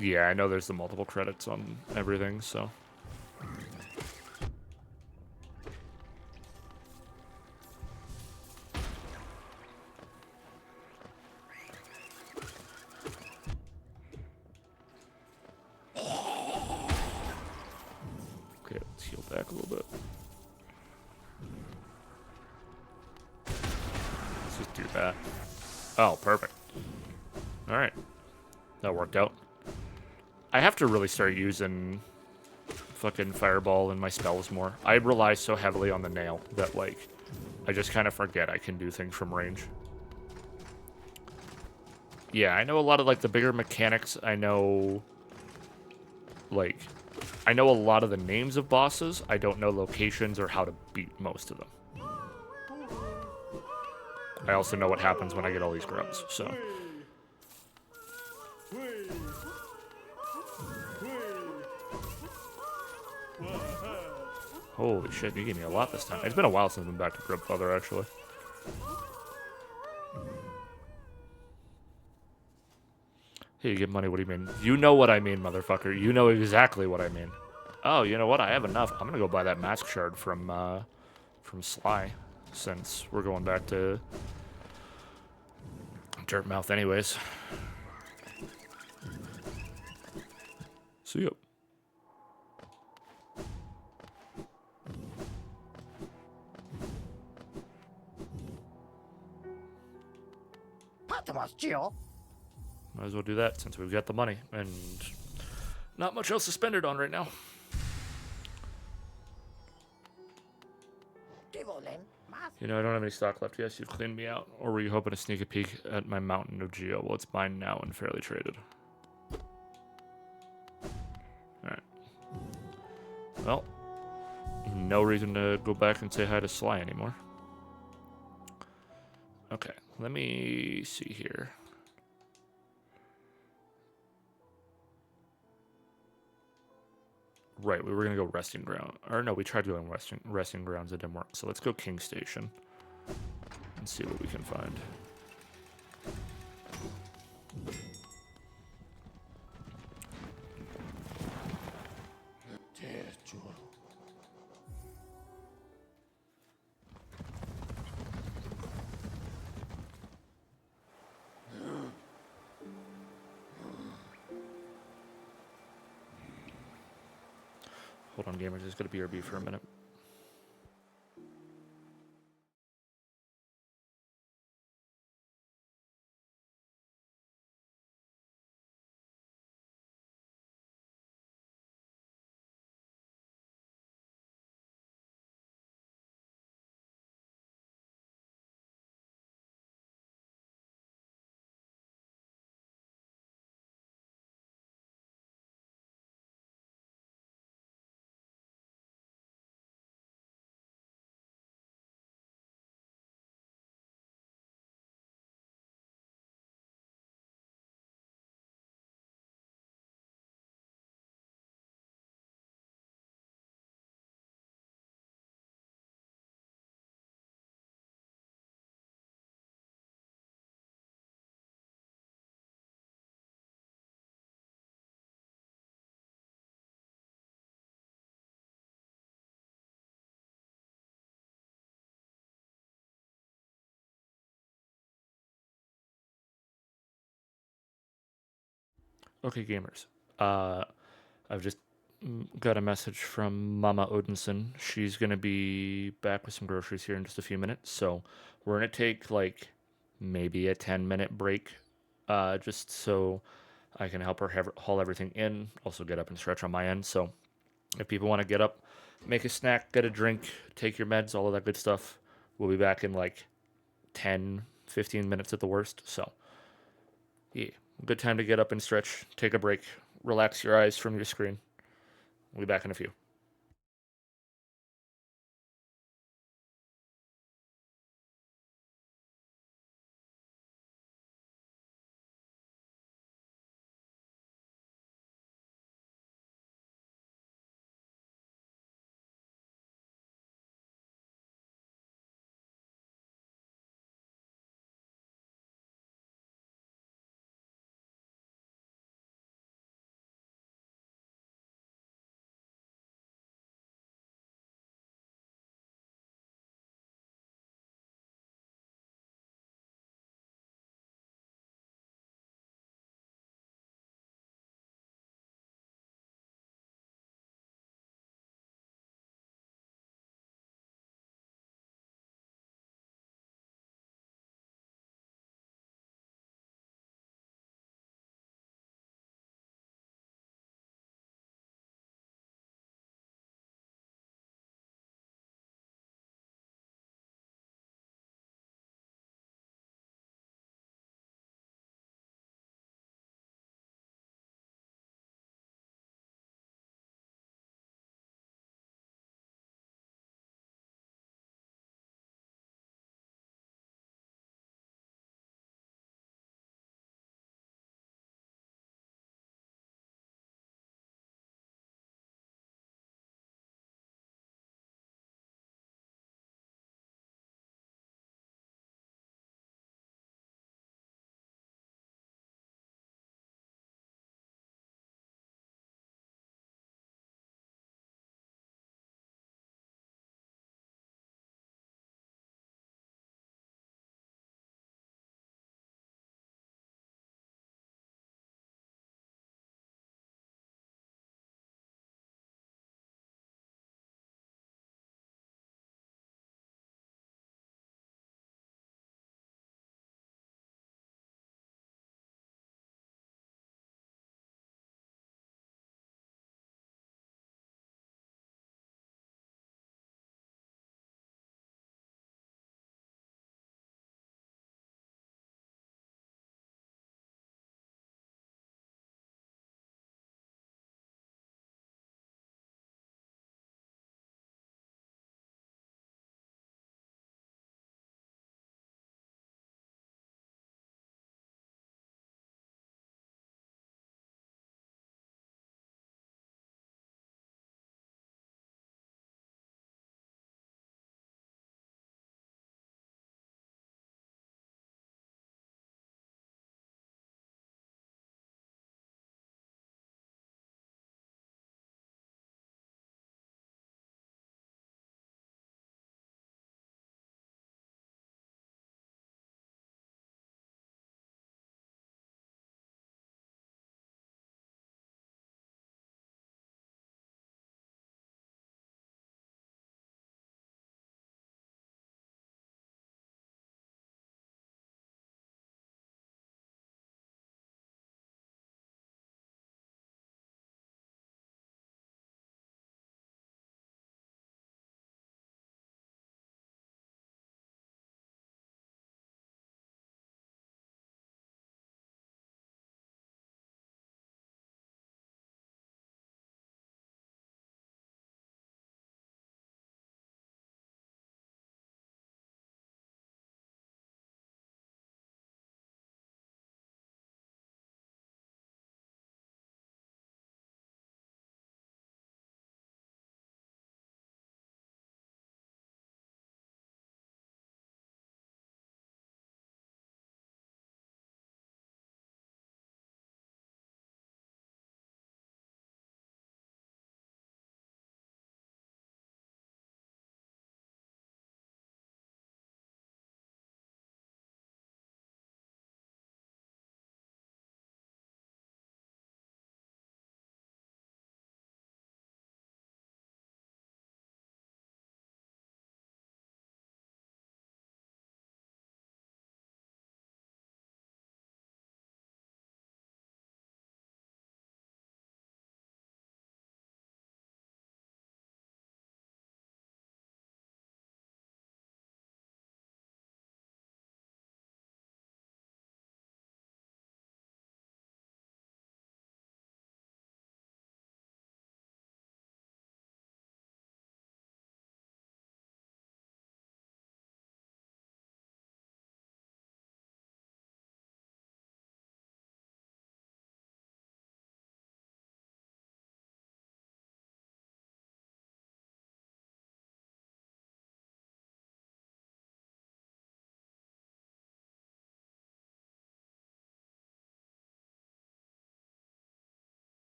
Yeah, I know there's the multiple credits on everything, so. Okay, let's heal back a little bit. Let's just do that. Oh, perfect. Alright. That worked out. I have to really start using fucking Fireball in my spells more. I rely so heavily on the nail that, like, I just kind of forget I can do things from range. Yeah, I know a lot of, like, the bigger mechanics. I know, like, I know a lot of the names of bosses. I don't know locations or how to beat most of them. I also know what happens when I get all these grubs, so. Holy shit, you gave me a lot this time. It's been a while since I've been back to Grubfather, actually. Hey, you give money, what do you mean? You know what I mean, motherfucker. You know exactly what I mean. Oh, you know what? I have enough. I'm gonna go buy that mask shard from Sly, since we're going back to Dirtmouth anyways. See ya. Might as well do that since we've got the money and not much else to spend it on right now. You know, I don't have any stock left. Yes, you've cleaned me out. Or were you hoping to sneak a peek at my mountain of Geo? Well, it's mine now and fairly traded. Alright. Well, no reason to go back and say hi to Sly anymore. Okay, let me see here. Right, we were gonna go resting ground. Or no, we tried going resting grounds, it didn't work. So let's go King Station and see what we can find. Hold on, gamers, just gonna BRB for a minute. Okay, gamers. I've just got a message from Mama Odinson. She's gonna be back with some groceries here in just a few minutes. So we're gonna take like maybe a 10-minute break, just so I can help her haul everything in. Also get up and stretch on my end. So if people want to get up, make a snack, get a drink, take your meds, all of that good stuff, we'll be back in like 10, 15 minutes at the worst. So yeah, good time to get up and stretch, take a break, relax your eyes from your screen. We'll be back in a few.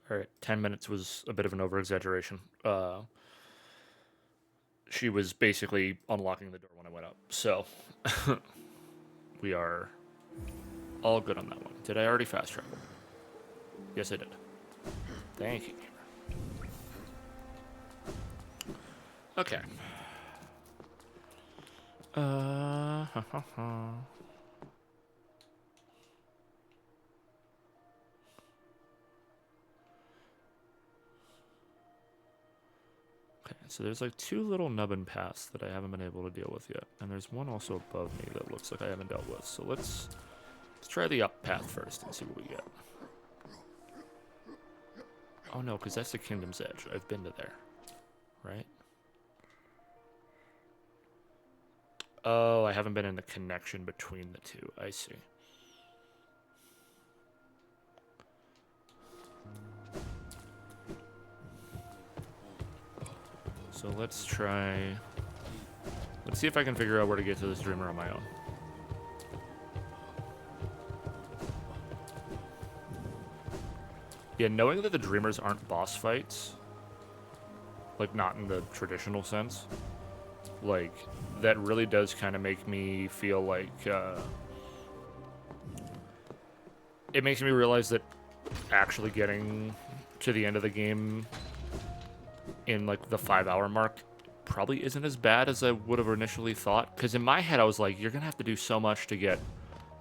All right, 10 minutes was a bit of an over-exaggeration. She was basically unlocking the door when I went up. So, we are all good on that one. Did I already fast travel? Yes, I did. Thank you. Okay. Okay, so there's like 2 little nubbin paths that I haven't been able to deal with yet. And there's one also above me that looks like I haven't dealt with. So let's try the up path first and see what we get. Oh no, because that's the Kingdom's Edge. I've been to there. Right? Oh, I haven't been in the connection between the two. I see. So let's try... Let's see if I can figure out where to get to this Dreamer on my own. Yeah, knowing that the Dreamers aren't boss fights, like not in the traditional sense, like that really does kind of make me feel like it makes me realize that actually getting to the end of the game in like the 5-hour mark probably isn't as bad as I would have initially thought. Because in my head I was like, you're gonna have to do so much to get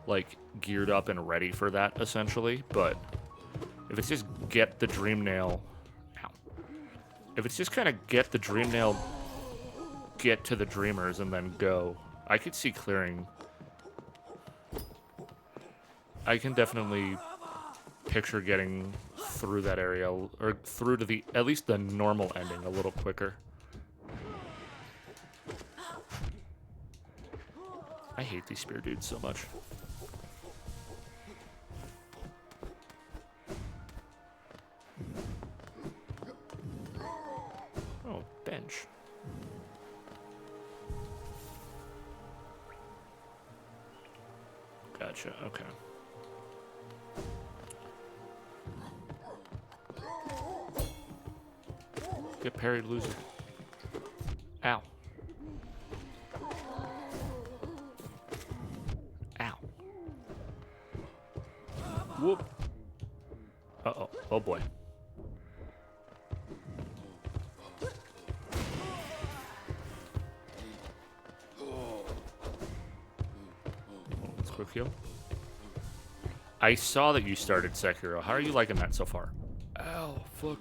like geared up and ready for that essentially. But if it's just get the Dream Nail, ow. If it's just kind of get the Dream Nail, get to the Dreamers and then go, I could see clearing. I can definitely picture getting through that area, or through to the, at least the normal ending a little quicker. I hate these spear dudes so much. Oh, bench. Gotcha, okay. Get parried, loser. Ow. Ow. Whoop. Uh-oh. Oh, boy. Let's quick heal. I saw that you started Sekiro. How are you liking that so far? Ow, fuck.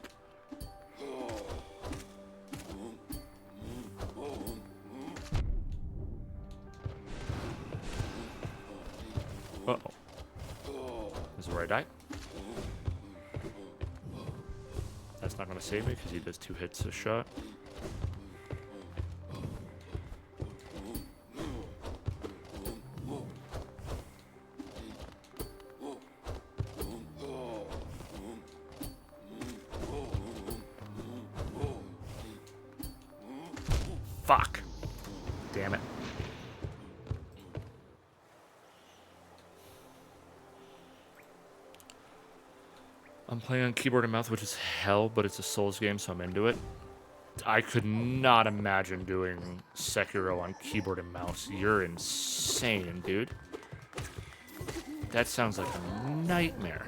Uh-oh. This is where I die. That's not going to save me because he does 2 hits a shot. Fuck. Damn it. I'm playing on keyboard and mouse, which is hell, but it's a Souls game, so I'm into it. I could not imagine doing Sekiro on keyboard and mouse. You're insane, dude. That sounds like a nightmare.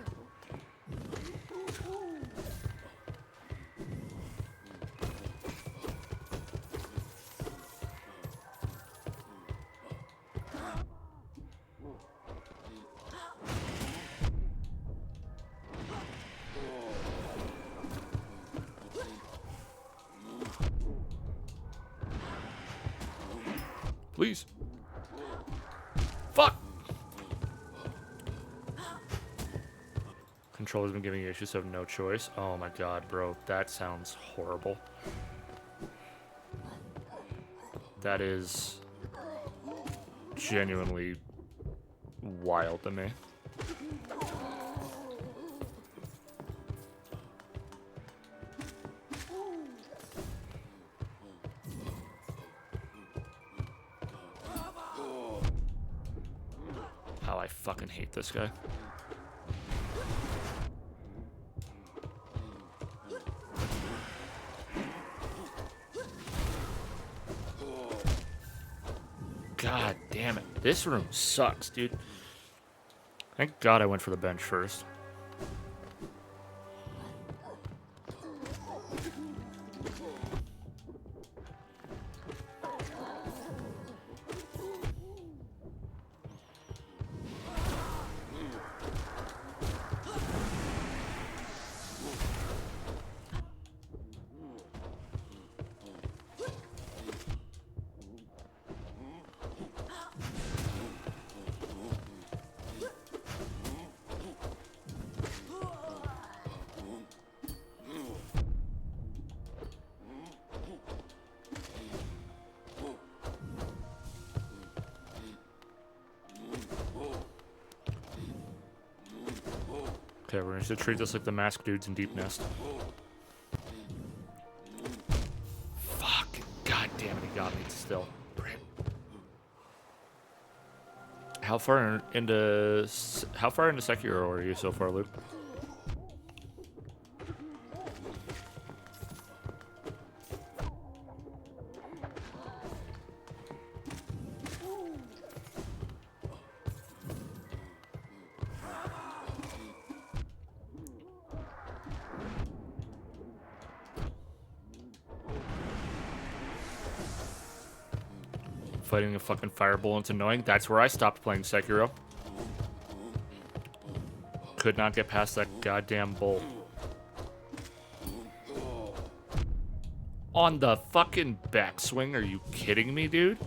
Please. Fuck! Controller's been giving you issues, so I have no choice. Oh my god, bro. That sounds horrible. That is genuinely wild to me. I fucking hate this guy. This room sucks, dude. Thank God I went for the bench first. Okay, we're going to treat this like the masked dudes in Deep Nest. Fuck. God damn it, he got me still. How far into Sekiro are you so far, Luke? Fighting a fucking fireball, it's annoying. That's where I stopped playing Sekiro. Could not get past that goddamn bull. On the fucking backswing, are you kidding me, dude?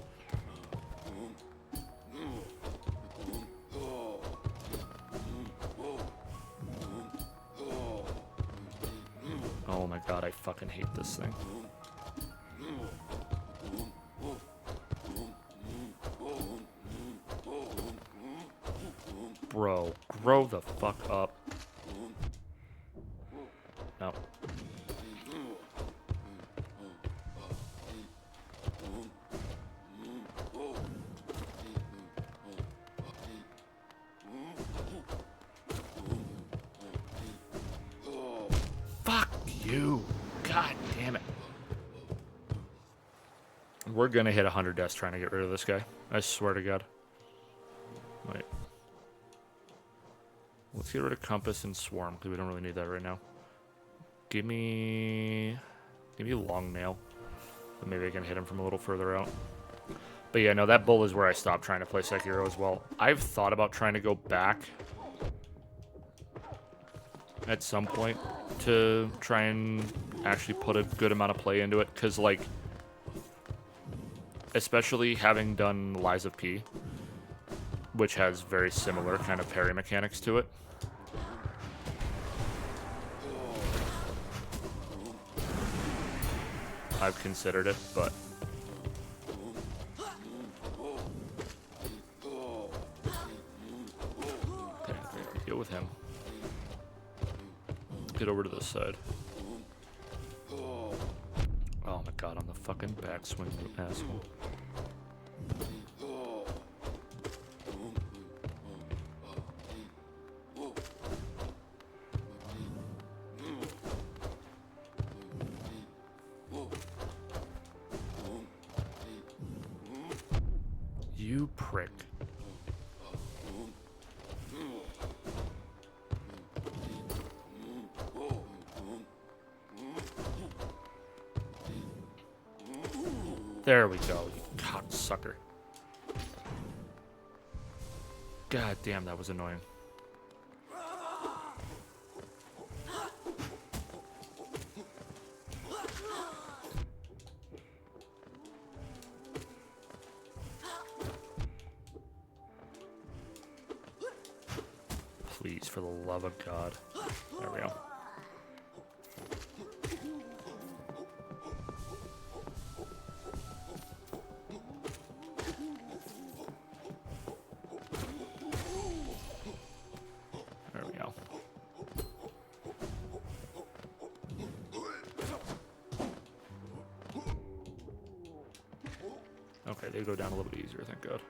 Oh my god, I fucking hate this thing. Bro, grow the fuck up. No. Fuck you. God damn it. We're gonna hit 100 deaths trying to get rid of this guy. I swear to God. Wait. Let's get rid of Compass and Swarm, because we don't really need that right now. Give me Long Nail. But maybe I can hit him from a little further out. But yeah, no, that bull is where I stopped trying to play Sekiro as well. I've thought about trying to go back at some point to try and actually put a good amount of play into it, because, like, especially having done Lies of P, which has very similar kind of parry mechanics to it. I've considered it, but okay, deal with him. Get over to this side. Oh my god, on the fucking backswing, you asshole. You prick. There we go, you cocksucker. God damn, that was annoying. Please, for the love of God. There we go. There we go. Okay, they go down a little bit easier, thank God.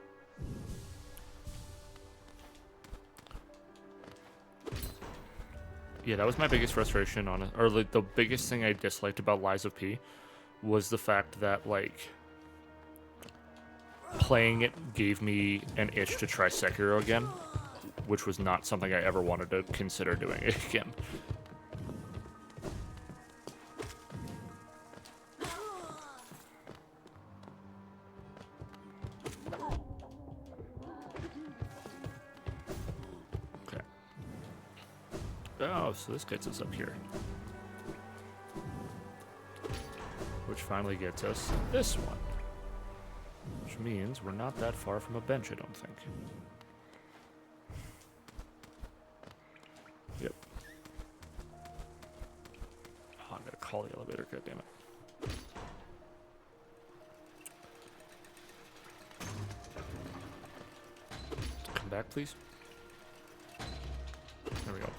Yeah, that was my biggest frustration on it, or like the biggest thing I disliked about Lies of P was the fact that, like, playing it gave me an itch to try Sekiro again, which was not something I ever wanted to consider doing again. Okay. Oh, so this gets us up here. Which finally gets us this one. Which means we're not that far from a bench, I don't think. Yep. Oh, I'm gonna call the elevator, goddammit. Come back, please. There we go.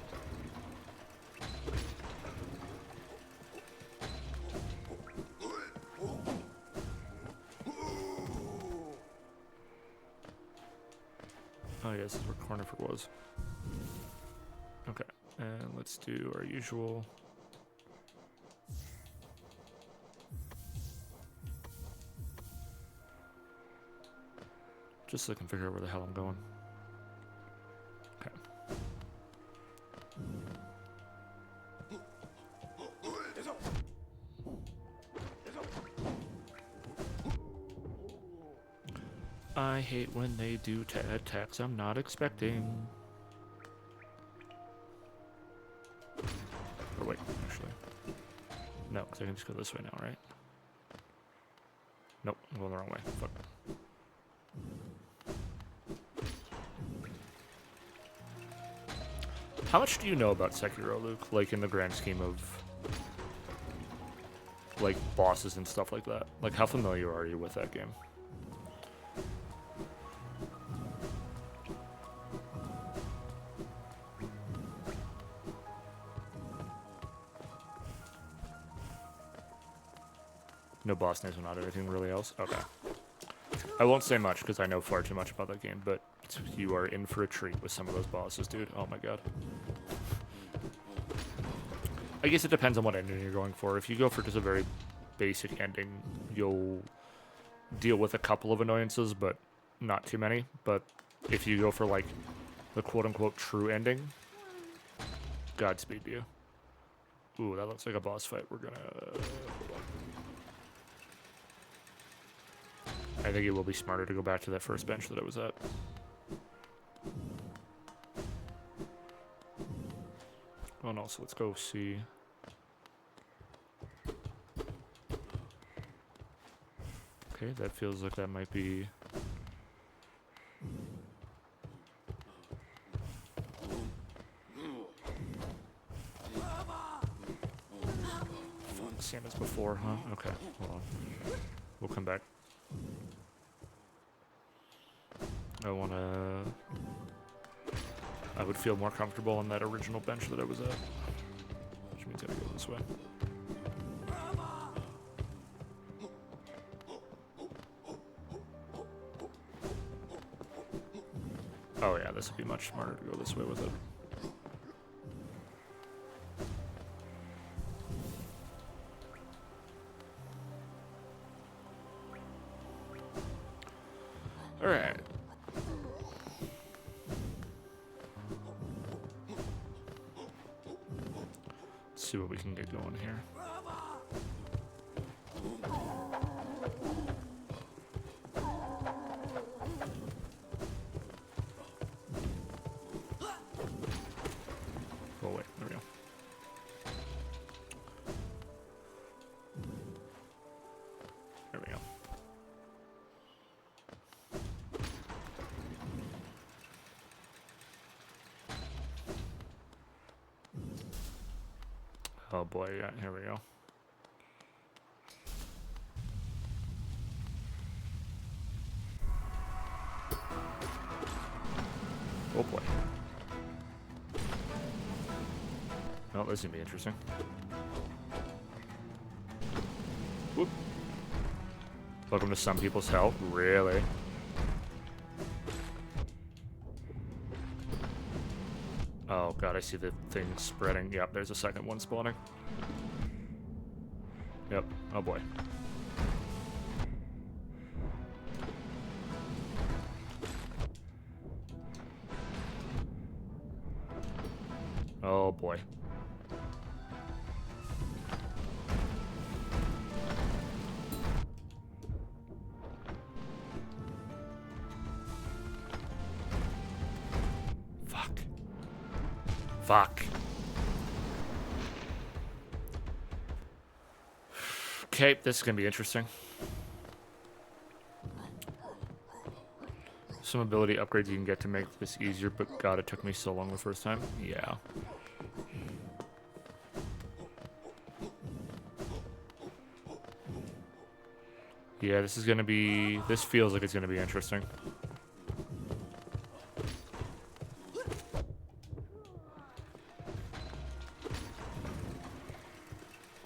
Oh, yeah, this is where Cornifer was. Okay, and let's do our usual. Just so I can figure out where the hell I'm going. Okay. I hate when they do attacks I'm not expecting. Or wait, actually. No, because I can just go this way now, right? Nope, I'm going the wrong way. Fuck. How much do you know about Sekiro, Luke? Like, in the grand scheme of, like, bosses and stuff like that? Like, how familiar are you with that game? No boss names or not anything really else? Okay. I won't say much because I know far too much about that game, but you are in for a treat with some of those bosses, dude. Oh my god. I guess it depends on what ending you're going for. If you go for just a very basic ending, you'll deal with a couple of annoyances, but not too many. But if you go for, like, the quote-unquote true ending, Godspeed to you. Ooh, that looks like a boss fight. We're gonna... hold on. I think it will be smarter to go back to that first bench that I was at. Oh no, so let's go see. Okay, that feels like that might be... Same as before, huh? Okay, hold on. We'll come back. I would feel more comfortable on that original bench that I was at. Which means I gotta go this way. Oh yeah, this would be much smarter to go this way with it. Alright. Let's see what we can get going here. Oh wait, there we go. There we go. Oh boy, yeah, here we go. Oh boy. Oh, this is gonna be interesting. Whoop. Welcome to some people's hell. Really? Oh god, I see the thing spreading. Yep, there's a second one spawning. Yep, oh boy. Oh boy. Fuck. Fuck. Okay, this is gonna be interesting. Some ability upgrades you can get to make this easier, but god, it took me so long the first time. Yeah. Yeah, this is gonna be... This feels like it's gonna be interesting.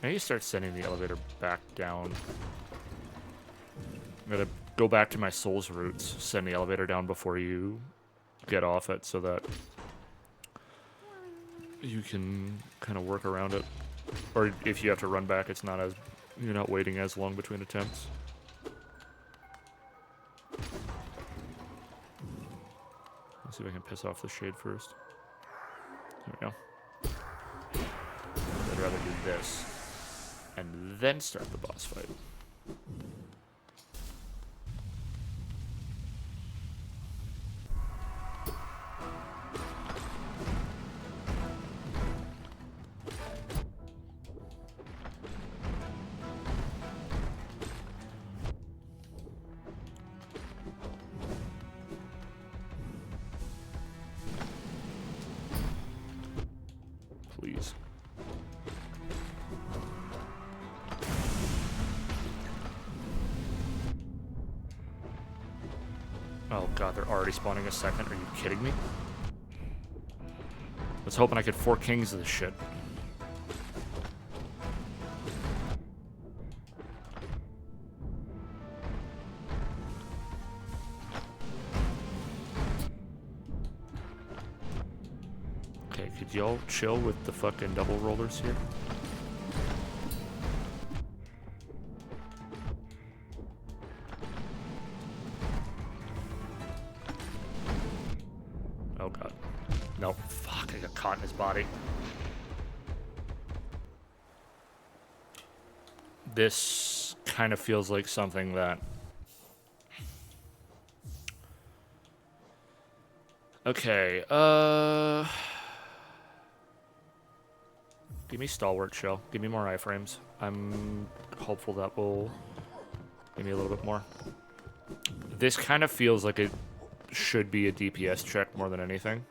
Maybe start sending the elevator back down. I'm gonna go back to my soul's roots. Send the elevator down before you get off it so that you can kind of work around it. Or if you have to run back, it's not as... You're not waiting as long between attempts. Let's see if I can piss off the shade first. There we go. I'd rather do this. And then start the boss fight. Please. Oh god, they're already spawning a second. Are you kidding me? I was hoping I could 4 kings of this shit. Okay, could y'all chill with the fucking double rollers here? Oh god. Nope. Fuck, I got caught in his body. This kind of feels like something that... Okay, give me Stalwart Shell. Give me more iframes. I'm hopeful that will give me a little bit more. This kind of feels like it should be a DPS check more than anything.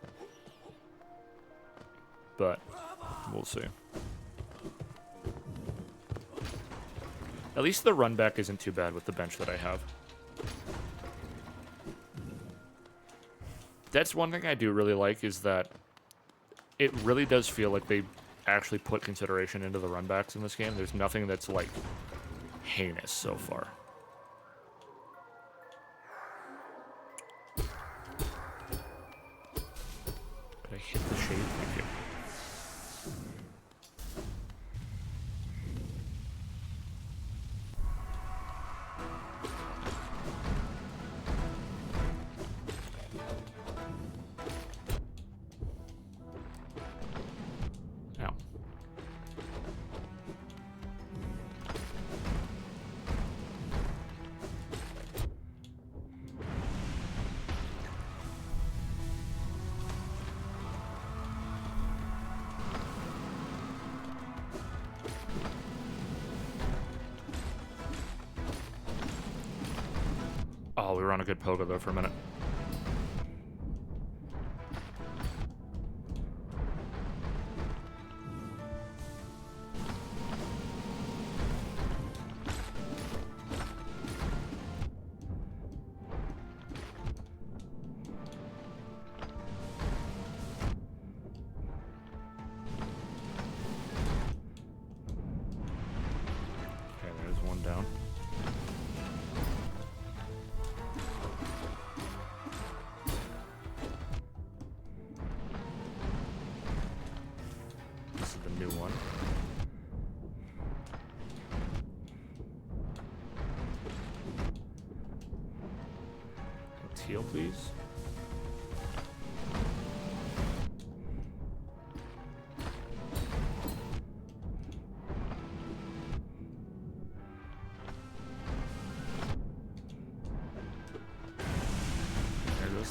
But we'll see. At least the run back isn't too bad with the bench that I have. That's one thing I do really like, is that it really does feel like they actually put consideration into the run backs in this game. There's nothing that's like heinous so far. Could I hit the shade? Thank you. Ow. Oh, we were on a good pogo though for a minute. Okay, there's one down. This is the new one. Let's heal, please.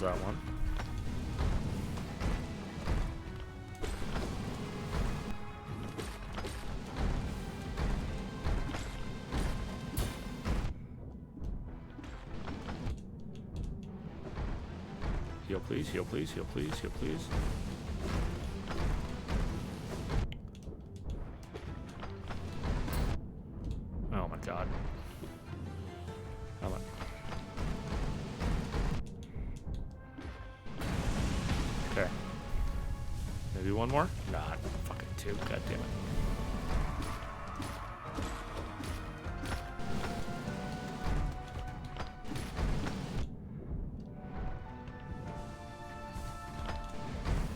that one. Heal please, heal please, heal please, heal please. Oh my god. Come on. Okay. Maybe one more? Nah, fucking two. God damn it.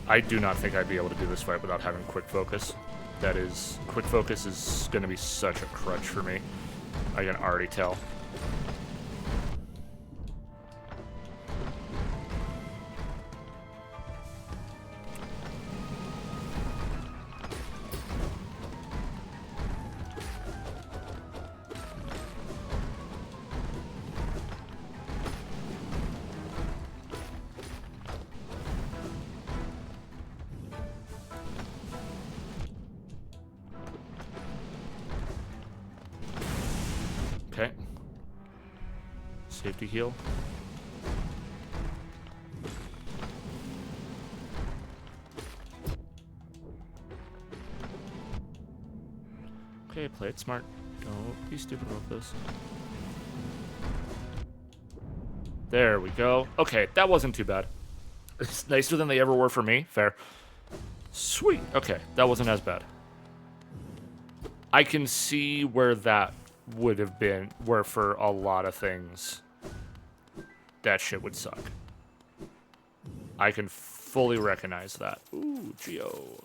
I do not think I'd be able to do this fight without having quick focus. Quick focus is going to be such a crutch for me. I can already tell. Okay. Safety heal. Okay, play it smart. Don't be stupid about this. There we go. Okay, that wasn't too bad. It's nicer than they ever were for me. Fair. Sweet. Okay, that wasn't as bad. I can see where that would have been, where for a lot of things, that shit would suck. I can fully recognize that. Ooh, Geo.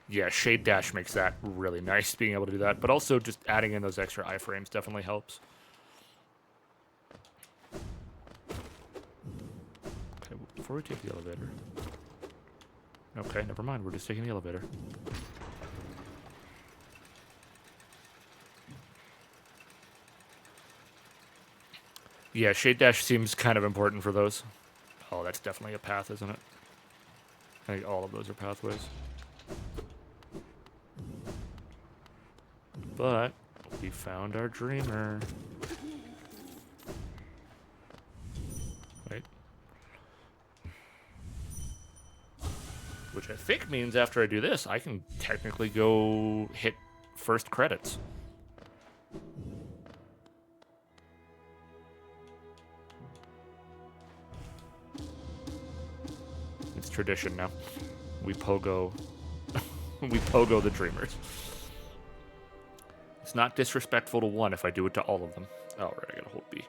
Yeah, Shade Dash makes that really nice, being able to do that. But also just adding in those extra iframes definitely helps. Okay, before we take the elevator. Okay, never mind. We're just taking the elevator. Yeah, Shade Dash seems kind of important for those. Oh, that's definitely a path, isn't it? I think all of those are pathways. But we found our dreamer. Wait. Which I think means after I do this, I can technically go hit first credits. It's tradition now. We pogo. We pogo the dreamers. It's not disrespectful to one if I do it to all of them. Oh, right, I gotta hold B.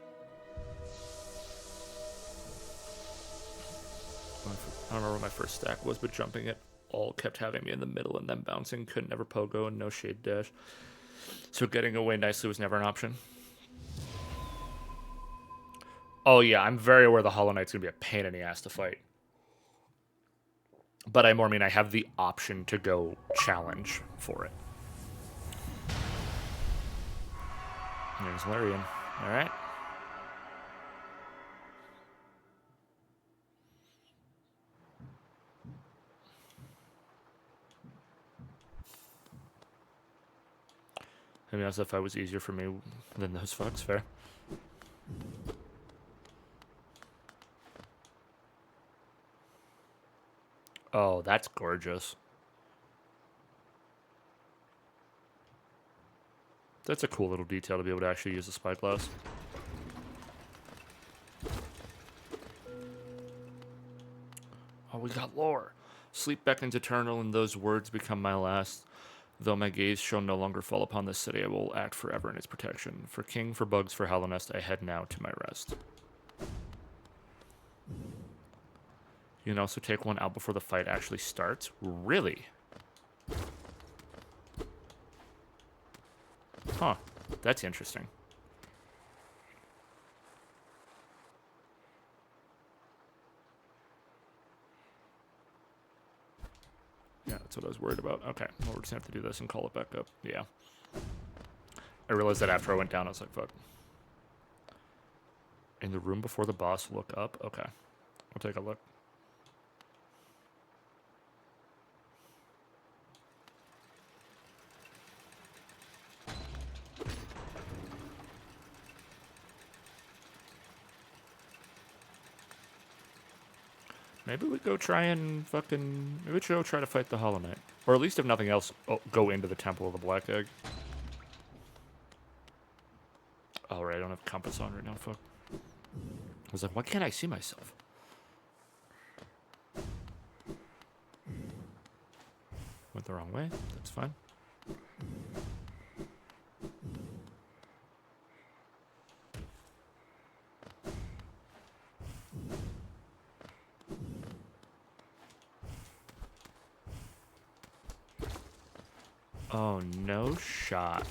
I don't remember what my first stack was, but jumping it all kept having me in the middle and then bouncing. Could never pogo and no Shade Dash. So getting away nicely was never an option. Oh yeah, I'm very aware the Hollow Knight's gonna be a pain in the ass to fight. But I more mean I have the option to go challenge for it. There's Larian. Alright. I mean, as if I was easier for me than those fucks, fair. Oh, that's gorgeous. That's a cool little detail to be able to actually use the spyglass. Oh, we got lore. Sleep beckons eternal, and those words become my last. Though my gaze shall no longer fall upon this city, I will act forever in its protection. For king, for bugs, for Hallownest, I head now to my rest. You can also take one out before the fight actually starts. Really? Huh. That's interesting. Yeah, That's what I was worried about. Okay, well, we're just gonna have to do this and call it back up. Yeah. I realized that after I went down, I was like, fuck. In the room before the boss, look up? Okay. I'll take a look. Maybe we go try and fucking... Maybe we should go try to fight the Hollow Knight. Or at least, if nothing else, go into the Temple of the Black Egg. Oh, right, I don't have compass on right now, fuck. I was like, why can't I see myself? Went the wrong way. That's fine. Oh, no shot.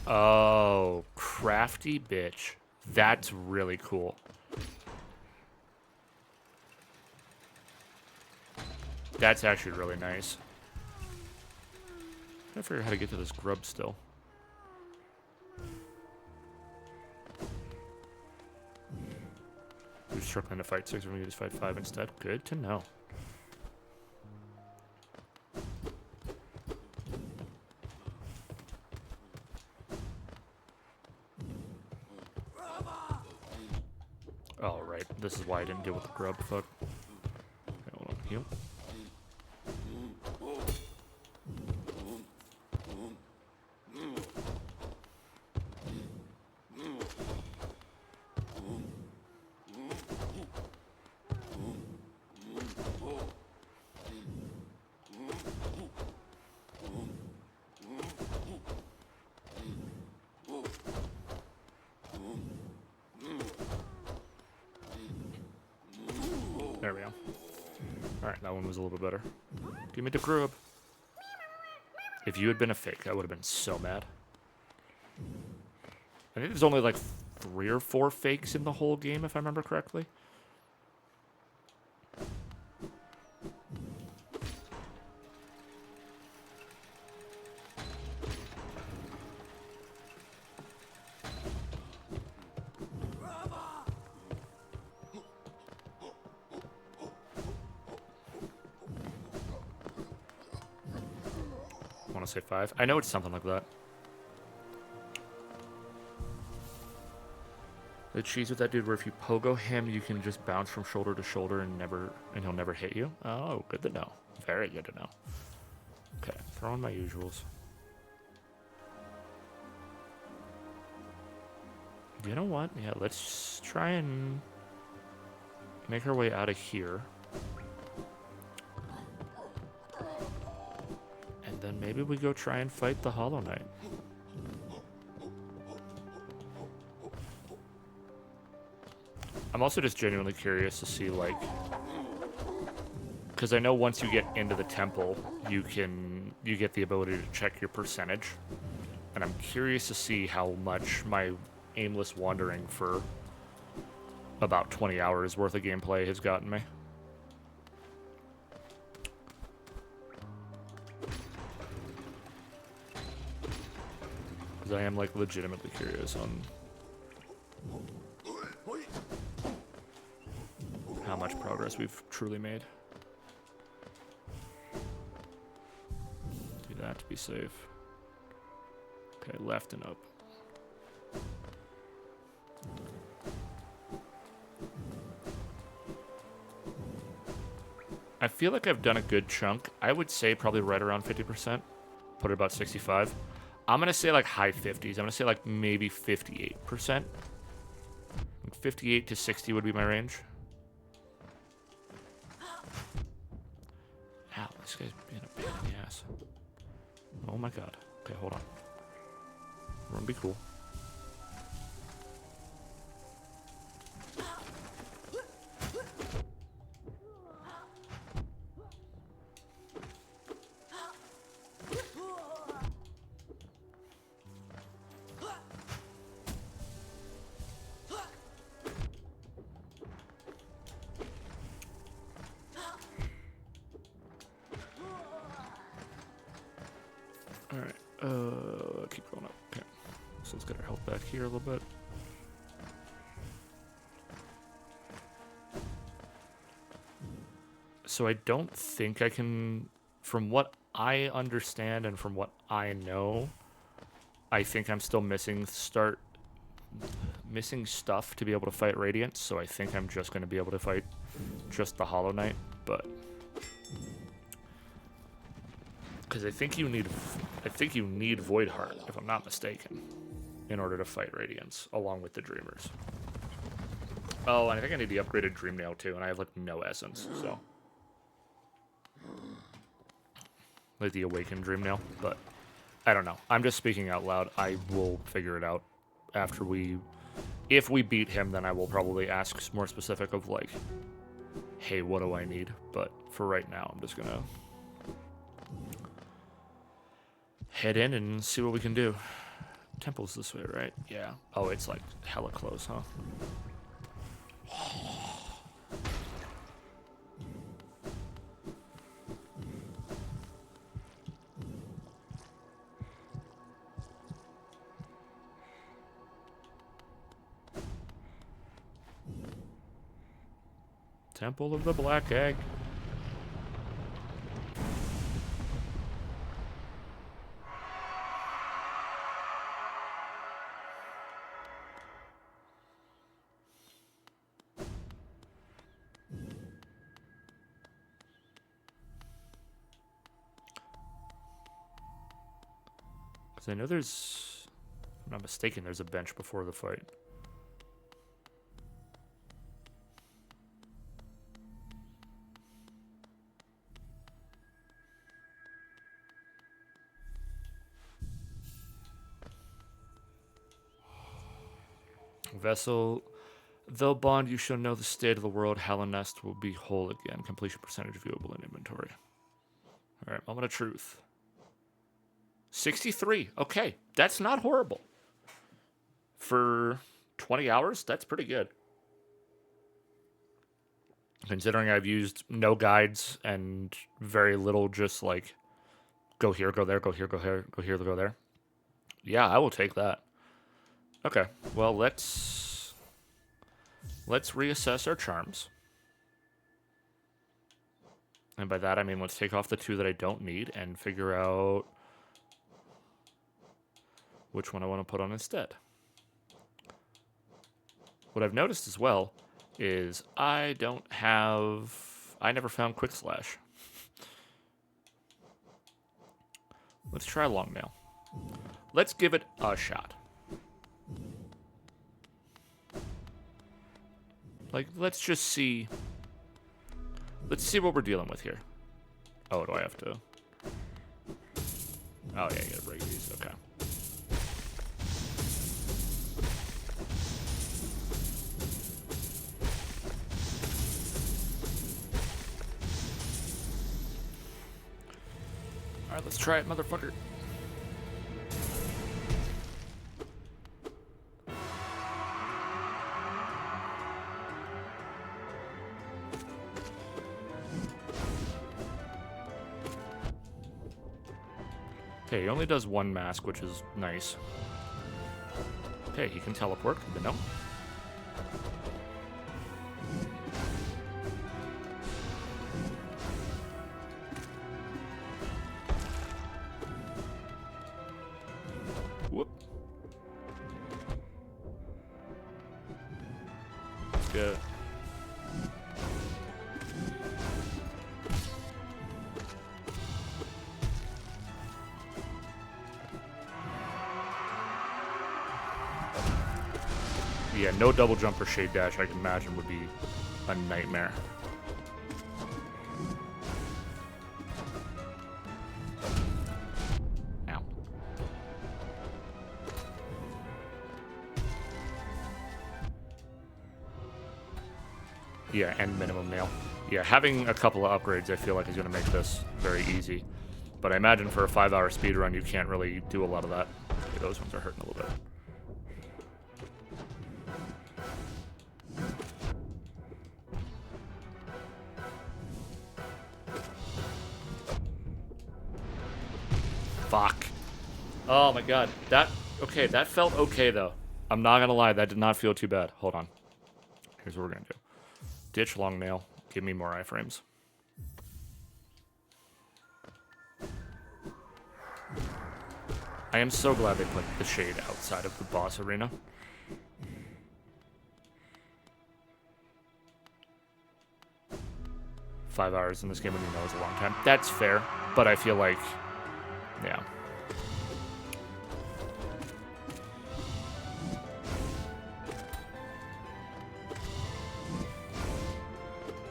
Oh, crafty bitch. That's really cool. That's actually really nice. I figure out how to get to this grub still. We're struggling to fight 6, we're gonna just fight 5 instead. Good to know. Oh, right. This is why I didn't deal with the grub. Fuck. Okay, hold on. Heal. There we go. Alright, that one was a little bit better. Give me the grub. If you had been a fake, I would have been so mad. I think there's only like 3 or 4 fakes in the whole game, if I remember correctly. I want to say 5. I know it's something like that. The cheese with that dude where if you pogo him, you can just bounce from shoulder to shoulder and he'll never hit you. Oh, good to know. Very good to know. Okay, throw in my usuals. You know what? Yeah, let's try and make our way out of here. And then maybe we go try and fight the Hollow Knight. I'm also just genuinely curious to see, like... Because I know once you get into the temple, you get the ability to check your percentage. And I'm curious to see how much my aimless wandering for about 20 hours worth of gameplay has gotten me. Because I am, like, legitimately curious on how much progress we've truly made. Do that to be safe. Okay, left and up. I feel like I've done a good chunk. I would say probably right around 50%. Put it about 65. I'm going to say like high 50s. I'm going to say like maybe 58%. 58 to 60 would be my range. Ow, this guy's being a pain in the ass. Oh my god. Okay, hold on. We're gonna be cool. All right. Keep going up. Okay. So let's get our health back here a little bit. So I don't think I can, from what I understand and from what I know, I think I'm still missing stuff to be able to fight Radiance. So I think I'm just going to be able to fight just the Hollow Knight, but because I think you need Void Heart, if I'm not mistaken, in order to fight Radiance along with the Dreamers. Oh, and I think I need the upgraded Dream Nail too, and I have like no essence, so. Like the Awakened Dream Nail, but I don't know. I'm just speaking out loud. I will figure it out after if we beat him, then I will probably ask more specific of like, hey, what do I need? But for right now, I'm just gonna head in and see what we can do. Temple's this way, right? Yeah. Oh, it's like hella close, huh? Temple of the Black Egg. Because I know there's, if I'm not mistaken, there's a bench before the fight. Vessel, though bond, you shall know the state of the world. Halonest will be whole again. Completion percentage viewable in inventory. All right, moment of truth. 63. Okay, that's not horrible. For 20 hours, that's pretty good. Considering I've used no guides and very little just like go here, go there, go here, go here, go here, go there. Yeah, I will take that. Okay, well, let's reassess our charms. And by that, I mean, let's take off the 2 that I don't need and figure out which one I want to put on instead. What I've noticed as well is I never found Quick Slash. Let's try Long Nail. Let's give it a shot. Like, let's just see. Let's see what we're dealing with here. Oh, do I have to? Oh, yeah, you gotta break these. Okay. Alright, let's try it, motherfucker. Okay, he only does 1 mask, which is nice. Okay, he can teleport, but no. Whoop. Let's go. Yeah, no double jump or shade dash, I can imagine, would be a nightmare. Ow. Yeah, and minimum nail. Yeah, having a couple of upgrades I feel like is going to make this very easy. But I imagine for a 5-hour speedrun you can't really do a lot of that. Okay, those ones are hurting a little bit. Fuck. Oh my god. Okay, that felt okay though. I'm not gonna lie, that did not feel too bad. Hold on. Here's what we're gonna do. Ditch long nail. Give me more iframes. I am so glad they put the shade outside of the boss arena. Five hours in this game when you know is a long time. That's fair, but I feel like, yeah.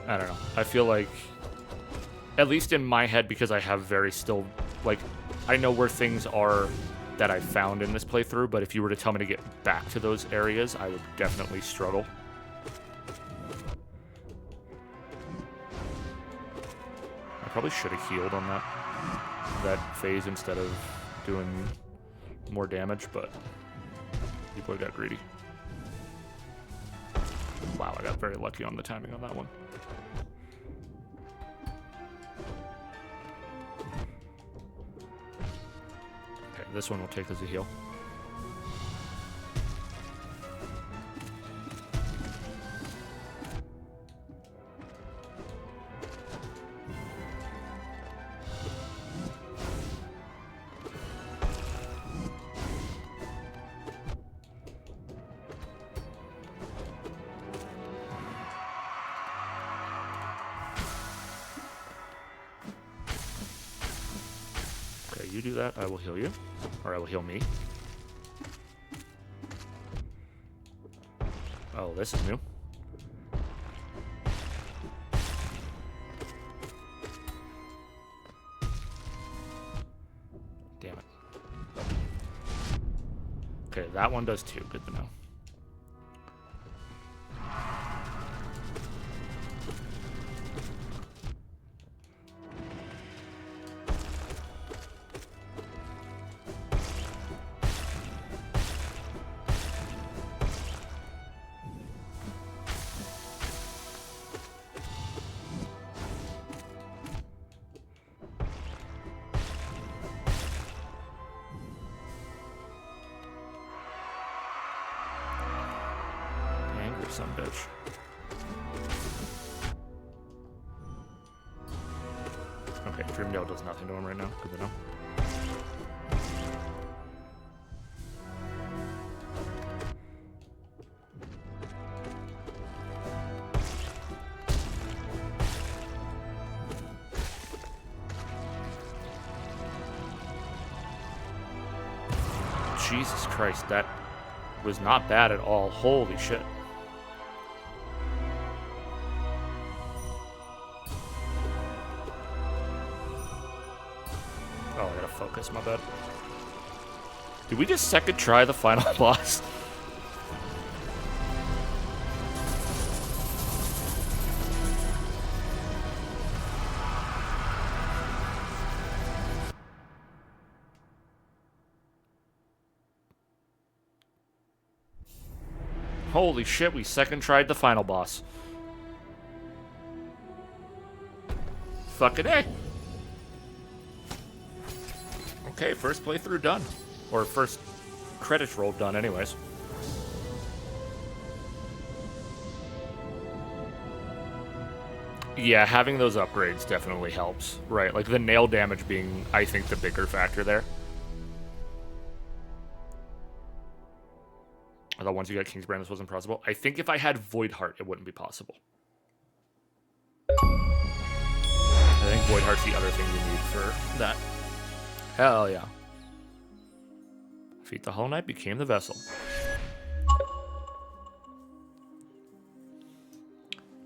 I don't know. I feel like, at least in my head, because I have very still, like, I know where things are that I found in this playthrough, but if you were to tell me to get back to those areas, I would definitely struggle. I probably should have healed on that phase instead of doing more damage, but people got greedy. Wow, I got very lucky on the timing on that one. Okay, this one will take as a heal. You do that, I will heal you. Or I will heal me. Oh, this is new. Damn it. Okay, that one does too. Good to know. Some bitch. Okay, Dreamdale does nothing to him right now. Good to know. Jesus Christ, that was not bad at all. Holy shit. Oh, I gotta focus, my bad. Did we just second try the final boss? Holy shit, we second tried the final boss. Fucking A. Okay, first playthrough done. Or first credits roll done anyways. Yeah, having those upgrades definitely helps. Right, like the nail damage being, I think, the bigger factor there. I thought once you got Kingsbrand this wasn't possible. I think if I had Void Heart, it wouldn't be possible. I think Void Heart's the other thing you need for that. Hell yeah. Defeat the Hollow Knight, became the vessel.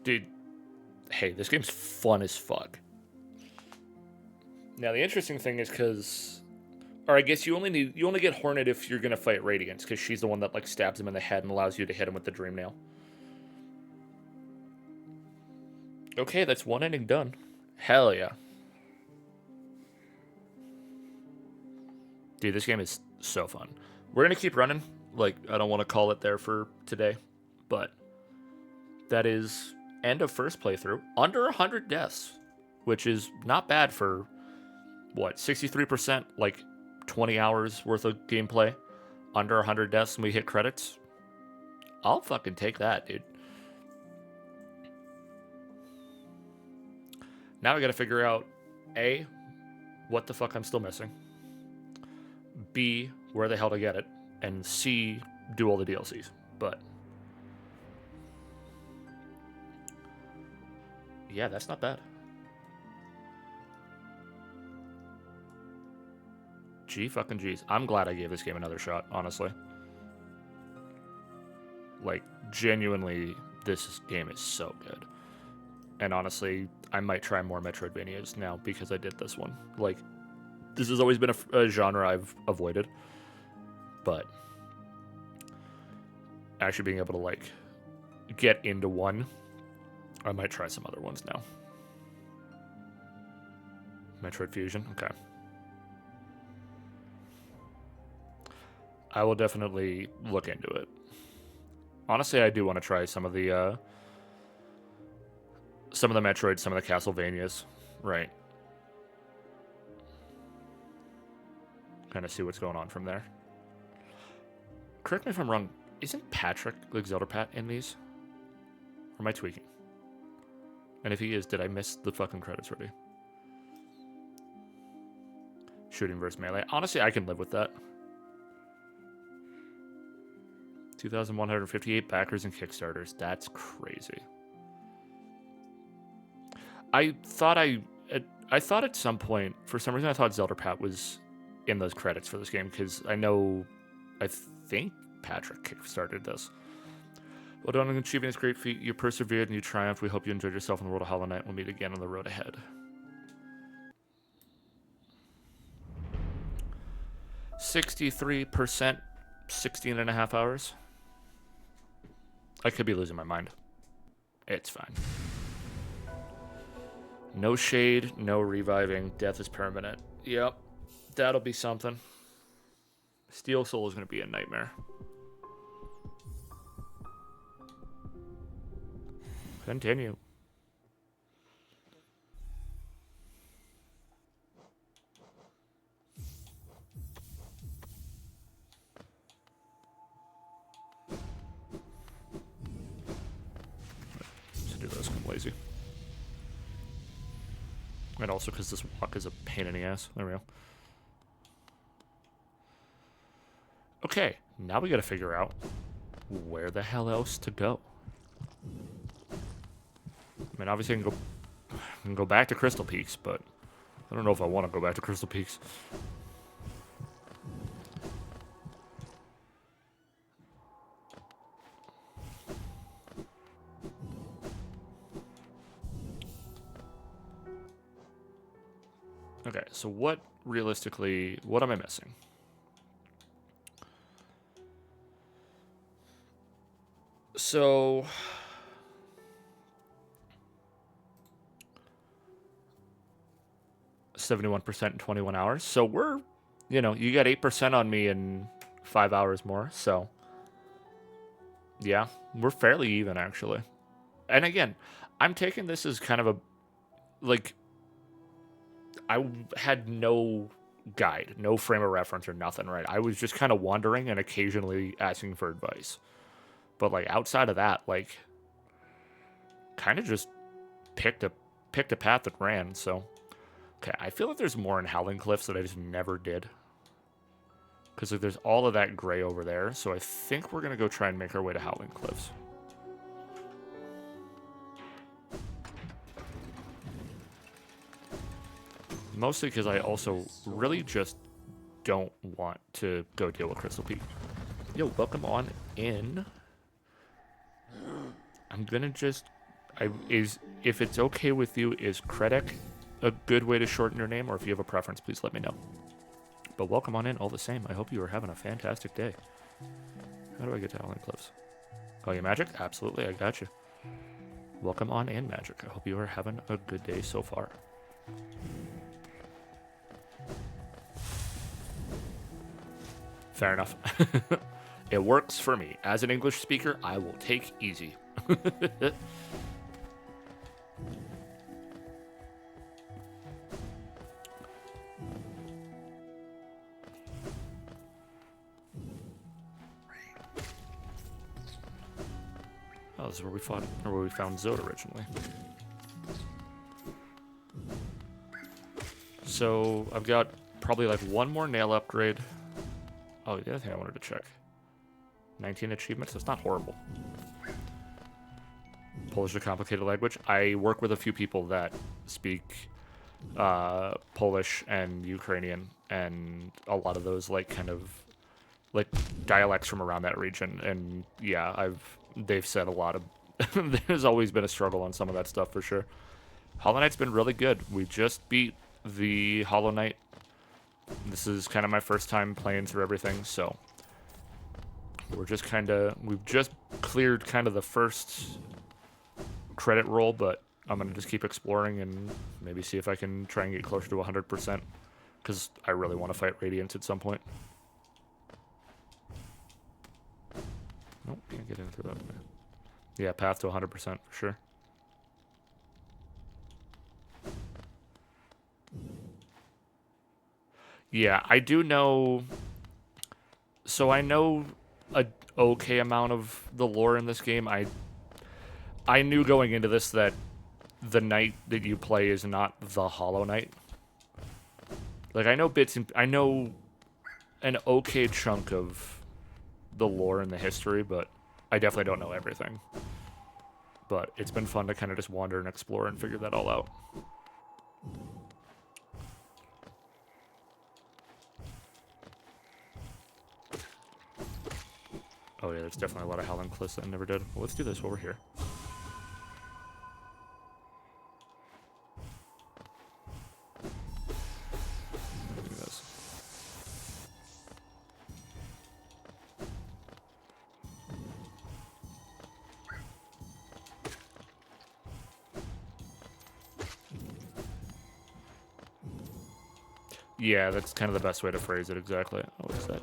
Dude, hey, this game's fun as fuck. Now the interesting thing is because, or I guess you only get Hornet if you're gonna fight Radiance, because she's the one that like stabs him in the head and allows you to hit him with the Dream Nail. Okay, that's one ending done. Hell yeah. Dude, this game is so fun. We're going to keep running. Like, I don't want to call it there for today. But that is end of first playthrough. Under 100 deaths. Which is not bad for, what, 63%, like, 20 hours worth of gameplay, under 100 deaths, and we hit credits, I'll fucking take that, dude. Now I gotta figure out, A, what the fuck I'm still missing, B, where the hell to get it, and C, do all the DLCs. But yeah, that's not bad. Gee fucking G's. I'm glad I gave this game another shot, honestly. Like, genuinely, this game is so good. And honestly, I might try more Metroidvanias now because I did this one. Like, this has always been a genre I've avoided. But actually being able to, like, get into one, I might try some other ones now. Metroid Fusion, okay. I will definitely look into it. Honestly, I do want to try some of the Metroids, some of the Castlevanias, right? Kind of see what's going on from there. Correct me if I'm wrong. Isn't Patrick, like Zelda Pat, in these? Or am I tweaking? And if he is, did I miss the fucking credits already? Shooting versus melee. Honestly, I can live with that. 2,158 backers and Kickstarters. That's crazy. I thought at some point, for some reason, I thought Zelda Pat was in those credits for this game because I think Patrick kickstarted this. Well done on achieving this great feat. You persevered and you triumphed. We hope you enjoyed yourself in the world of Hollow Knight. We'll meet again on the road ahead. 63%, 16.5 hours. I could be losing my mind. It's fine. No shade, no reviving. Death is permanent. Yep. That'll be something. Steel Soul is going to be a nightmare. Continue. Do this, I'm lazy. And also because this walk is a pain in the ass. There we go. Okay, now we gotta figure out where the hell else to go. I mean, obviously I can go back to Crystal Peaks, but I don't know if I want to go back to Crystal Peaks. Okay, so what am I missing? So 71% in 21 hours. So we're, you got 8% on me in 5 hours more. So yeah, we're fairly even actually. And again, I'm taking this as kind of a, like, I had no guide, no frame of reference or nothing, right? I was just kind of wandering and occasionally asking for advice. But, like, outside of that, like, kind of just picked a path that ran, so. Okay, I feel like there's more in Howling Cliffs that I just never did. Because, like, there's all of that gray over there, so I think we're going to go try and make our way to Howling Cliffs. Mostly because I also really just don't want to go deal with Crystal Peak. Yo, welcome on in. I'm gonna just... if it's okay with you, is Kredek a good way to shorten your name? Or if you have a preference, please let me know. But welcome on in all the same. I hope you are having a fantastic day. How do I get to Howling Cliffs? Oh, you Magic? Absolutely, I got you. Welcome on in, Magic. I hope you are having a good day so far. Fair enough. It works for me. As an English speaker, I will take easy. this is where we fought, or where we found Zod originally. So I've got probably like one more nail upgrade. Oh, the other thing I wanted to check. 19 achievements, that's not horrible. Polish is a complicated language. I work with a few people that speak Polish and Ukrainian, and a lot of those like kind of like dialects from around that region. And yeah, they've said a lot of there's always been a struggle on some of that stuff for sure. Hollow Knight's been really good. We just beat the Hollow Knight. This is kind of my first time playing through everything, so we've just cleared kind of the first credit roll, but I'm gonna just keep exploring and maybe see if I can try and get closer to 100%, because I really want to fight Radiant at some point. Nope, can't get in through that. Yeah, path to 100% for sure. Yeah, I do know. So I know a okay amount of the lore in this game. I knew going into this that the knight that you play is not the Hollow Knight. Like, I know bits and I know an okay chunk of the lore and the history, but I definitely don't know everything. But it's been fun to kind of just wander and explore and figure that all out. Oh yeah, there's definitely a lot of Howling Cliffs that I never did. Well, let's do this while we're here. Do this. Yeah, that's kind of the best way to phrase it exactly. Oh, what is that?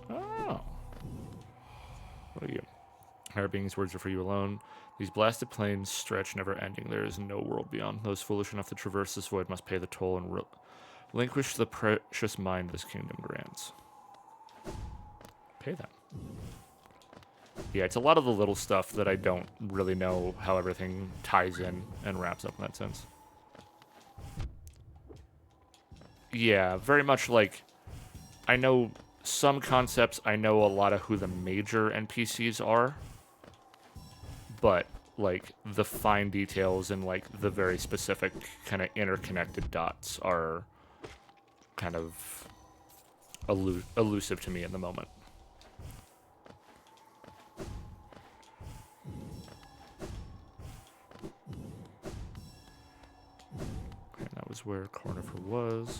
Oh. What are you? Higher beings, words are for you alone. These blasted plains stretch never ending. There is no world beyond. Those foolish enough to traverse this void must pay the toll and relinquish the precious mind this kingdom grants. Pay them. Yeah, it's a lot of the little stuff that I don't really know how everything ties in and wraps up in that sense. Yeah, very much like, I know some concepts, I know a lot of who the major NPCs are, but like the fine details and like the very specific kind of interconnected dots are kind of elusive to me in the moment. Okay, that was where Cornifer was.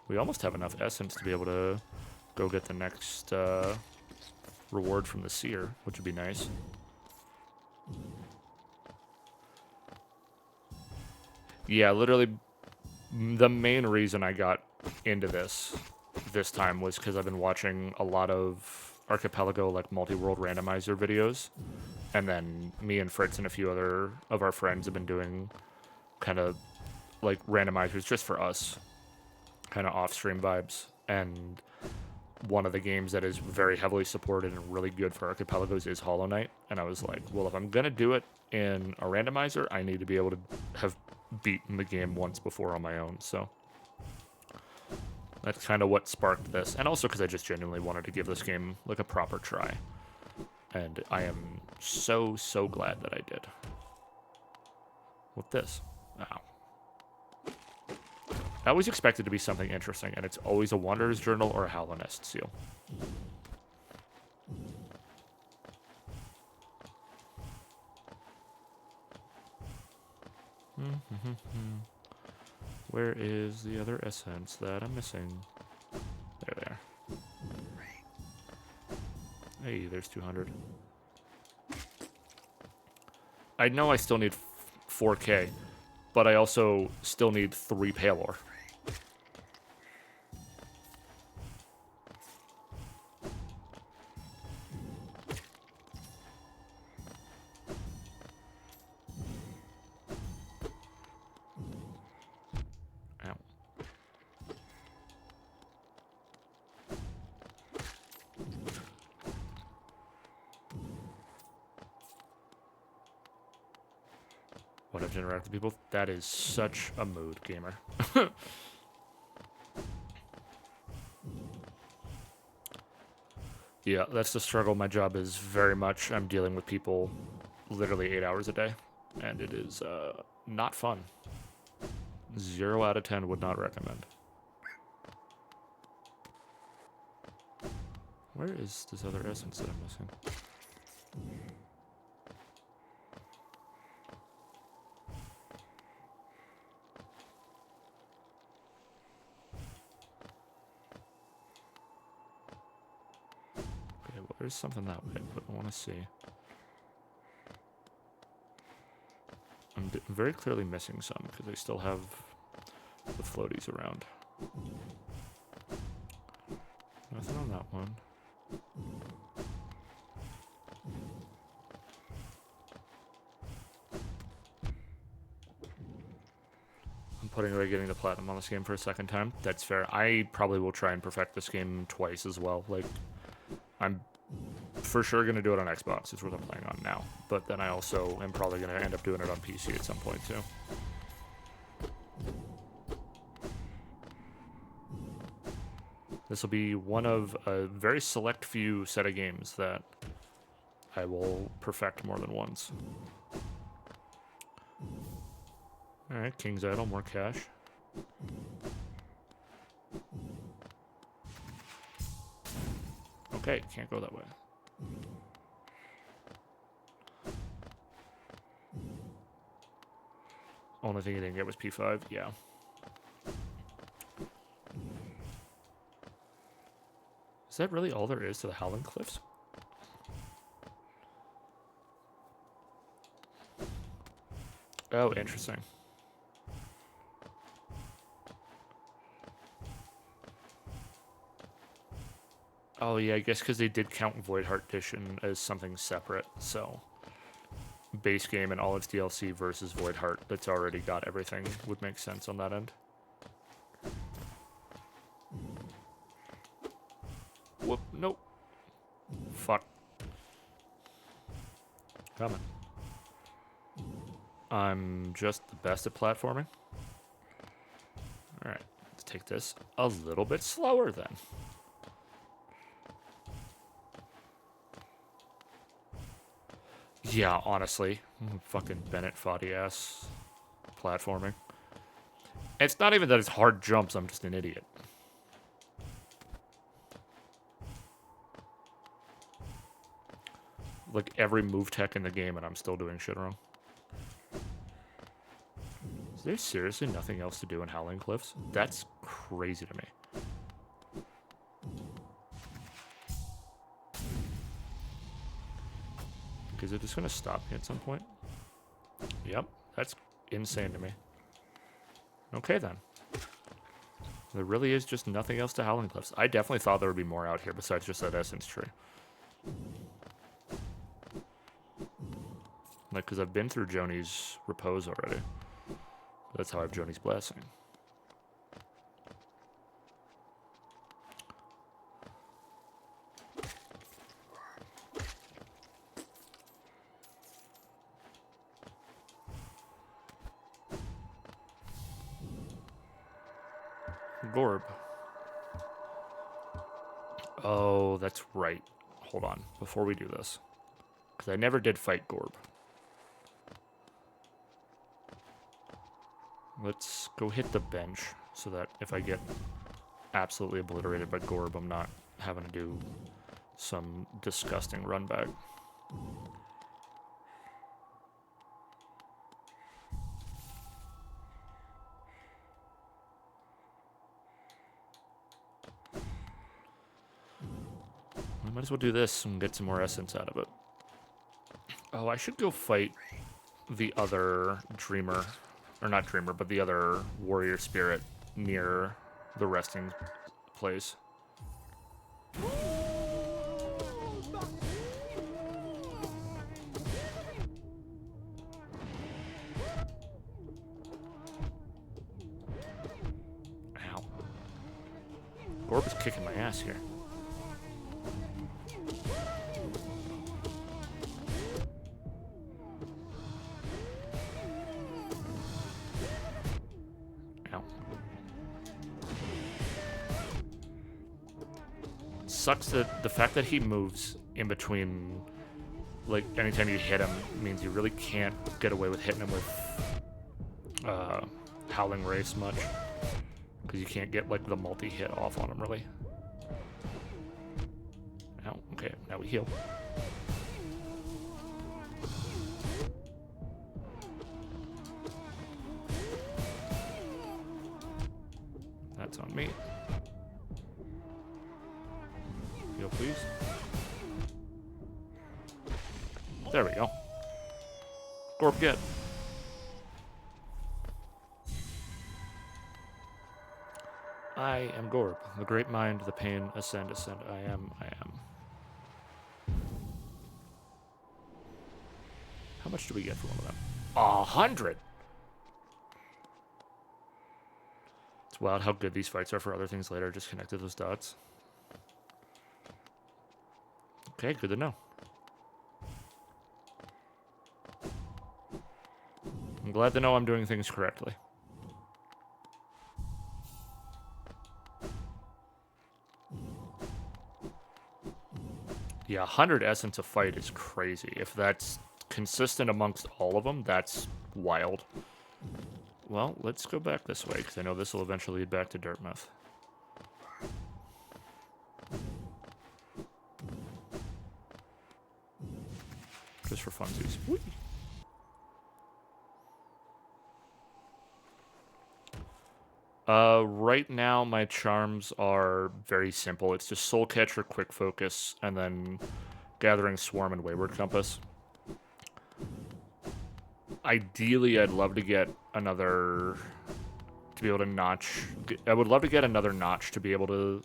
We almost have enough essence to be able to go get the next reward from the seer, which would be nice. Yeah, literally, the main reason I got into this time was because I've been watching a lot of Archipelago, like, multi-world randomizer videos. And then me and Fritz and a few other of our friends have been doing kind of, like, randomizers just for us. Kind of off-stream vibes. And one of the games that is very heavily supported and really good for Archipelagos is Hollow Knight. And I was like, well, if I'm going to do it in a randomizer, I need to be able to have beaten the game once before on my own. So that's kind of what sparked this. And also because I just genuinely wanted to give this game like a proper try. And I am so, so glad that I did. With this. Wow. I always expect it to be something interesting, and it's always a Wanderer's Journal or a Hollow Nest seal. Where is the other essence that I'm missing? There they are. Hey, there's 200. I know I still need 4K, but I also still need 3 Palor. Ow. What I've interacted with people. That is such a mood, gamer. Yeah, that's the struggle. My job is very much I'm dealing with people literally 8 hours a day, and it is not fun. 0 out of 10 would not recommend. Where is this other essence that I'm missing? Okay, well, there's something that way, but I want to see. I'm very clearly missing some because I still have the floaties around. Nothing on that one. I'm putting away getting the platinum on this game for a second time. That's fair. I probably will try and perfect this game twice as well. Like, I'm for sure going to do it on Xbox, is what I'm playing on now. But then I also am probably going to end up doing it on PC at some point too. This will be one of a very select few set of games that I will perfect more than once. Alright, King's Idol, more cash. Okay, can't go that way. Only thing you didn't get was P5, yeah. Is that really all there is to the Howling Cliffs? Oh, interesting. Oh yeah, I guess because they did count Void Heart Edition as something separate, so base game and all its DLC versus Void Heart that's already got everything would make sense on that end. Whoop, nope. Fuck. Coming. I'm just the best at platforming. Alright, let's take this a little bit slower then. Yeah, honestly. Fucking Bennett Foddy ass platforming. It's not even that it's hard jumps, I'm just an idiot. Like every move tech in the game and I'm still doing shit wrong. Is there seriously nothing else to do in Howling Cliffs? That's crazy to me. Is it just gonna stop me at some point? Yep, that's insane to me. Okay then. There really is just nothing else to Howling Cliffs. I definitely thought there would be more out here besides just that essence tree. Like, because I've been through Joni's Repose already. That's how I have Joni's Blessing. Gorb. Oh, that's right. Hold on. Before we do this. Because I never did fight Gorb. Let's go hit the bench so that if I get absolutely obliterated by Gorb, I'm not having to do some disgusting run back. I might as well do this and get some more essence out of it. Oh, I should go fight the other Dreamer. Or not Dreamer, but the other Warrior Spirit near the resting place. Ow. Gorb is kicking my ass here. sucks that the fact that he moves in between, like, anytime you hit him means you really can't get away with hitting him with Howling Race much. Because you can't get, like, the multi-hit off on him, really. Ow, okay, now we heal. That's on me. Heal, please. There we go. Gorb, get. I am Gorb. The great mind, the pain, ascend, ascend. I am. How much do we get for one of them? 100! It's wild how good these fights are for other things later. Just connected those dots. Okay, good to know. I'm glad to know I'm doing things correctly. Yeah, 100 essence a fight is crazy. If that's consistent amongst all of them, that's wild. Well, let's go back this way, because I know this will eventually lead back to Dirtmouth. Just for funsies. Whee! Right now my charms are very simple. It's just Soul Catcher, Quick Focus, and then Gathering Swarm and Wayward Compass. Ideally, I'd love to get another... to be able to notch... I would love to get another notch to be able to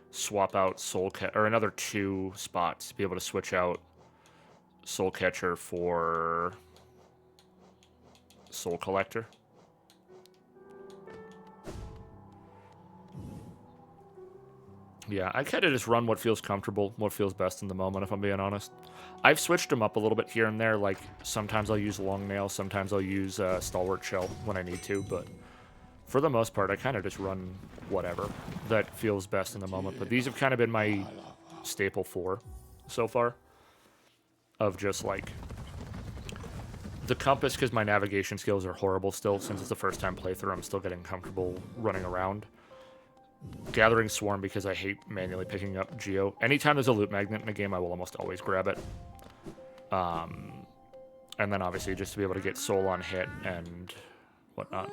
swap out Soul Catcher... or another 2 spots to be able to switch out Soul Catcher for Soul Collector. Yeah, I kind of just run what feels comfortable, what feels best in the moment, if I'm being honest. I've switched them up a little bit here and there, like sometimes I'll use Long Nail, sometimes I'll use Stalwart Shell when I need to, but for the most part, I kind of just run whatever that feels best in the moment. But these have kind of been my staple 4 so far, of just like the compass, because my navigation skills are horrible still, since it's the first time playthrough, I'm still getting comfortable running around. Gathering Swarm, because I hate manually picking up Geo. Anytime there's a loot magnet in a game, I will almost always grab it. And then obviously just to be able to get Soul on hit and whatnot.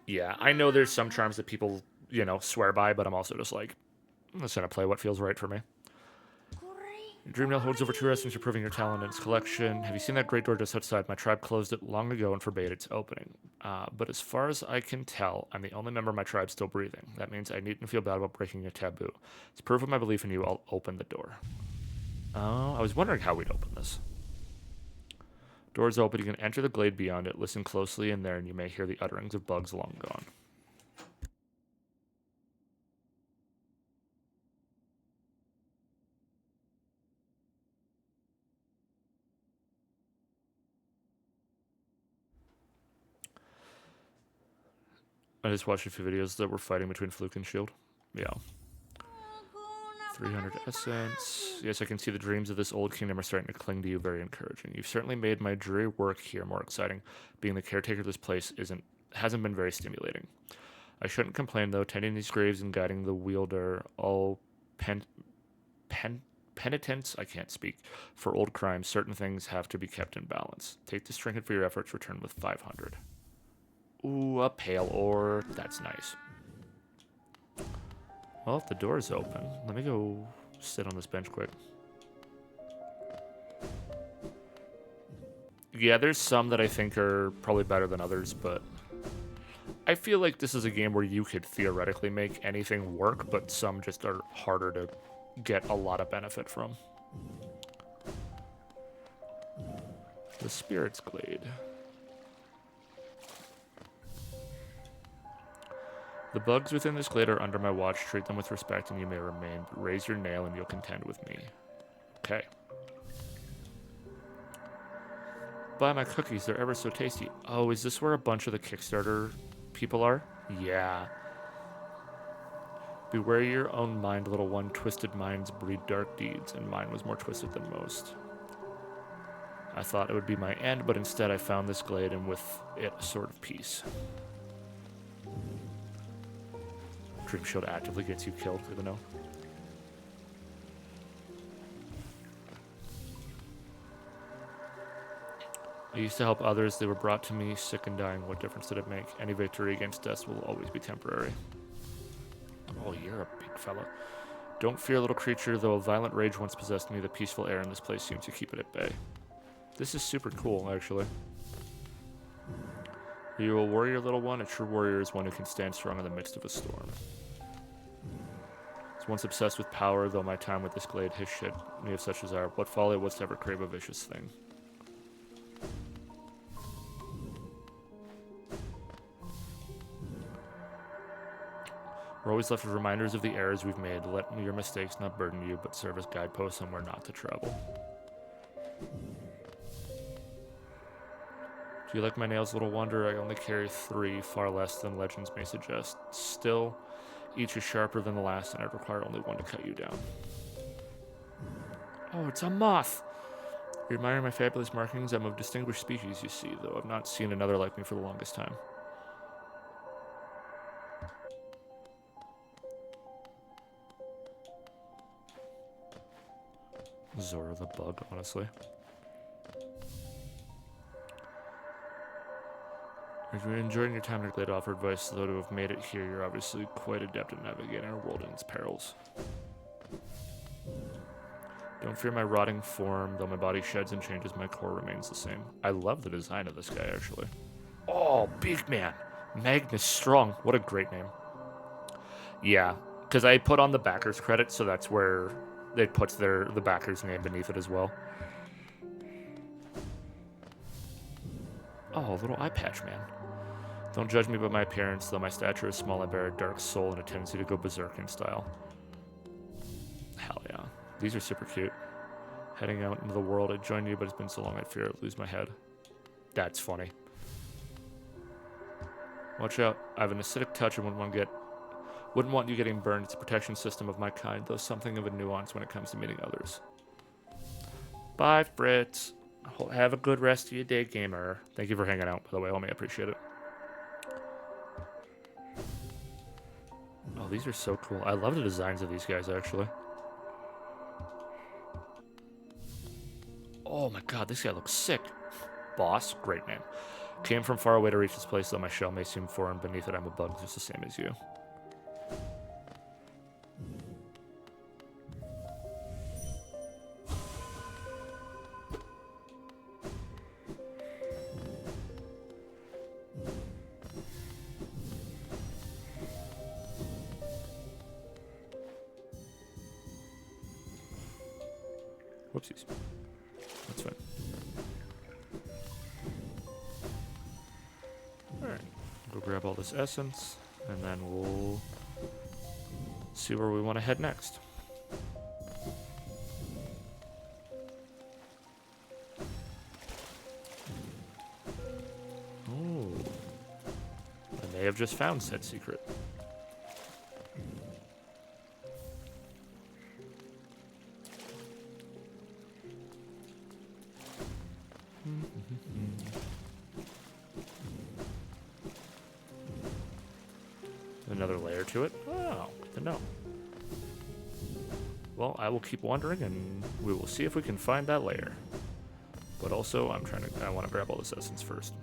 Yeah, I know there's some charms that people, you know, swear by, but I'm also just like, I'm just gonna play what feels right for me. Dreamnail holds over 2 essence, improving your talent in its collection. Have you seen that great door just outside? My tribe closed it long ago and forbade its opening. But as far as I can tell, I'm the only member of my tribe still breathing. That means I needn't feel bad about breaking a taboo. It's proof of my belief in you. I'll open the door. Oh, I was wondering how we'd open this. Door's open. You can enter the glade beyond it. Listen closely in there, and you may hear the utterings of bugs long gone. I just watched a few videos that were fighting between Fluke and Shield. Yeah. 300 essence. Yes, I can see the dreams of this old kingdom are starting to cling to you. Very encouraging. You've certainly made my dreary work here more exciting. Being the caretaker of this place hasn't been very stimulating. I shouldn't complain, though. Tending these graves and guiding the wielder, all penitents, I can't speak, for old crimes. Certain things have to be kept in balance. Take this trinket for your efforts. Return with 500. Ooh, a pale ore. That's nice. Well, if the door is open, let me go sit on this bench quick. Yeah, there's some that I think are probably better than others, but I feel like this is a game where you could theoretically make anything work, but some just are harder to get a lot of benefit from. The Spirit's Glade. The bugs within this glade are under my watch. Treat them with respect and you may remain. But raise your nail and you'll contend with me. Okay. Buy my cookies. They're ever so tasty. Oh, is this where a bunch of the Kickstarter people are? Yeah. Beware your own mind, little one. Twisted minds breed dark deeds, and mine was more twisted than most. I thought it would be my end, but instead I found this glade, and with it a sort of peace. Dream Shield actively gets you killed, even though. I used to help others. They were brought to me, sick and dying. What difference did it make? Any victory against death will always be temporary. Oh, you're a big fella. Don't fear, little creature. Though a violent rage once possessed me, the peaceful air in this place seems to keep it at bay. This is super cool, actually. Are you a warrior, little one? A true warrior is one who can stand strong in the midst of a storm. I was once obsessed with power, though my time with this glade has shed me of such desire. What folly was to ever crave a vicious thing? We're always left with reminders of the errors we've made. Let your mistakes not burden you, but serve as guideposts on where not to travel. Do you like my nails, little wonder? I only carry 3, far less than legends may suggest. Still, each is sharper than the last, and I'd require only one to cut you down. Oh, it's a moth! You admire my fabulous markings? I'm of distinguished species, you see, though I've not seen another like me for the longest time. Zora the bug, honestly. If you're enjoying your time, I'd offer advice, though to have made it here, you're obviously quite adept at navigating our world and its perils. Don't fear my rotting form, though my body sheds and changes, my core remains the same. I love the design of this guy, actually. Oh, big man! Magnus Strong, what a great name. Yeah, because I put on the backers credit, so that's where it puts the backer's name beneath it as well. Oh, a little eye patch, man. Don't judge me by my appearance, though my stature is small, I bear a dark soul and a tendency to go berserk in style. Hell yeah. These are super cute. Heading out into the world, I'd join you, but it's been so long I'd fear I'd lose my head. That's funny. Watch out. I have an acidic touch and wouldn't want you getting burned. It's a protection system of my kind, though something of a nuance when it comes to meeting others. Bye, Fritz. Have a good rest of your day, gamer. Thank you for hanging out, by the way, homie. I appreciate it. Oh, these are so cool. I love the designs of these guys, actually. Oh my god, this guy looks sick. Boss, great name. Came from far away to reach this place, though my shell may seem foreign. Beneath it, I'm a bug just the same as you. Whoopsies. That's fine. Alright. Go grab all this essence, and then we'll see where we want to head next. Oh. I may have just found said secret. Another layer to it. Oh, good to know. Well, I will keep wandering, and we will see if we can find that layer. But also, I want to grab all this essence first.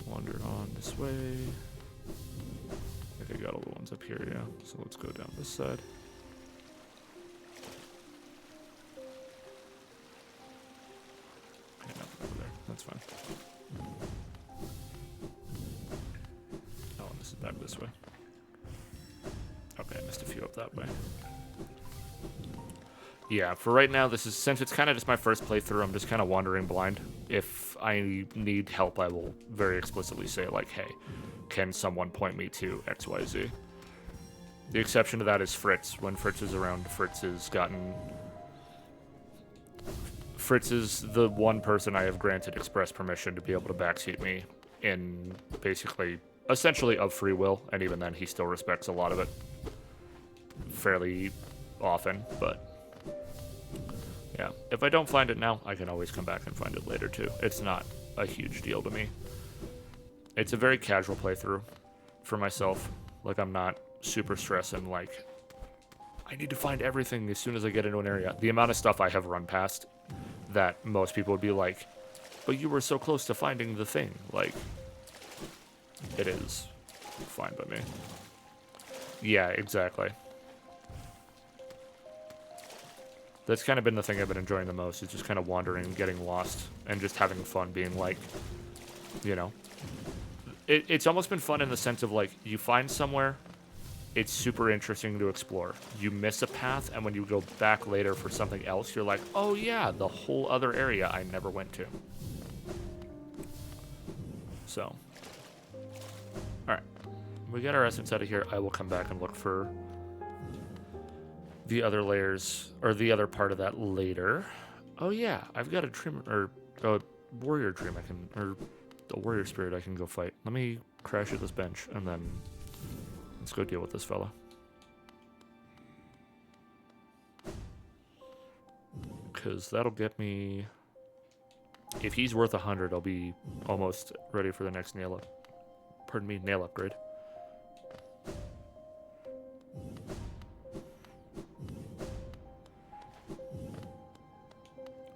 Wander on this way. I think I got all the ones up here, yeah. So let's go down this side. Okay, nothing over there. That's fine. Oh, and this is back this way. Okay, I missed a few up that way. Yeah, for right now, since it's kind of just my first playthrough, I'm just kind of wandering blind. If I need help, I will very explicitly say, like, hey, can someone point me to XYZ? The exception to that is Fritz. When Fritz is around, Fritz Fritz is the one person I have granted express permission to be able to backseat me in basically, essentially of free will, and even then he still respects a lot of it fairly often, but yeah. If I don't find it now, I can always come back and find it later too. It's not a huge deal to me. It's a very casual playthrough for myself. Like, I'm not super stressing, like, I need to find everything as soon as I get into an area. The amount of stuff I have run past that most people would be like, but you were so close to finding the thing. Like, it is fine by me. Yeah, exactly. That's kind of been the thing I've been enjoying the most, is just kind of wandering, getting lost, and just having fun being like, you know. It's almost been fun in the sense of, like, you find somewhere, it's super interesting to explore. You miss a path, and when you go back later for something else, you're like, oh yeah, the whole other area I never went to. So. Alright. We got our essence out of here. I will come back and look for the other layers, or the other part of that later. Oh yeah, I've got a dream, or a warrior dream I can, or a warrior spirit I can go fight. Let me crash at this bench, and then let's go deal with this fella. Because that'll get me... If he's worth 100, I'll be almost ready for the next nail up. Pardon me, nail upgrade. I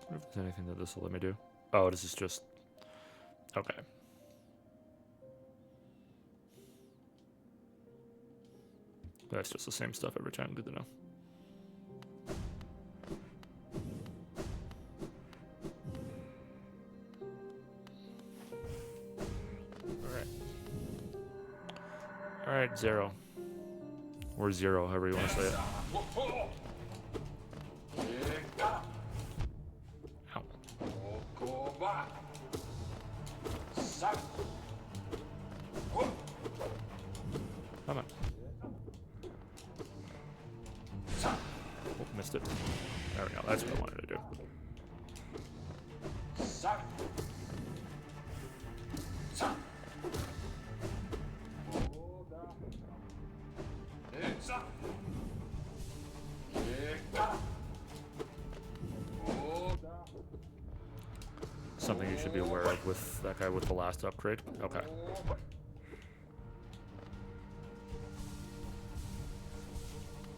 wonder if there's anything that this will let me do. Oh, this is just... Okay. That's just the same stuff every time. Good to know. Alright. Alright, Zero. Or Zero, however you want to say it. Ow. Come on. Oh, missed it. There we go. That's what I wanted to do. Something you should be aware of with that guy with the last upgrade. Okay.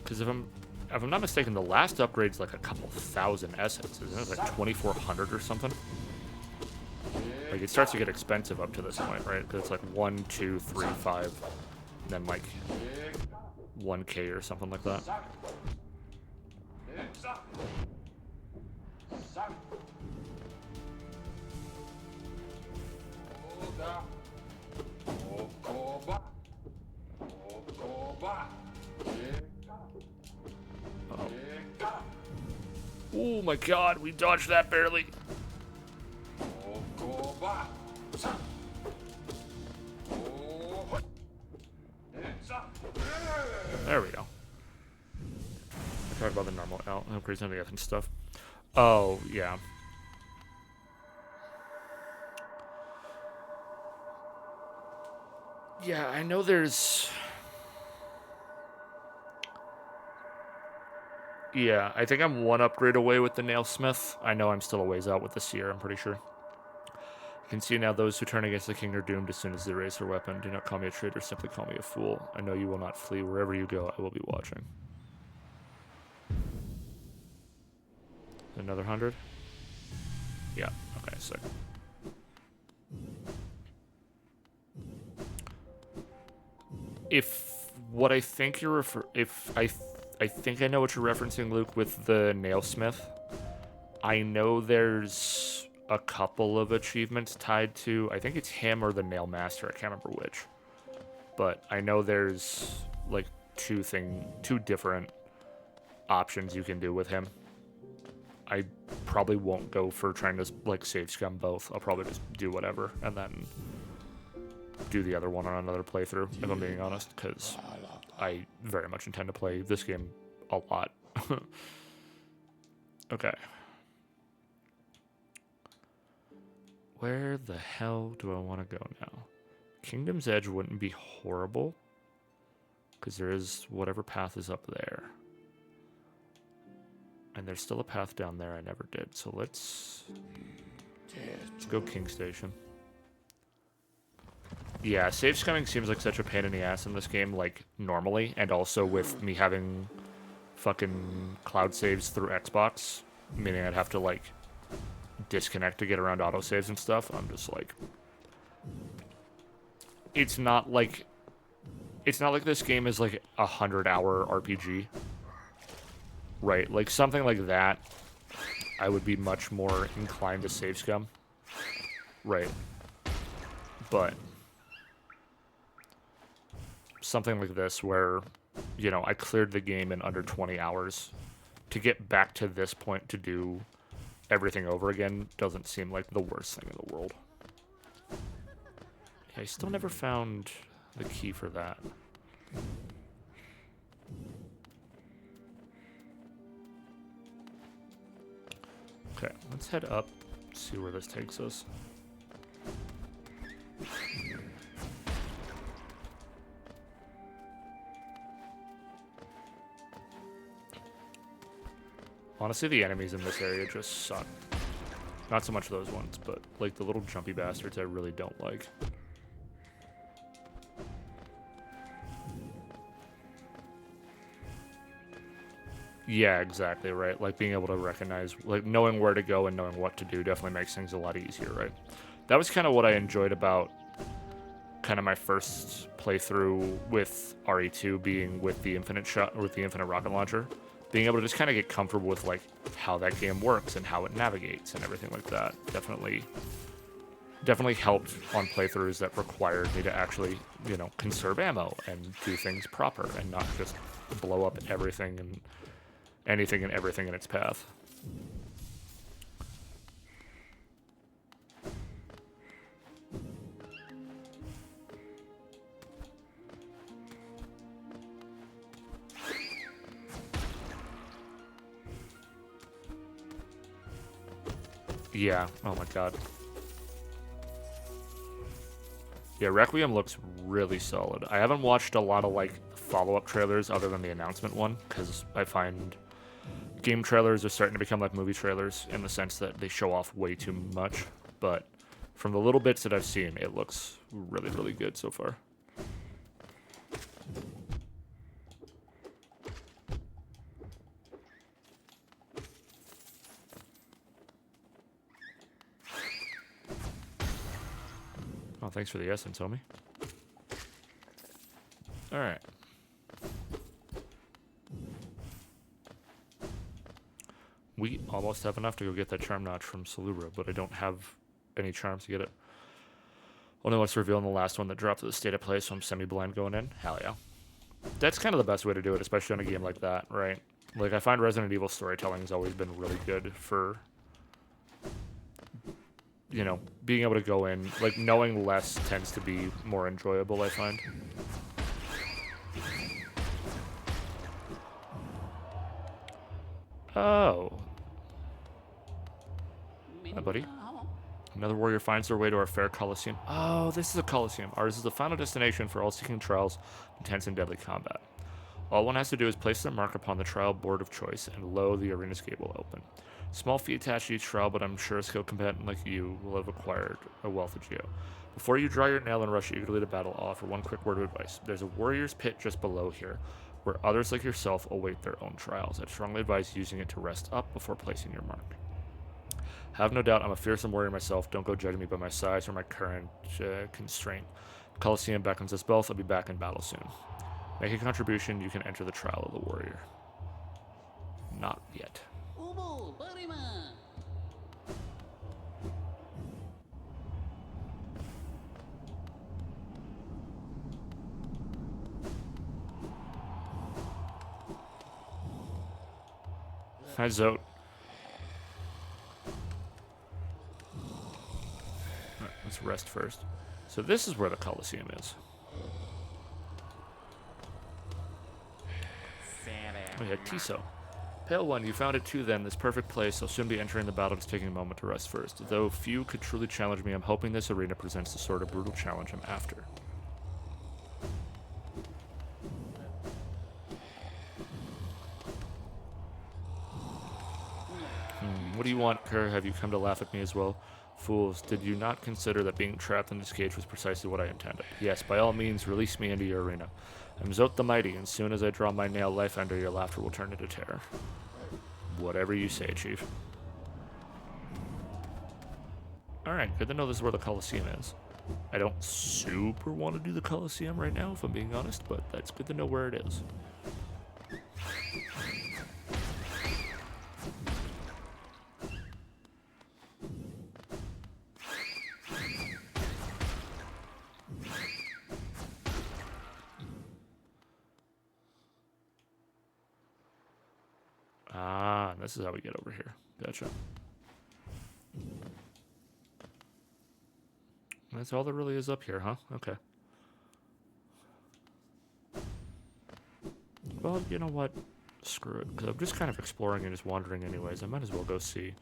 Because if I'm not mistaken, the last upgrade's like a couple thousand essence, isn't it? Like 2,400 or something. Like, it starts to get expensive up to this point, right? Because it's like 1, 2, 3, 5, and then like 1K or something like that. Oh my god, we dodged that barely. There we go. I talked about the normal upgrades and the other stuff. Oh, yeah. Yeah, I know there's... Yeah, I think I'm one upgrade away with the Nailsmith. I know I'm still a ways out with the Seer, I'm pretty sure. You can see now those who turn against the king are doomed as soon as they raise their weapon. Do not call me a traitor, simply call me a fool. I know you will not flee. Wherever you go, I will be watching. Another 100? Yeah, okay, sick. If what I think you're I think I know what you're referencing, Luke, with the Nailsmith. I know there's a couple of achievements tied to, I think it's him or the Nail Master, I can't remember which. But I know there's like two different options you can do with him. I probably won't go for trying to like save scum both. I'll probably just do whatever and then do the other one on another playthrough, if I'm being honest, because I very much intend to play this game a lot. Okay. where the hell do I want to go now? Kingdom's Edge wouldn't be horrible, because there is whatever path is up there. And there's still a path down there I never did, so let's go King Station. Yeah, save scumming seems like such a pain in the ass in this game, like, normally, and also with me having fucking cloud saves through Xbox, meaning I'd have to, like, disconnect to get around autosaves and stuff. I'm just like... It's not like this game is, like, a 100-hour RPG. Right, like, something like that, I would be much more inclined to save scum. Right. But... something like this where, you know, I cleared the game in under 20 hours. To get back to this point to do everything over again doesn't seem like the worst thing in the world. Yeah, I still never found the key for that. Okay, let's head up, see where this takes us. Honestly, the enemies in this area just suck. Not so much those ones, but like the little jumpy bastards I really don't like. Yeah, exactly, right? Like being able to recognize, like knowing where to go and knowing what to do definitely makes things a lot easier, right? That was kind of what I enjoyed about kind of my first playthrough with RE2 being with the infinite rocket launcher. Being able to just kind of get comfortable with like how that game works and how it navigates and everything like that definitely helped on playthroughs that required me to actually, you know, conserve ammo and do things proper and not just blow up everything and anything and everything in its path. Yeah, oh my god. Yeah, Requiem looks really solid. I haven't watched a lot of, like, follow-up trailers other than the announcement one, because I find game trailers are starting to become like movie trailers in the sense that they show off way too much. But from the little bits that I've seen, it looks really, really good so far. Oh, thanks for the essence, homie. Alright. We almost have enough to go get that charm notch from Salubra, but I don't have any charms to get it. Only what's revealed in the last one that dropped to the state of play, so I'm semi-blind going in. Hell yeah. That's kind of the best way to do it, especially on a game like that, right? Like, I find Resident Evil storytelling has always been really good for, you know, being able to go in, like, knowing less tends to be more enjoyable, I find. Oh. Hi, buddy. Another warrior finds their way to our fair Colosseum. Oh, this is a Colosseum. Ours is the final destination for all seeking trials, intense and deadly combat. All one has to do is place their mark upon the trial board of choice, and lo, the arena's gate will open. Small fee attached to each trial, but I'm sure a skill combatant like you will have acquired a wealth of geo. Before you draw your nail and rush eagerly to battle, I'll offer one quick word of advice. There's a warrior's pit just below here, where others like yourself await their own trials. I'd strongly advise using it to rest up before placing your mark. Have no doubt I'm a fearsome warrior myself. Don't go judging me by my size or my current constraint. Colosseum beckons us both. I'll be back in battle soon. Make a contribution. You can enter the trial of the warrior. Not yet. Hi, Zote. Right, let's rest first. So this is where the Colosseum is. Oh yeah, Tiso. Pale One, you found it too then, this perfect place. I'll soon be entering the battle, just taking a moment to rest first. Though few could truly challenge me, I'm hoping this arena presents the sort of brutal challenge I'm after. What do you want, Kerr? Have you come to laugh at me as well? Fools, did you not consider that being trapped in this cage was precisely what I intended? Yes, by all means, release me into your arena. I'm Zot the Mighty, and soon as I draw my nail life ender, your laughter will turn into terror. Whatever you say, Chief. Alright, good to know this is where the Colosseum is. I don't super want to do the Colosseum right now, if I'm being honest, but that's good to know where it is. Ah, this is how we get over here. Gotcha. That's all there really is up here, huh? Okay. Well, you know what? Screw it. Because I'm just kind of exploring and just wandering anyways. I might as well go see.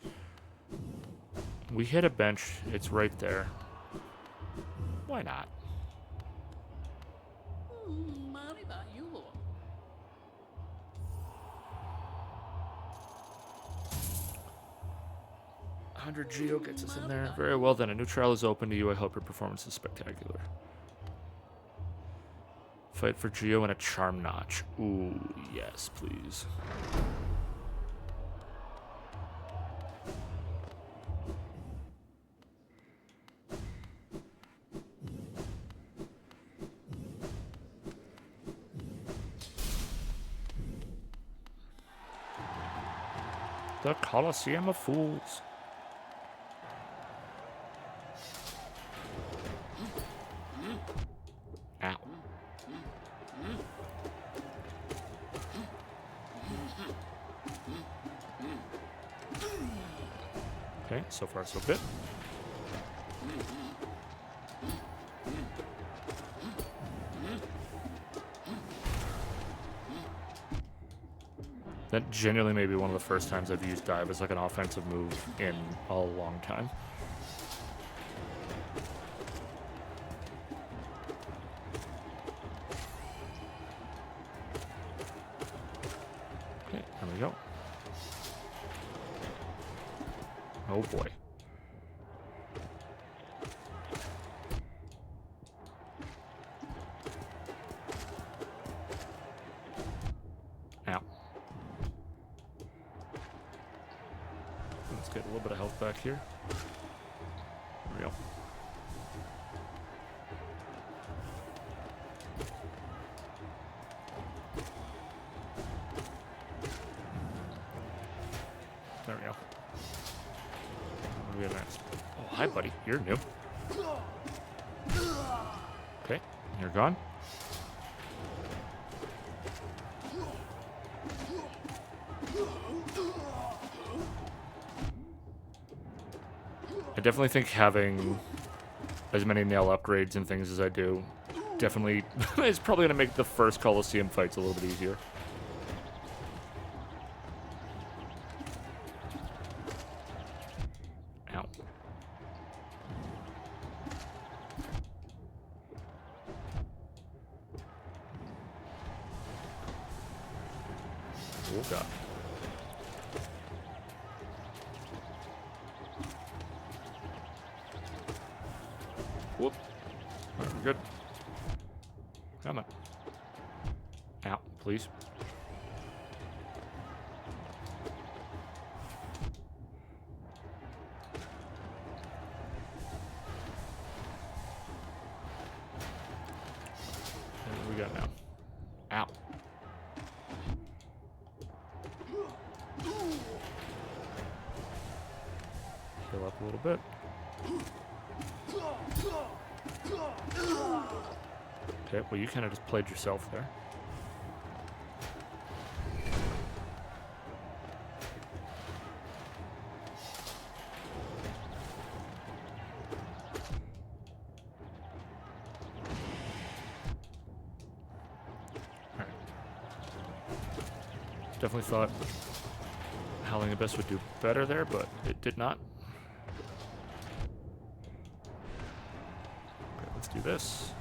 We hit a bench. It's right there. Why not? Mariba, you. 100 Geo gets us in there. Very well then, a new trial is open to you. I hope your performance is spectacular. Fight for Geo and a charm notch. Ooh, yes, please. The Colosseum of Fools. Ow. Okay, so far so good. That genuinely may be one of the first times I've used dive as like an offensive move in a long time. Okay, there we go. Oh boy. Ow. Let's get a little bit of health back here. There we go. There we go. What do we have next? Oh, hi, buddy. You're new. Okay, you're gone. I definitely think having as many nail upgrades and things as I do definitely is probably going to make the first Colosseum fights a little bit easier. Ow. Oh god. Whoop. Alright, we're good. Come on. Ow, please. And what do we got now? Ow. Heal up a little bit. Okay, well you kind of just played yourself there. Alright. Definitely thought Howling Abyss would do better there, but it did not. Okay, let's do this.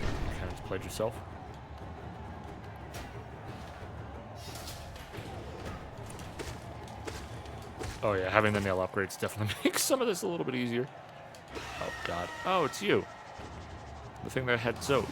Kind of just played yourself. Oh yeah, having the nail upgrades definitely makes some of this a little bit easier. Oh god. Oh, it's you. The thing that had Zote.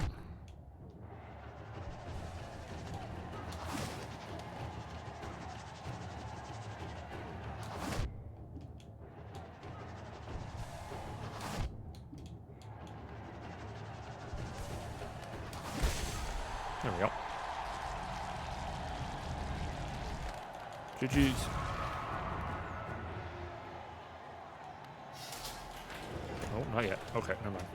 There we go. GG's. Oh, not yet. Okay, never mind.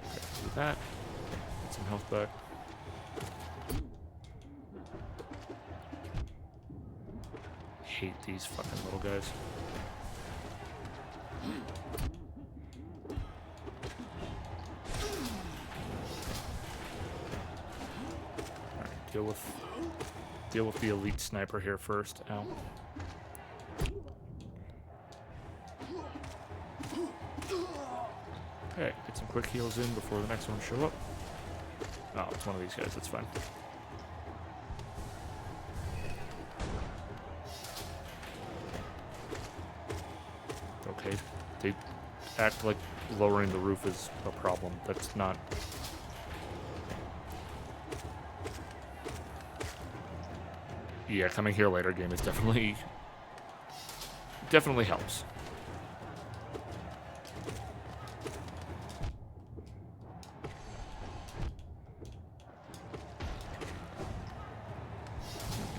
Okay, do that. Get some health back. Hate these fucking little guys. Alright, deal with the elite sniper here first. Ow. Okay, get some quick heals in before the next one show up. Oh, it's one of these guys, that's fine. Okay, they act like lowering the roof is a problem. That's not... Yeah, coming here later game is definitely helps. Get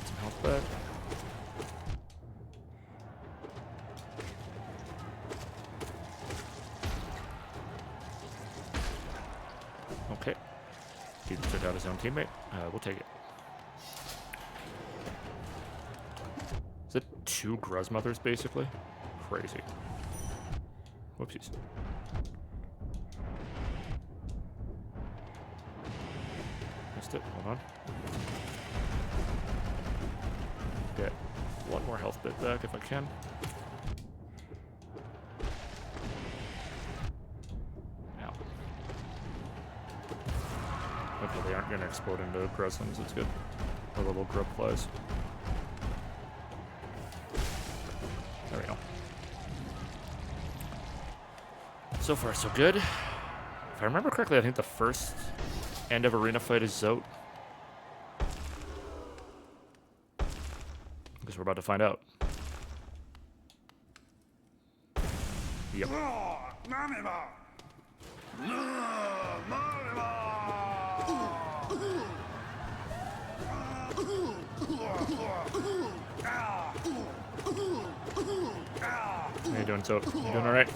some health back. Okay. He took out his own teammate. We'll take it. Is it 2 Gruzmothers, basically? Crazy. Whoopsies. Missed it. Hold on. Get one more health bit back if I can. Ow. Okay, they aren't going to explode into Gruslings. It's good. Or little grub flies. There we go. So far, so good. If I remember correctly, I think the first end of arena fight is Zote. Because we're about to find out. Yep. How you doing, Zote? You doing alright?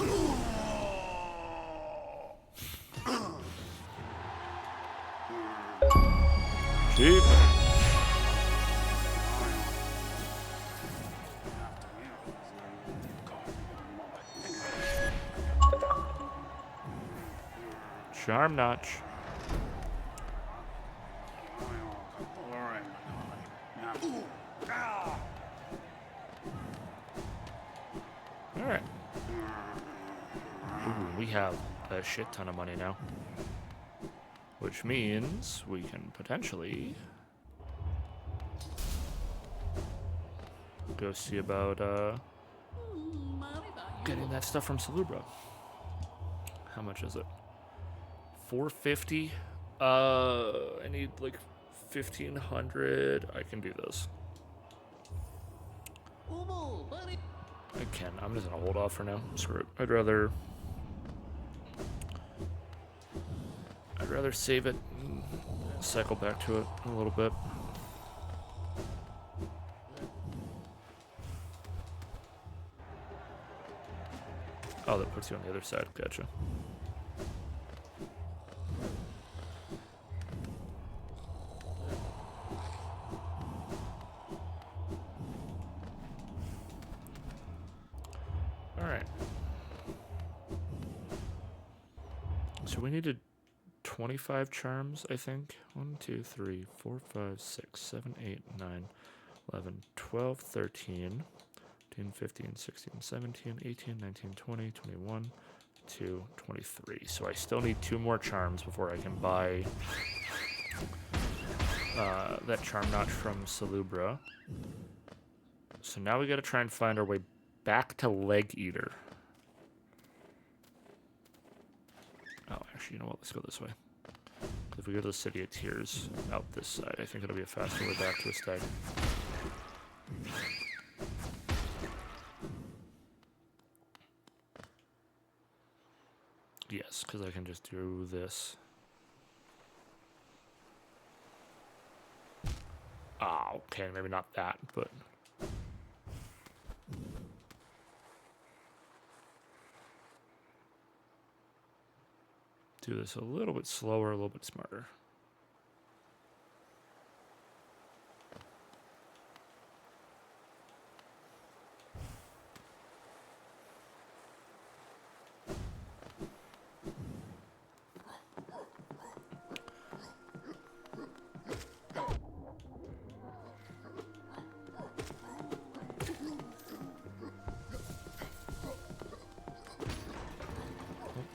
Cheap. Charm notch. Alright. Ooh, we have a shit ton of money now. Which means we can potentially go see about getting that stuff from Salubra. How much is it? 450. I need like 1,500. I can do this. I can. I'm just gonna hold off for now. Screw it. I'd rather save it and cycle back to it a little bit. Oh, that puts you on the other side. Gotcha. So we needed 25 charms, I think. 1, 2, 3, 4, 5, 6, 7, 8, 9, 11, 12, 13, 14, 15, 16, 17, 18, 19, 20, 21, 2, 23. So I still need 2 more charms before I can buy that charm notch from Salubra. So now we gotta try and find our way back to Leg Eater. Oh, actually, you know what? Let's go this way. If we go to the City of Tears out this side, I think it'll be a faster way back to a stag. Yes, because I can just do this. Ah, okay, maybe not that, but... do this a little bit slower, a little bit smarter.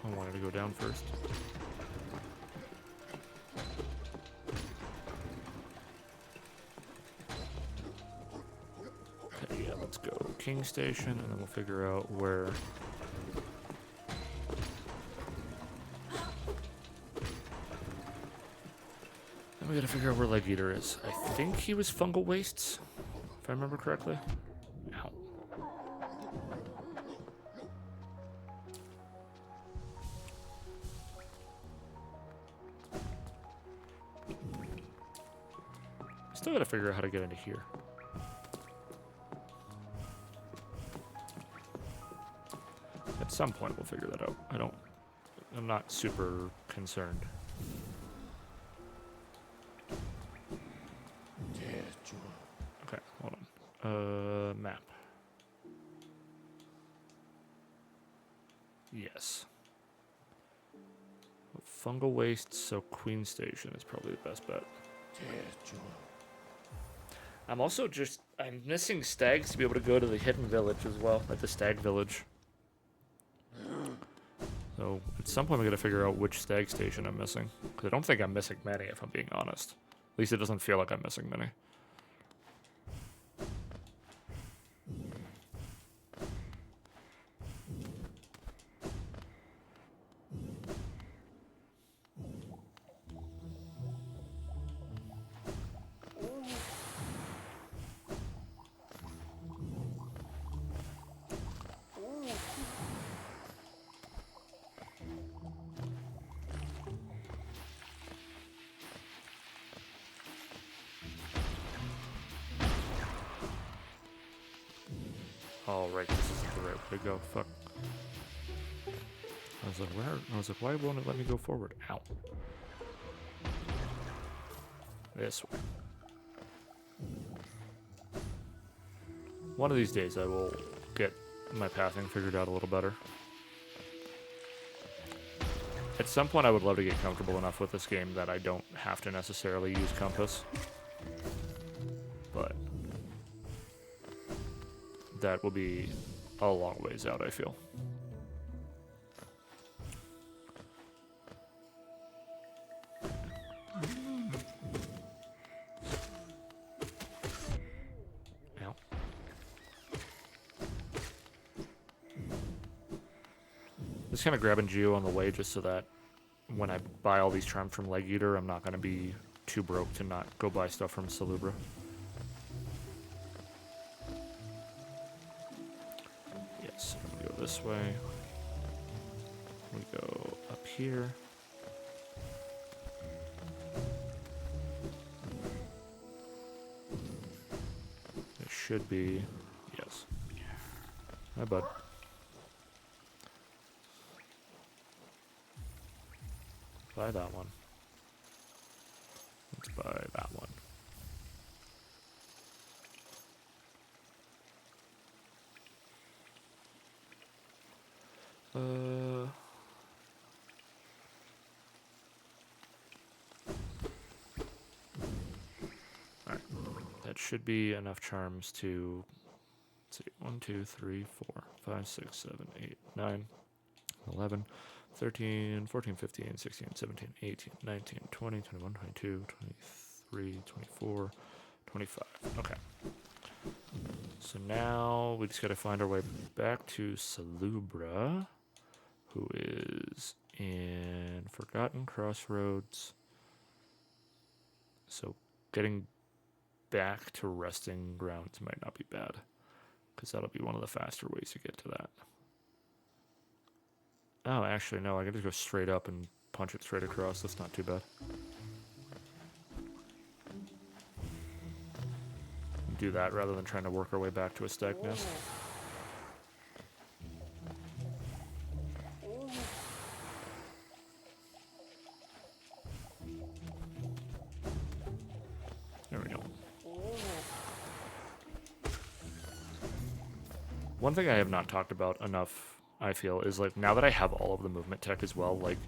Oh, I wanted to go down first. Okay, yeah, let's go King Station, and then we'll figure out where... then we gotta figure out where Leg Eater is. I think he was Fungal Wastes, if I remember correctly. Ow. Still gotta figure out how to get into here. At some point we'll figure that out. I'm not super concerned. Okay, hold on. Map. Yes. Fungal Waste, so Queen Station is probably the best bet. I'm missing stags to be able to go to the hidden village as well, at the stag village. So at some point we gotta figure out which stag station I'm missing. Because I don't think I'm missing many, if I'm being honest. At least it doesn't feel like I'm missing many. Oh, right, this isn't the right way to go. Fuck. I was like, where? I was like, why won't it let me go forward? Ow. This way. One of these days I will get my pathing figured out a little better. At some point I would love to get comfortable enough with this game that I don't have to necessarily use compass. But that will be a long ways out, I feel. Ow. Just kind of grabbing Geo on the way just so that when I buy all these charms from Leg Eater, I'm not going to be too broke to not go buy stuff from Salubra. Yes, we go this way. We go up here. It should be, yes. Hi, bud. Buy that one. Let's buy that one. should be enough charms to, let's see, 1, 2, 3, 4, 5, 6, 7, 8, 9, 11, 13, 14, 15, 16, 17, 18, 19, 20, 21, 22, 23, 24, 25. Okay. So now we just got to find our way back to Salubra, who is in Forgotten Crossroads. So getting back to Resting Grounds might not be bad, because that'll be one of the faster ways to get to that. Oh, actually, no, I can just go straight up and punch it straight across. That's not too bad. Do that rather than trying to work our way back to a stag nest. There we go. One thing I have not talked about enough, I feel, is like now that I have all of the movement tech as well, like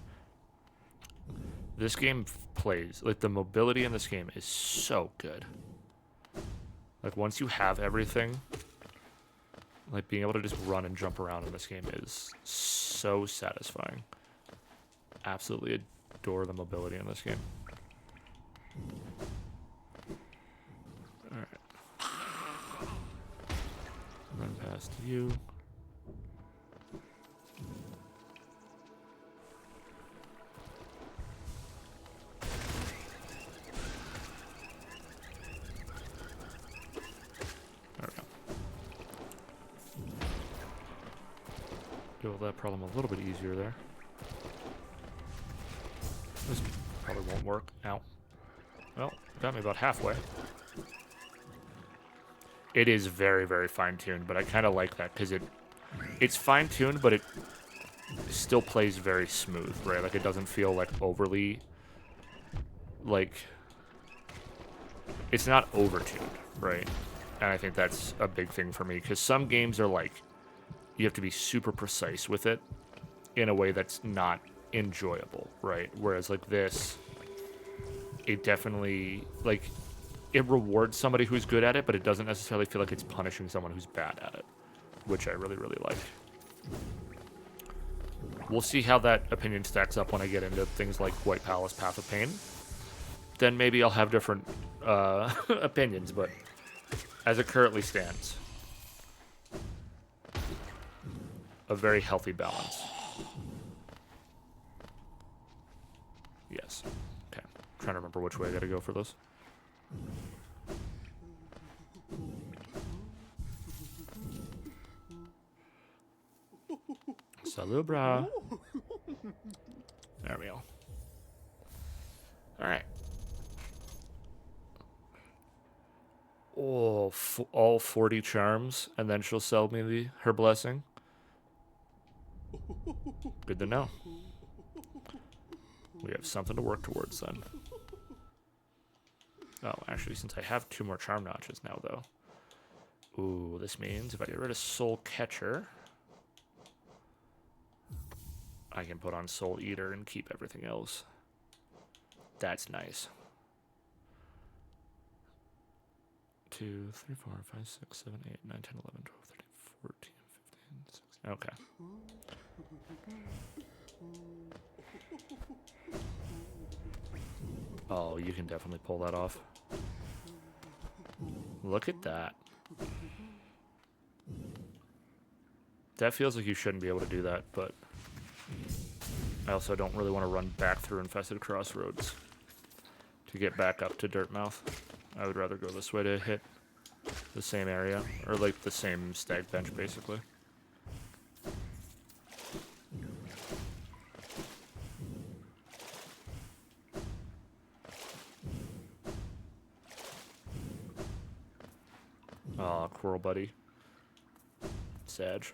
this game plays, like the mobility in this game is so good. Like once you have everything, like being able to just run and jump around in this game is so satisfying. Absolutely adore the mobility in this game. Alright. Run past you. There we go. Deal with that problem a little bit easier there. This probably won't work. Ow. Well, got me about halfway. It is very, very fine-tuned, but I kind of like that because it's fine-tuned, but it still plays very smooth, right? Like, it doesn't feel, like, overly, like, it's not over-tuned, right? And I think that's a big thing for me, because some games are, like, you have to be super precise with it in a way that's not enjoyable, right? Whereas, like, this, it definitely, like, it rewards somebody who's good at it, but it doesn't necessarily feel like it's punishing someone who's bad at it, which I really, really like. We'll see how that opinion stacks up when I get into things like White Palace Path of Pain. Then maybe I'll have different opinions, but as it currently stands, a very healthy balance. Yes. Okay. Trying to remember which way I gotta go for this. Salubra. There we go. Alright. Oh, all 40 charms, and then she'll sell me her blessing. Good to know. We have something to work towards then. Oh, actually, since I have 2 more charm notches now, though. Ooh, this means if I get rid of Soul Catcher, I can put on Soul Eater and keep everything else. That's nice. 2, 3, 4, 5, 6, 7, 8, 9, 10, 11, 12, 13, 14, 15, 16. Okay. Oh, you can definitely pull that off. Look at that. That feels like you shouldn't be able to do that, but I also don't really want to run back through Infested Crossroads to get back up to Dirtmouth. I would rather go this way to hit the same area, or like the same stag bench, basically. Aw, Squirrel Buddy. Sag.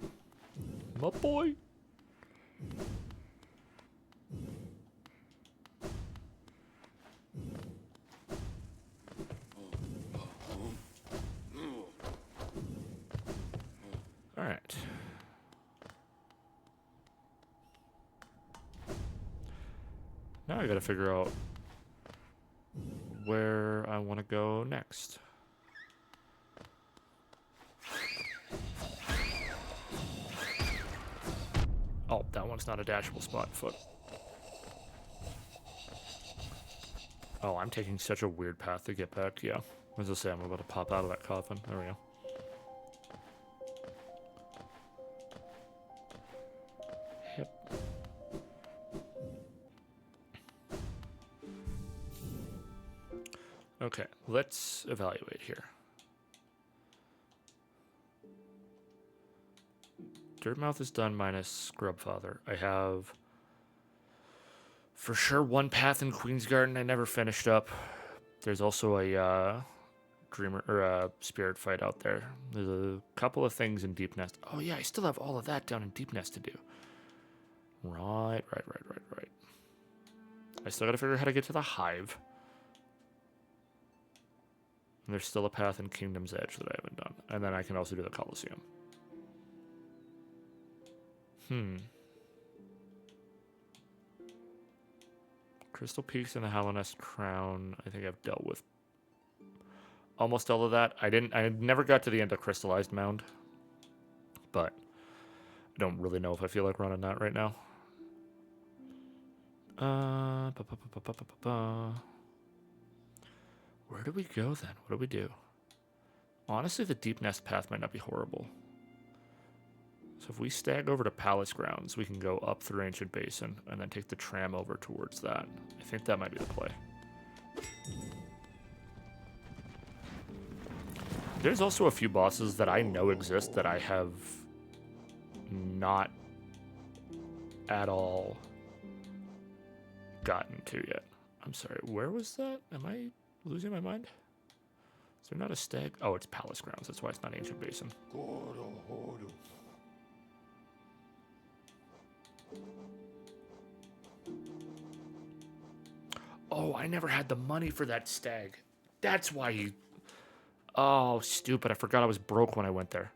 My boy! Alright. Now I gotta figure out where I want to go next. one's not a dashable spot. Foot. Oh, I'm taking such a weird path to get back. Yeah. As I say, I'm about to pop out of that coffin. There we go. Yep. Okay, let's evaluate here. Dirtmouth is done minus Scrubfather. I have for sure one path in Queen's Garden I never finished up. There's also a Dreamer or a Spirit Fight out there. There's a couple of things in Deep Nest. Oh yeah, I still have all of that down in Deep Nest to do. Right. I still gotta figure out how to get to the Hive. And there's still a path in Kingdom's Edge that I haven't done. And then I can also do the Colosseum. Crystal Peaks and the Hallownest Crown, I think I've dealt with almost all of that. I never got to the end of Crystallized Mound. But I don't really know if I feel like running that right now. Where do we go then? What do we do? Honestly, the Deep Nest path might not be horrible. So if we stag over to Palace Grounds, we can go up through Ancient Basin and then take the tram over towards that. I think that might be the play. There's also a few bosses that I know exist that I have not at all gotten to yet. I'm sorry, where was that? Am I losing my mind? Is there not a stag? Oh, it's Palace Grounds. That's why it's not Ancient Basin. Oh, I never had the money for that stag. That's why he... Oh, stupid. I forgot I was broke when I went there.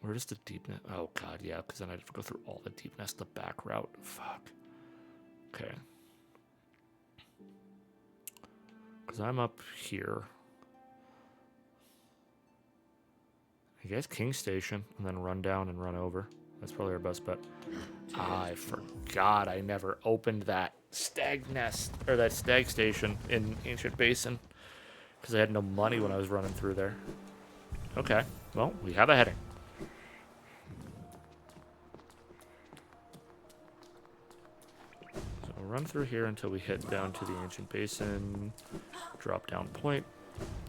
Where is the Deep Nest? Oh, God, yeah, because then I'd have to go through all the Deep Nest, the back route. Fuck. Okay. Because I'm up here. I guess King Station, and then run down and run over. That's probably our best bet. I forgot I never opened that stag nest, or that stag station in Ancient Basin. Because I had no money when I was running through there. Okay, well, we have a heading. So we'll run through here until we hit down to the Ancient Basin, drop down point,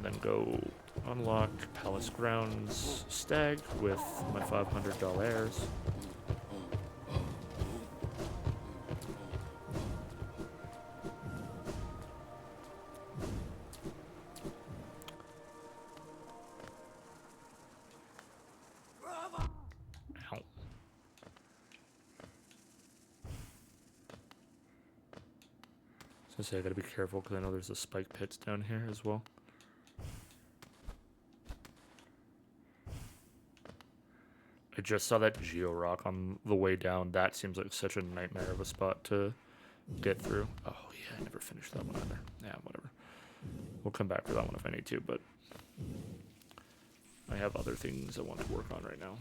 then go unlock Palace Grounds stag with my $500. Ow. So I gotta be careful because I know there's a spike pits down here as well. I just saw that Geo Rock on the way down. That seems like such a nightmare of a spot to get through. Oh yeah, I never finished that one either. Yeah, whatever. We'll come back for that one if I need to, but I have other things I want to work on right now.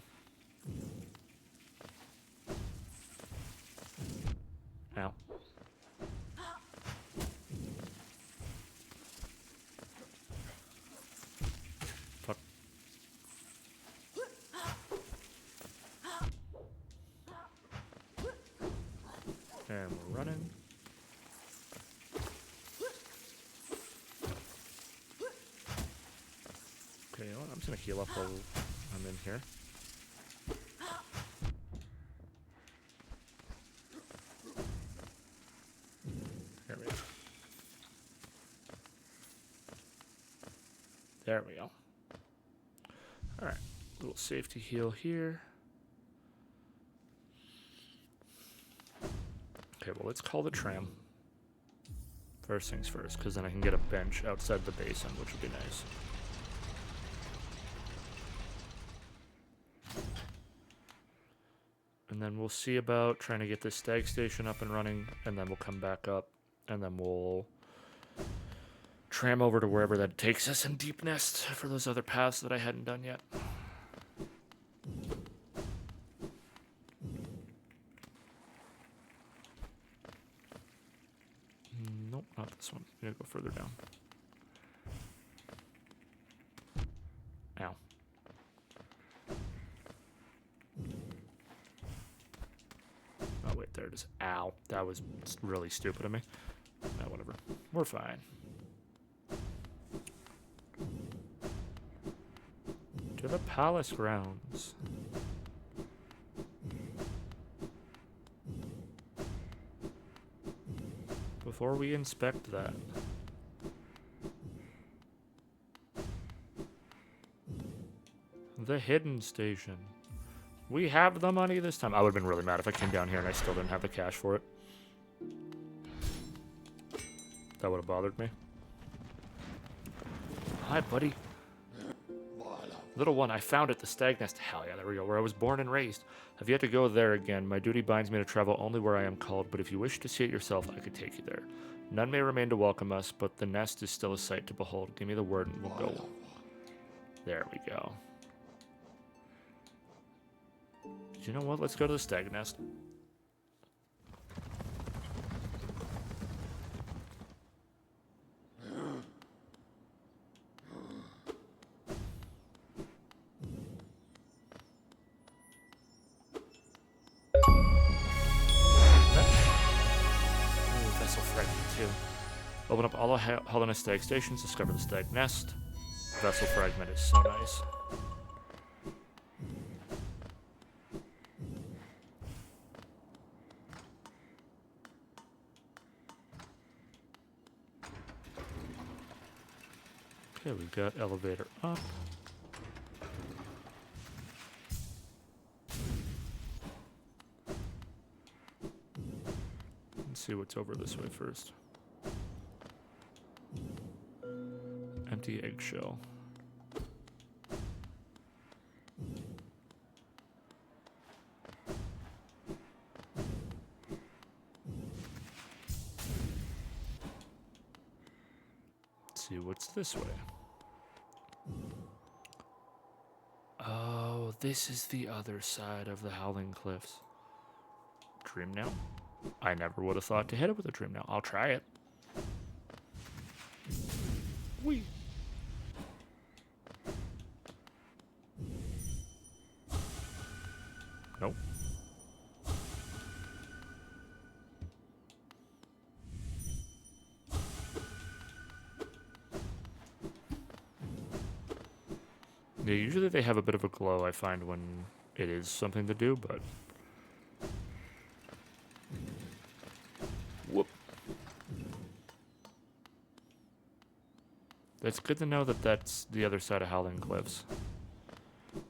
Ow. Fuck. And we're running. Okay, you know what? I'm just gonna heal up while I'm in here. There we go. There we go. Alright, little safety heal here. Okay, well, let's call the tram. First things first, because then I can get a bench outside the basin, which would be nice. And then we'll see about trying to get this stag station up and running, and then we'll come back up, and then we'll tram over to wherever that takes us in Deep Nest for those other paths that I hadn't done yet. need to go further down. Ow. Oh, wait, there it is. Ow. That was really stupid of me. No, whatever. We're fine. To the palace grounds. Before we inspect that. The hidden station. We have the money this time. I would have been really mad if I came down here and I still didn't have the cash for it. That would have bothered me. Hi, buddy. Little one, I found it, the stag nest. Hell yeah, there we go, where I was born and raised. I've yet to go there again. My duty binds me to travel only where I am called, but if you wish to see it yourself, I could take you there. None may remain to welcome us, but the nest is still a sight to behold. Give me the word and we'll go. There we go. You know what? Let's go to the stag nest. Vessel fragment 2. Open up all the Helena stag stations, discover the stag nest. Vessel fragment is so nice. Okay, we've got elevator up. Let's see what's over this way first. Empty eggshell. Let's see what's this way. Oh, this is the other side of the Howling Cliffs. Dream nail? I never would have thought to hit it with a dream nail. I'll try it. Whee! Nope. Yeah, usually they have a bit of a glow, I find, when it is something to do, but... Whoop. It's good to know that that's the other side of Howling Cliffs.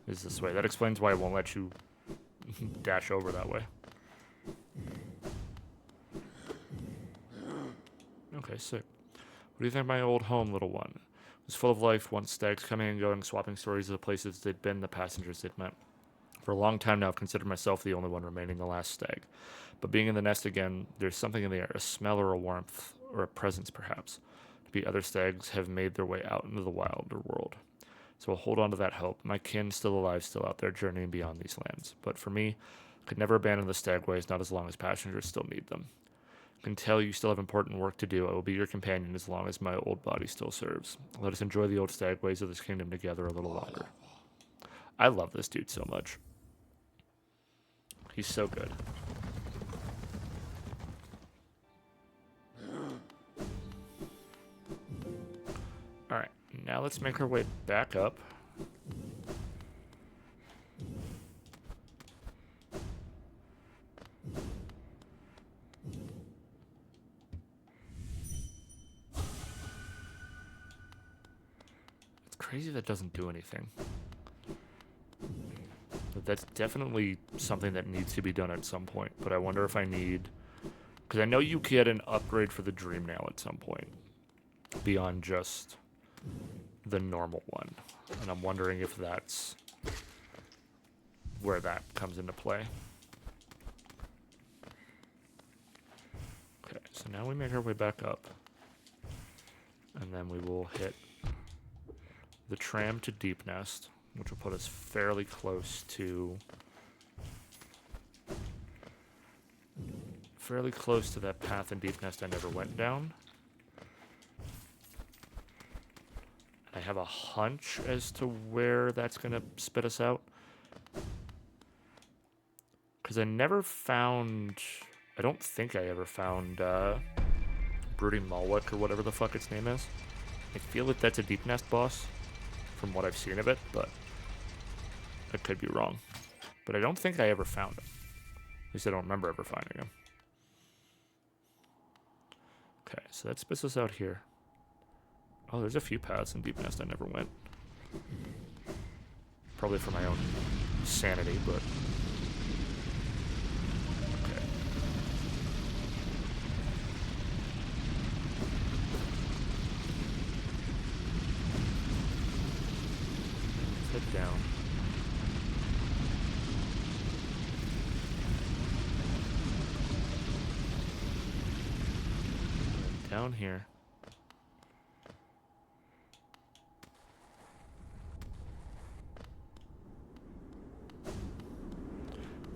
Is this way. That explains why it won't let you dash over that way. Okay, sick. What do you think of my old home, little one? It was full of life, once stags coming and going, swapping stories of the places they'd been, the passengers they'd met. For a long time now, I've considered myself the only one remaining, the last stag. But being in the nest again, there's something in the air, a smell or a warmth, or a presence perhaps. Maybe other stags have made their way out into the wilder world. So I'll hold on to that hope. My kin still alive, still out there journeying beyond these lands. But for me, I could never abandon the stagways, not as long as passengers still need them. I can tell you still have important work to do. I will be your companion as long as my old body still serves. Let us enjoy the old stagways of this kingdom together a little longer. I love this dude so much. He's so good. Alright, now let's make our way back up. It's crazy that doesn't do anything. But that's definitely something that needs to be done at some point. But I wonder if I need... Because I know you get an upgrade for the Dream Nail at some point. Beyond just the normal one. And I'm wondering if that's where that comes into play. Okay, so now we make our way back up. And then we will hit the tram to Deep Nest, which will put us fairly close to that path in Deep Nest I never went down. have a hunch as to where that's going to spit us out. Because I never found... I don't think I ever found Brooding Malwick or whatever the fuck its name is. I feel like that's a Deep Nest boss from what I've seen of it, but I could be wrong. But I don't think I ever found him. At least I don't remember ever finding him. Okay, so that spits us out here. Oh, there's a few paths in Deep Nest I never went. Probably for my own sanity, but... Okay. Let's head down. Down here.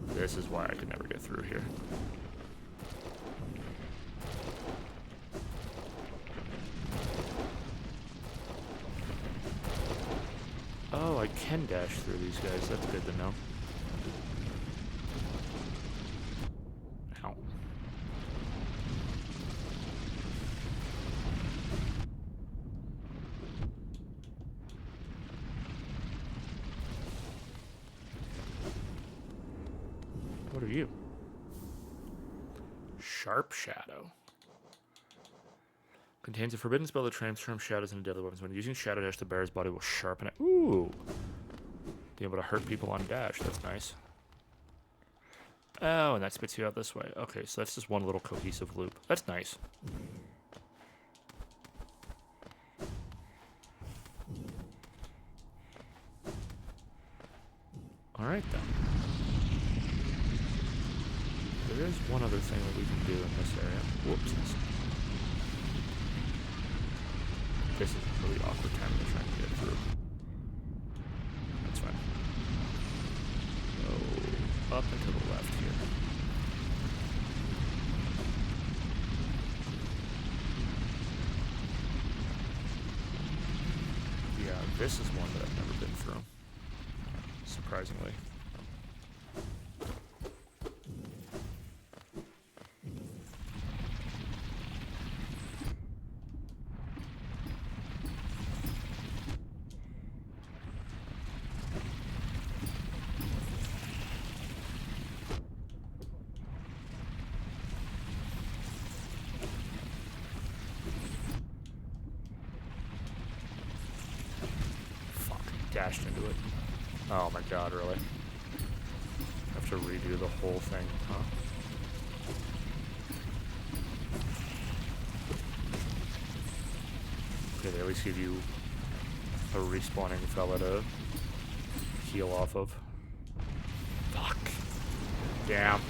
This is why I could never get through here. Oh, I can dash through these guys. That's good to know. Ow. What are you? Sharp Shadow. Contains a forbidden spell that transforms shadows into deadly weapons. When using Shadow Dash, the bear's body will sharpen it. Ooh! Be able to hurt people on dash. That's nice. Oh, and that spits you out this way. Okay, so that's just one little cohesive loop. That's nice. Alright then. There is one other thing that we can do in this area. Whoops. This is a really awkward time to try and get through. That's fine. Go up and to the left here. Yeah, this is one that I've never been through. Surprisingly. Dashed into it. Oh my god, really? I have to redo the whole thing, huh? Okay, they at least give you a respawning fella to heal off of. Fuck. Damn.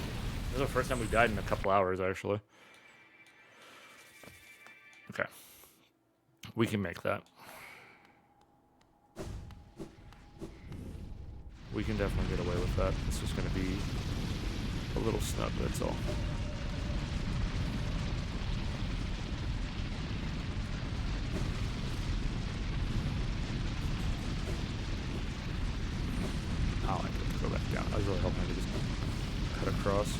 This is the first time we've died in a couple hours, actually. Okay. We can make that. We can definitely get away with that. It's just going to be a little snub, that's all. Oh, I have to go back down. I was really hoping I could just cut across.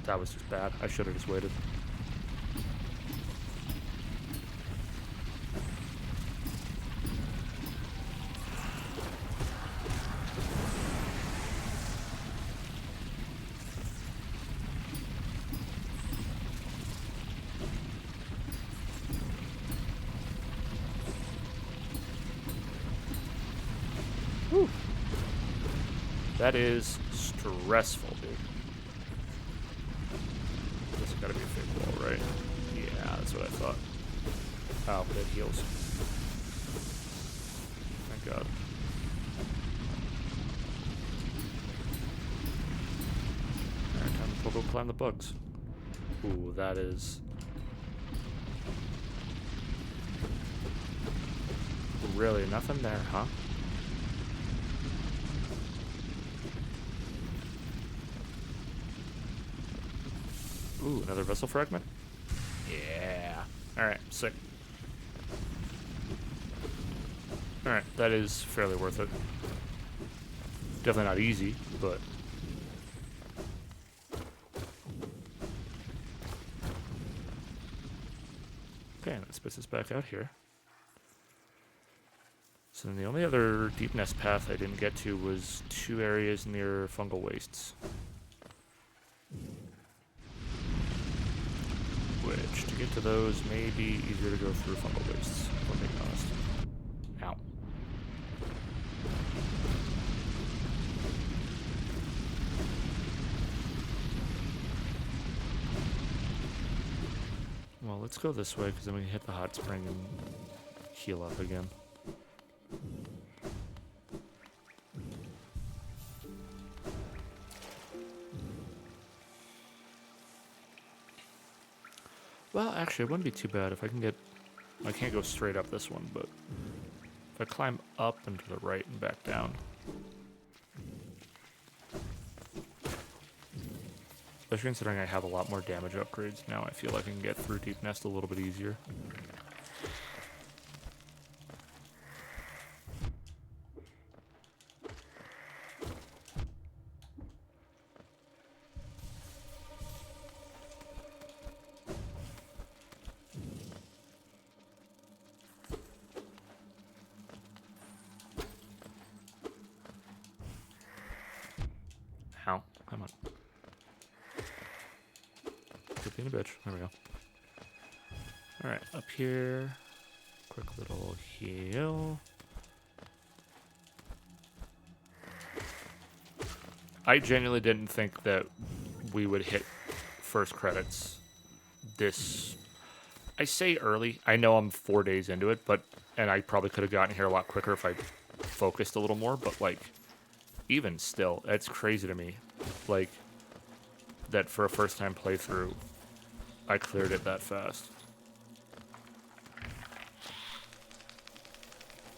That was just bad. I should have just waited. Whew. That is stressful, dude. Gotta be a fake wall, right? Yeah, that's what I thought. Oh, but it heals. Thank God. Alright, time to go climb the bugs. Ooh, that is... Really, nothing there, huh? Ooh, another vessel fragment? Yeah. Alright, sick. Alright, that is fairly worth it. Definitely not easy, but... Okay, let's spit this back out here. So then the only other deep nest path I didn't get to was 2 areas near fungal wastes. Which, to get to those, may be easier to go through fungal wastes, if I'm being honest. Ow. Well, let's go this way, because then we can hit the hot spring and heal up again. Well, actually, it wouldn't be too bad if I can get... I can't go straight up this one, but if I climb up and to the right and back down. Especially considering I have a lot more damage upgrades now, I feel like I can get through Deep Nest a little bit easier. Ow, come on. Quit being a bitch. There we go. Alright, up here. Quick little heal. I genuinely didn't think that we would hit first credits this... I say early. I know I'm 4 days into it, but... And I probably could have gotten here a lot quicker if I focused a little more, but, like... Even still, it's crazy to me. Like... That for a first-time playthrough, I cleared it that fast. I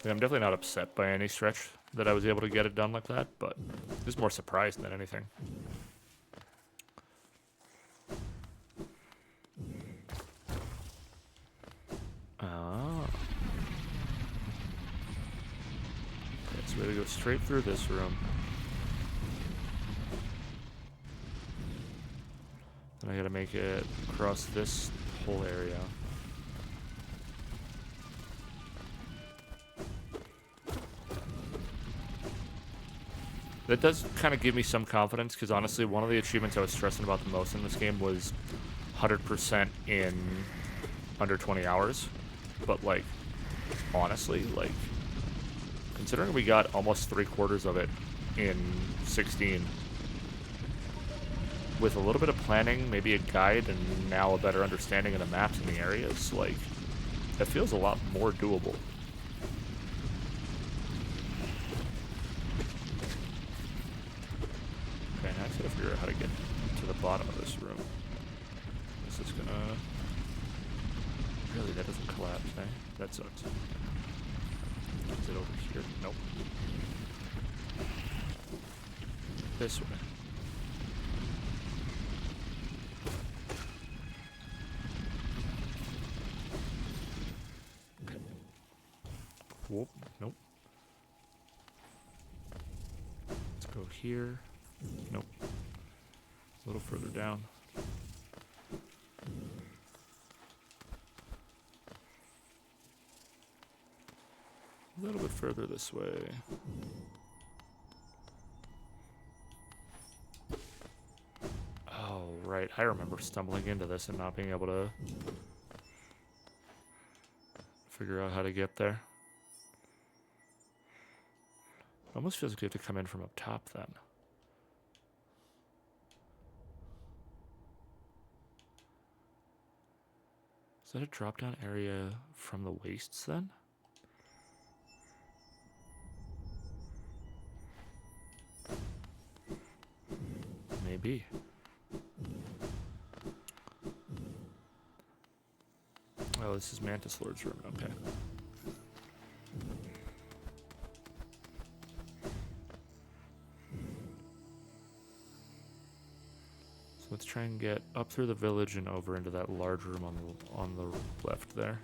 mean, I'm definitely not upset by any stretch that I was able to get it done like that, but just more surprised than anything. Oh. Okay, so we gotta go straight through this room. Then I gotta make it across this whole area. That does kind of give me some confidence, because honestly, one of the achievements I was stressing about the most in this game was 100% in under 20 hours. But, like, honestly, like, considering we got almost 3/4 of it in 16, with a little bit of planning, maybe a guide, and now a better understanding of the maps and the areas, like, that feels a lot more doable. Okay, now I gotta figure out how to get to the bottom of this room. This is gonna... Really, that doesn't collapse, eh? That sucks. Is it over here? Nope. This way. Okay. Whoop. Nope. Let's go here. Nope. A little further down. A little bit further this way. Oh, right. I remember stumbling into this and not being able to figure out how to get there. It almost feels like you have to come in from up top then. Is that a drop-down area from the wastes then? Maybe. Oh, this is Mantis Lord's room. Okay. let's try and get up through the village and over into that large room on the left there.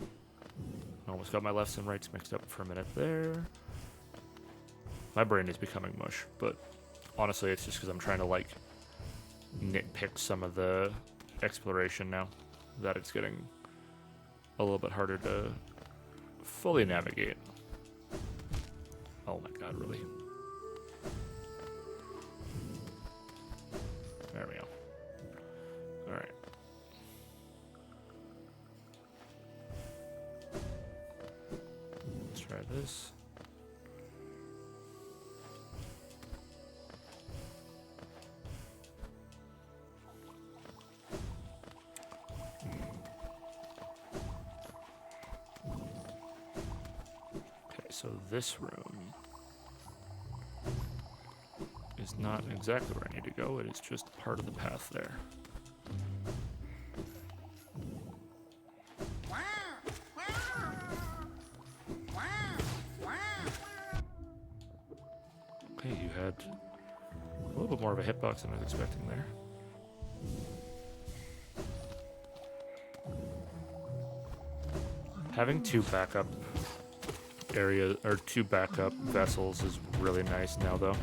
I almost got my lefts and rights mixed up for a minute there. My brain is becoming mush, but honestly, it's just because I'm trying to, like, nitpick some of the exploration now that it's getting a little bit harder to fully navigate. Oh my god, really? There we go. Alright. Let's try this. Okay, so this room is not exactly where I need to go. It is just part of the path there. Okay, you had a little bit more of a hitbox than I was expecting there. Having two backup vessels is really nice now, though.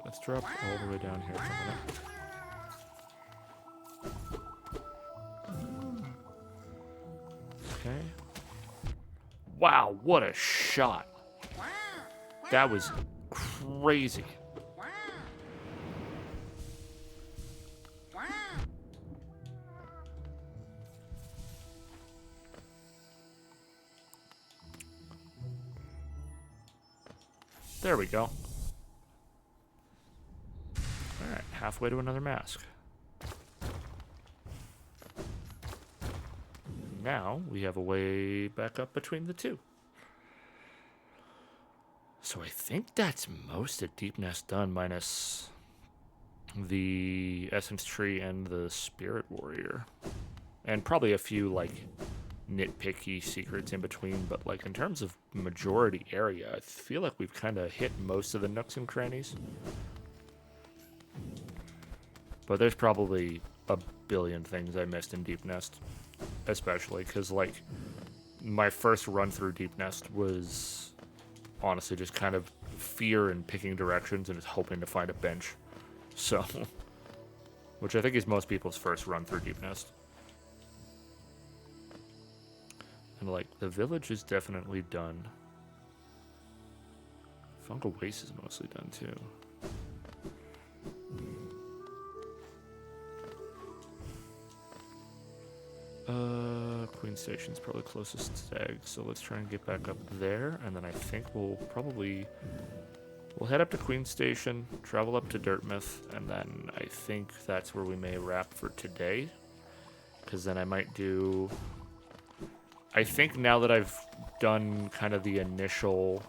Let's drop all the way down here for a minute. Okay. Wow, what a shot. That was crazy. There we go. Alright, halfway to another mask. Now we have a way back up between the two. So I think that's most of Deep Nest done, minus the Essence Tree and the Spirit Warrior. And probably a few, like, nitpicky secrets in between, but, like, in terms of majority area, I feel like we've kind of hit most of the nooks and crannies. But there's probably a billion things I missed in Deep Nest, especially because, like, my first run through Deep Nest was honestly just kind of fear and picking directions and just hoping to find a bench. So, which I think is most people's first run through Deep Nest. And, like, the village is definitely done. Fungal Waste is mostly done, too. Queen Station's probably closest to Stag, so let's try and get back up there, and then I think we'll head up to Queen Station, travel up to Dirtmouth, and then I think that's where we may wrap for today, because then I might do... I think now that I've done kind of the initial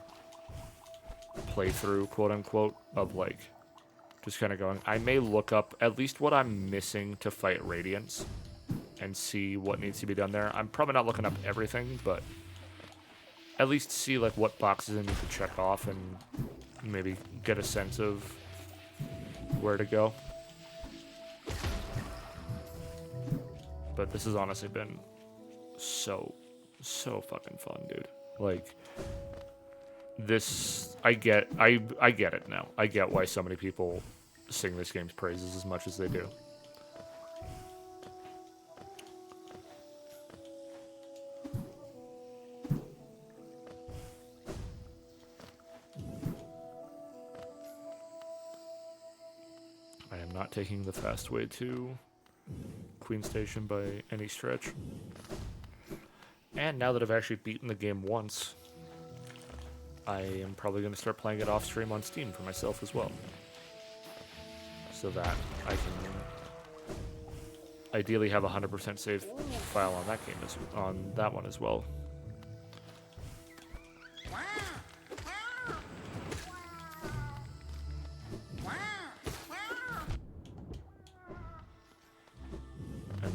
playthrough, quote-unquote, of, like, just kind of going, I may look up at least what I'm missing to fight Radiance and see what needs to be done there. I'm probably not looking up everything, but at least see, like, what boxes I need to check off and maybe get a sense of where to go. But this has honestly been so fucking fun, dude. Like, this, I get it now. I get why so many people sing this game's praises as much as they do. I am not taking the fast way to Queen Station by any stretch. And now that I've actually beaten the game once, I am probably going to start playing it off stream on Steam for myself as well. So that I can ideally have a 100% save file on that game on that one as well.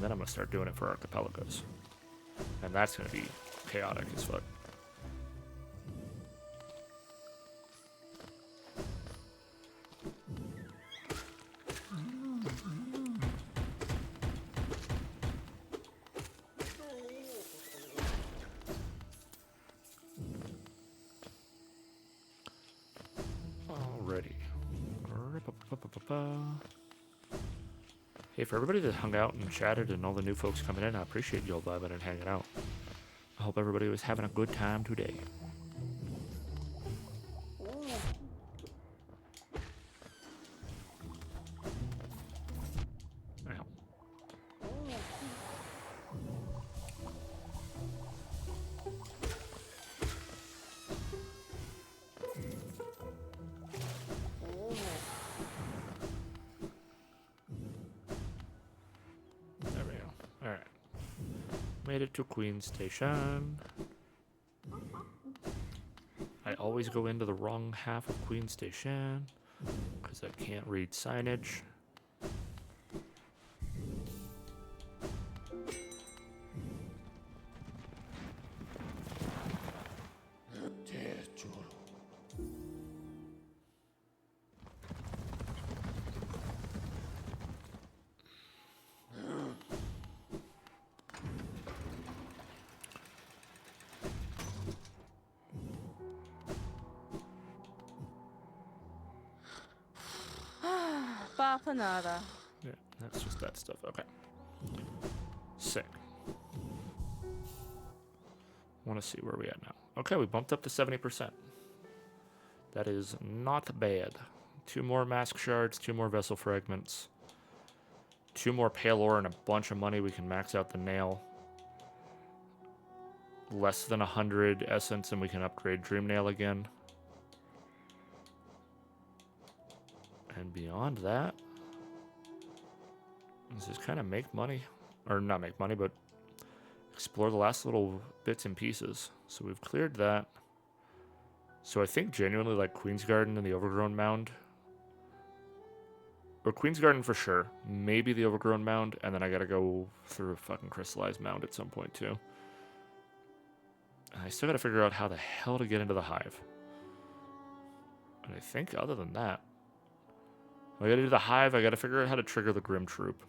then I'm going to start doing it for archipelagos. And that's going to be chaotic as fuck. Alrighty. Hey, for everybody that hung out and chatted and all the new folks coming in, I appreciate y'all vibing and hanging out. I hope everybody was having a good time today. Ow. There we go. Alright. Made it to Queen Station. I always go into the wrong half of Queen Station because I can't read signage. Bapanada. Yeah, that's just that stuff. Okay. Sick. Want to see where we at now. Okay, we bumped up to 70%. That is not bad. 2 more mask shards, 2 more vessel fragments, 2 more pale ore, and a bunch of money. We can max out the nail. Less than 100 essence, and we can upgrade Dream Nail again. And beyond that, let's just kind of make money. Or not make money, but explore the last little bits and pieces. So we've cleared that. So I think genuinely like Queen's Garden and the Overgrown Mound. Or Queen's Garden for sure. Maybe the Overgrown Mound. And then I gotta go through a fucking Crystallized Mound at some point too. And I still gotta figure out how the hell to get into the Hive. And I think other than that, I gotta do the Hive. I gotta figure out how to trigger the Grim Troop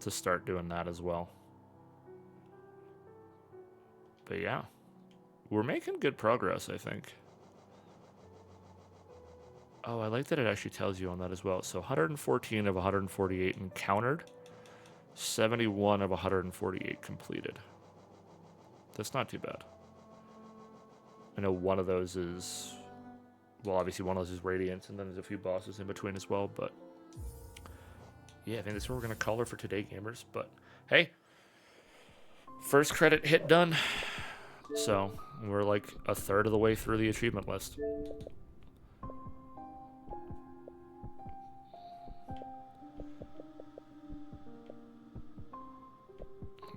to start doing that as well. But yeah, we're making good progress, I think. Oh, I like that it actually tells you on that as well. So 114 of 148 encountered, 71 of 148 completed. That's not too bad. I know one of those is... Well, obviously one of those is Radiance, and then there's a few bosses in between as well, but... Yeah, I think that's what we're going to call her for today, gamers. But, hey, first credit hit done. So, we're like a third of the way through the achievement list.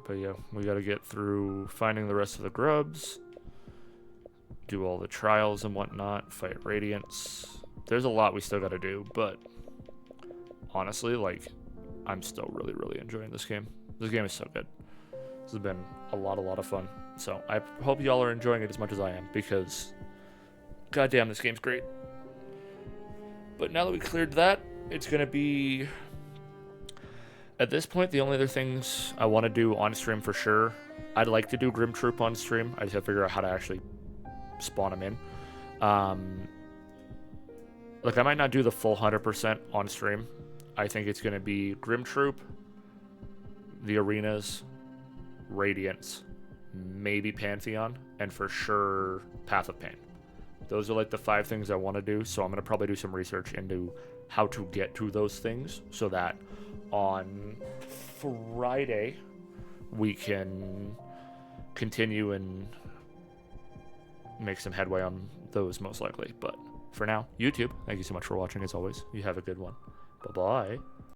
But yeah, we got to get through finding the rest of the grubs, do all the trials and whatnot, fight Radiance. There's a lot we still got to do, but honestly, like, I'm still really, really enjoying this game. This game is so good. This has been a lot of fun. So I hope y'all are enjoying it as much as I am, because goddamn, this game's great. But now that we cleared that, it's going to be... At this point, the only other things I want to do on stream for sure, I'd like to do Grim Troop on stream. I just have to figure out how to actually spawn them in. Like, I might not do the full 100% on stream. I think it's going to be Grim Troop, the arenas, Radiance, maybe Pantheon, and for sure Path of Pain. Those are like the 5 things I want to do, so I'm going to probably do some research into how to get to those things so that on Friday we can continue and make some headway on those most likely. But for now, YouTube, thank you so much for watching as always. You have a good one. Bye-bye.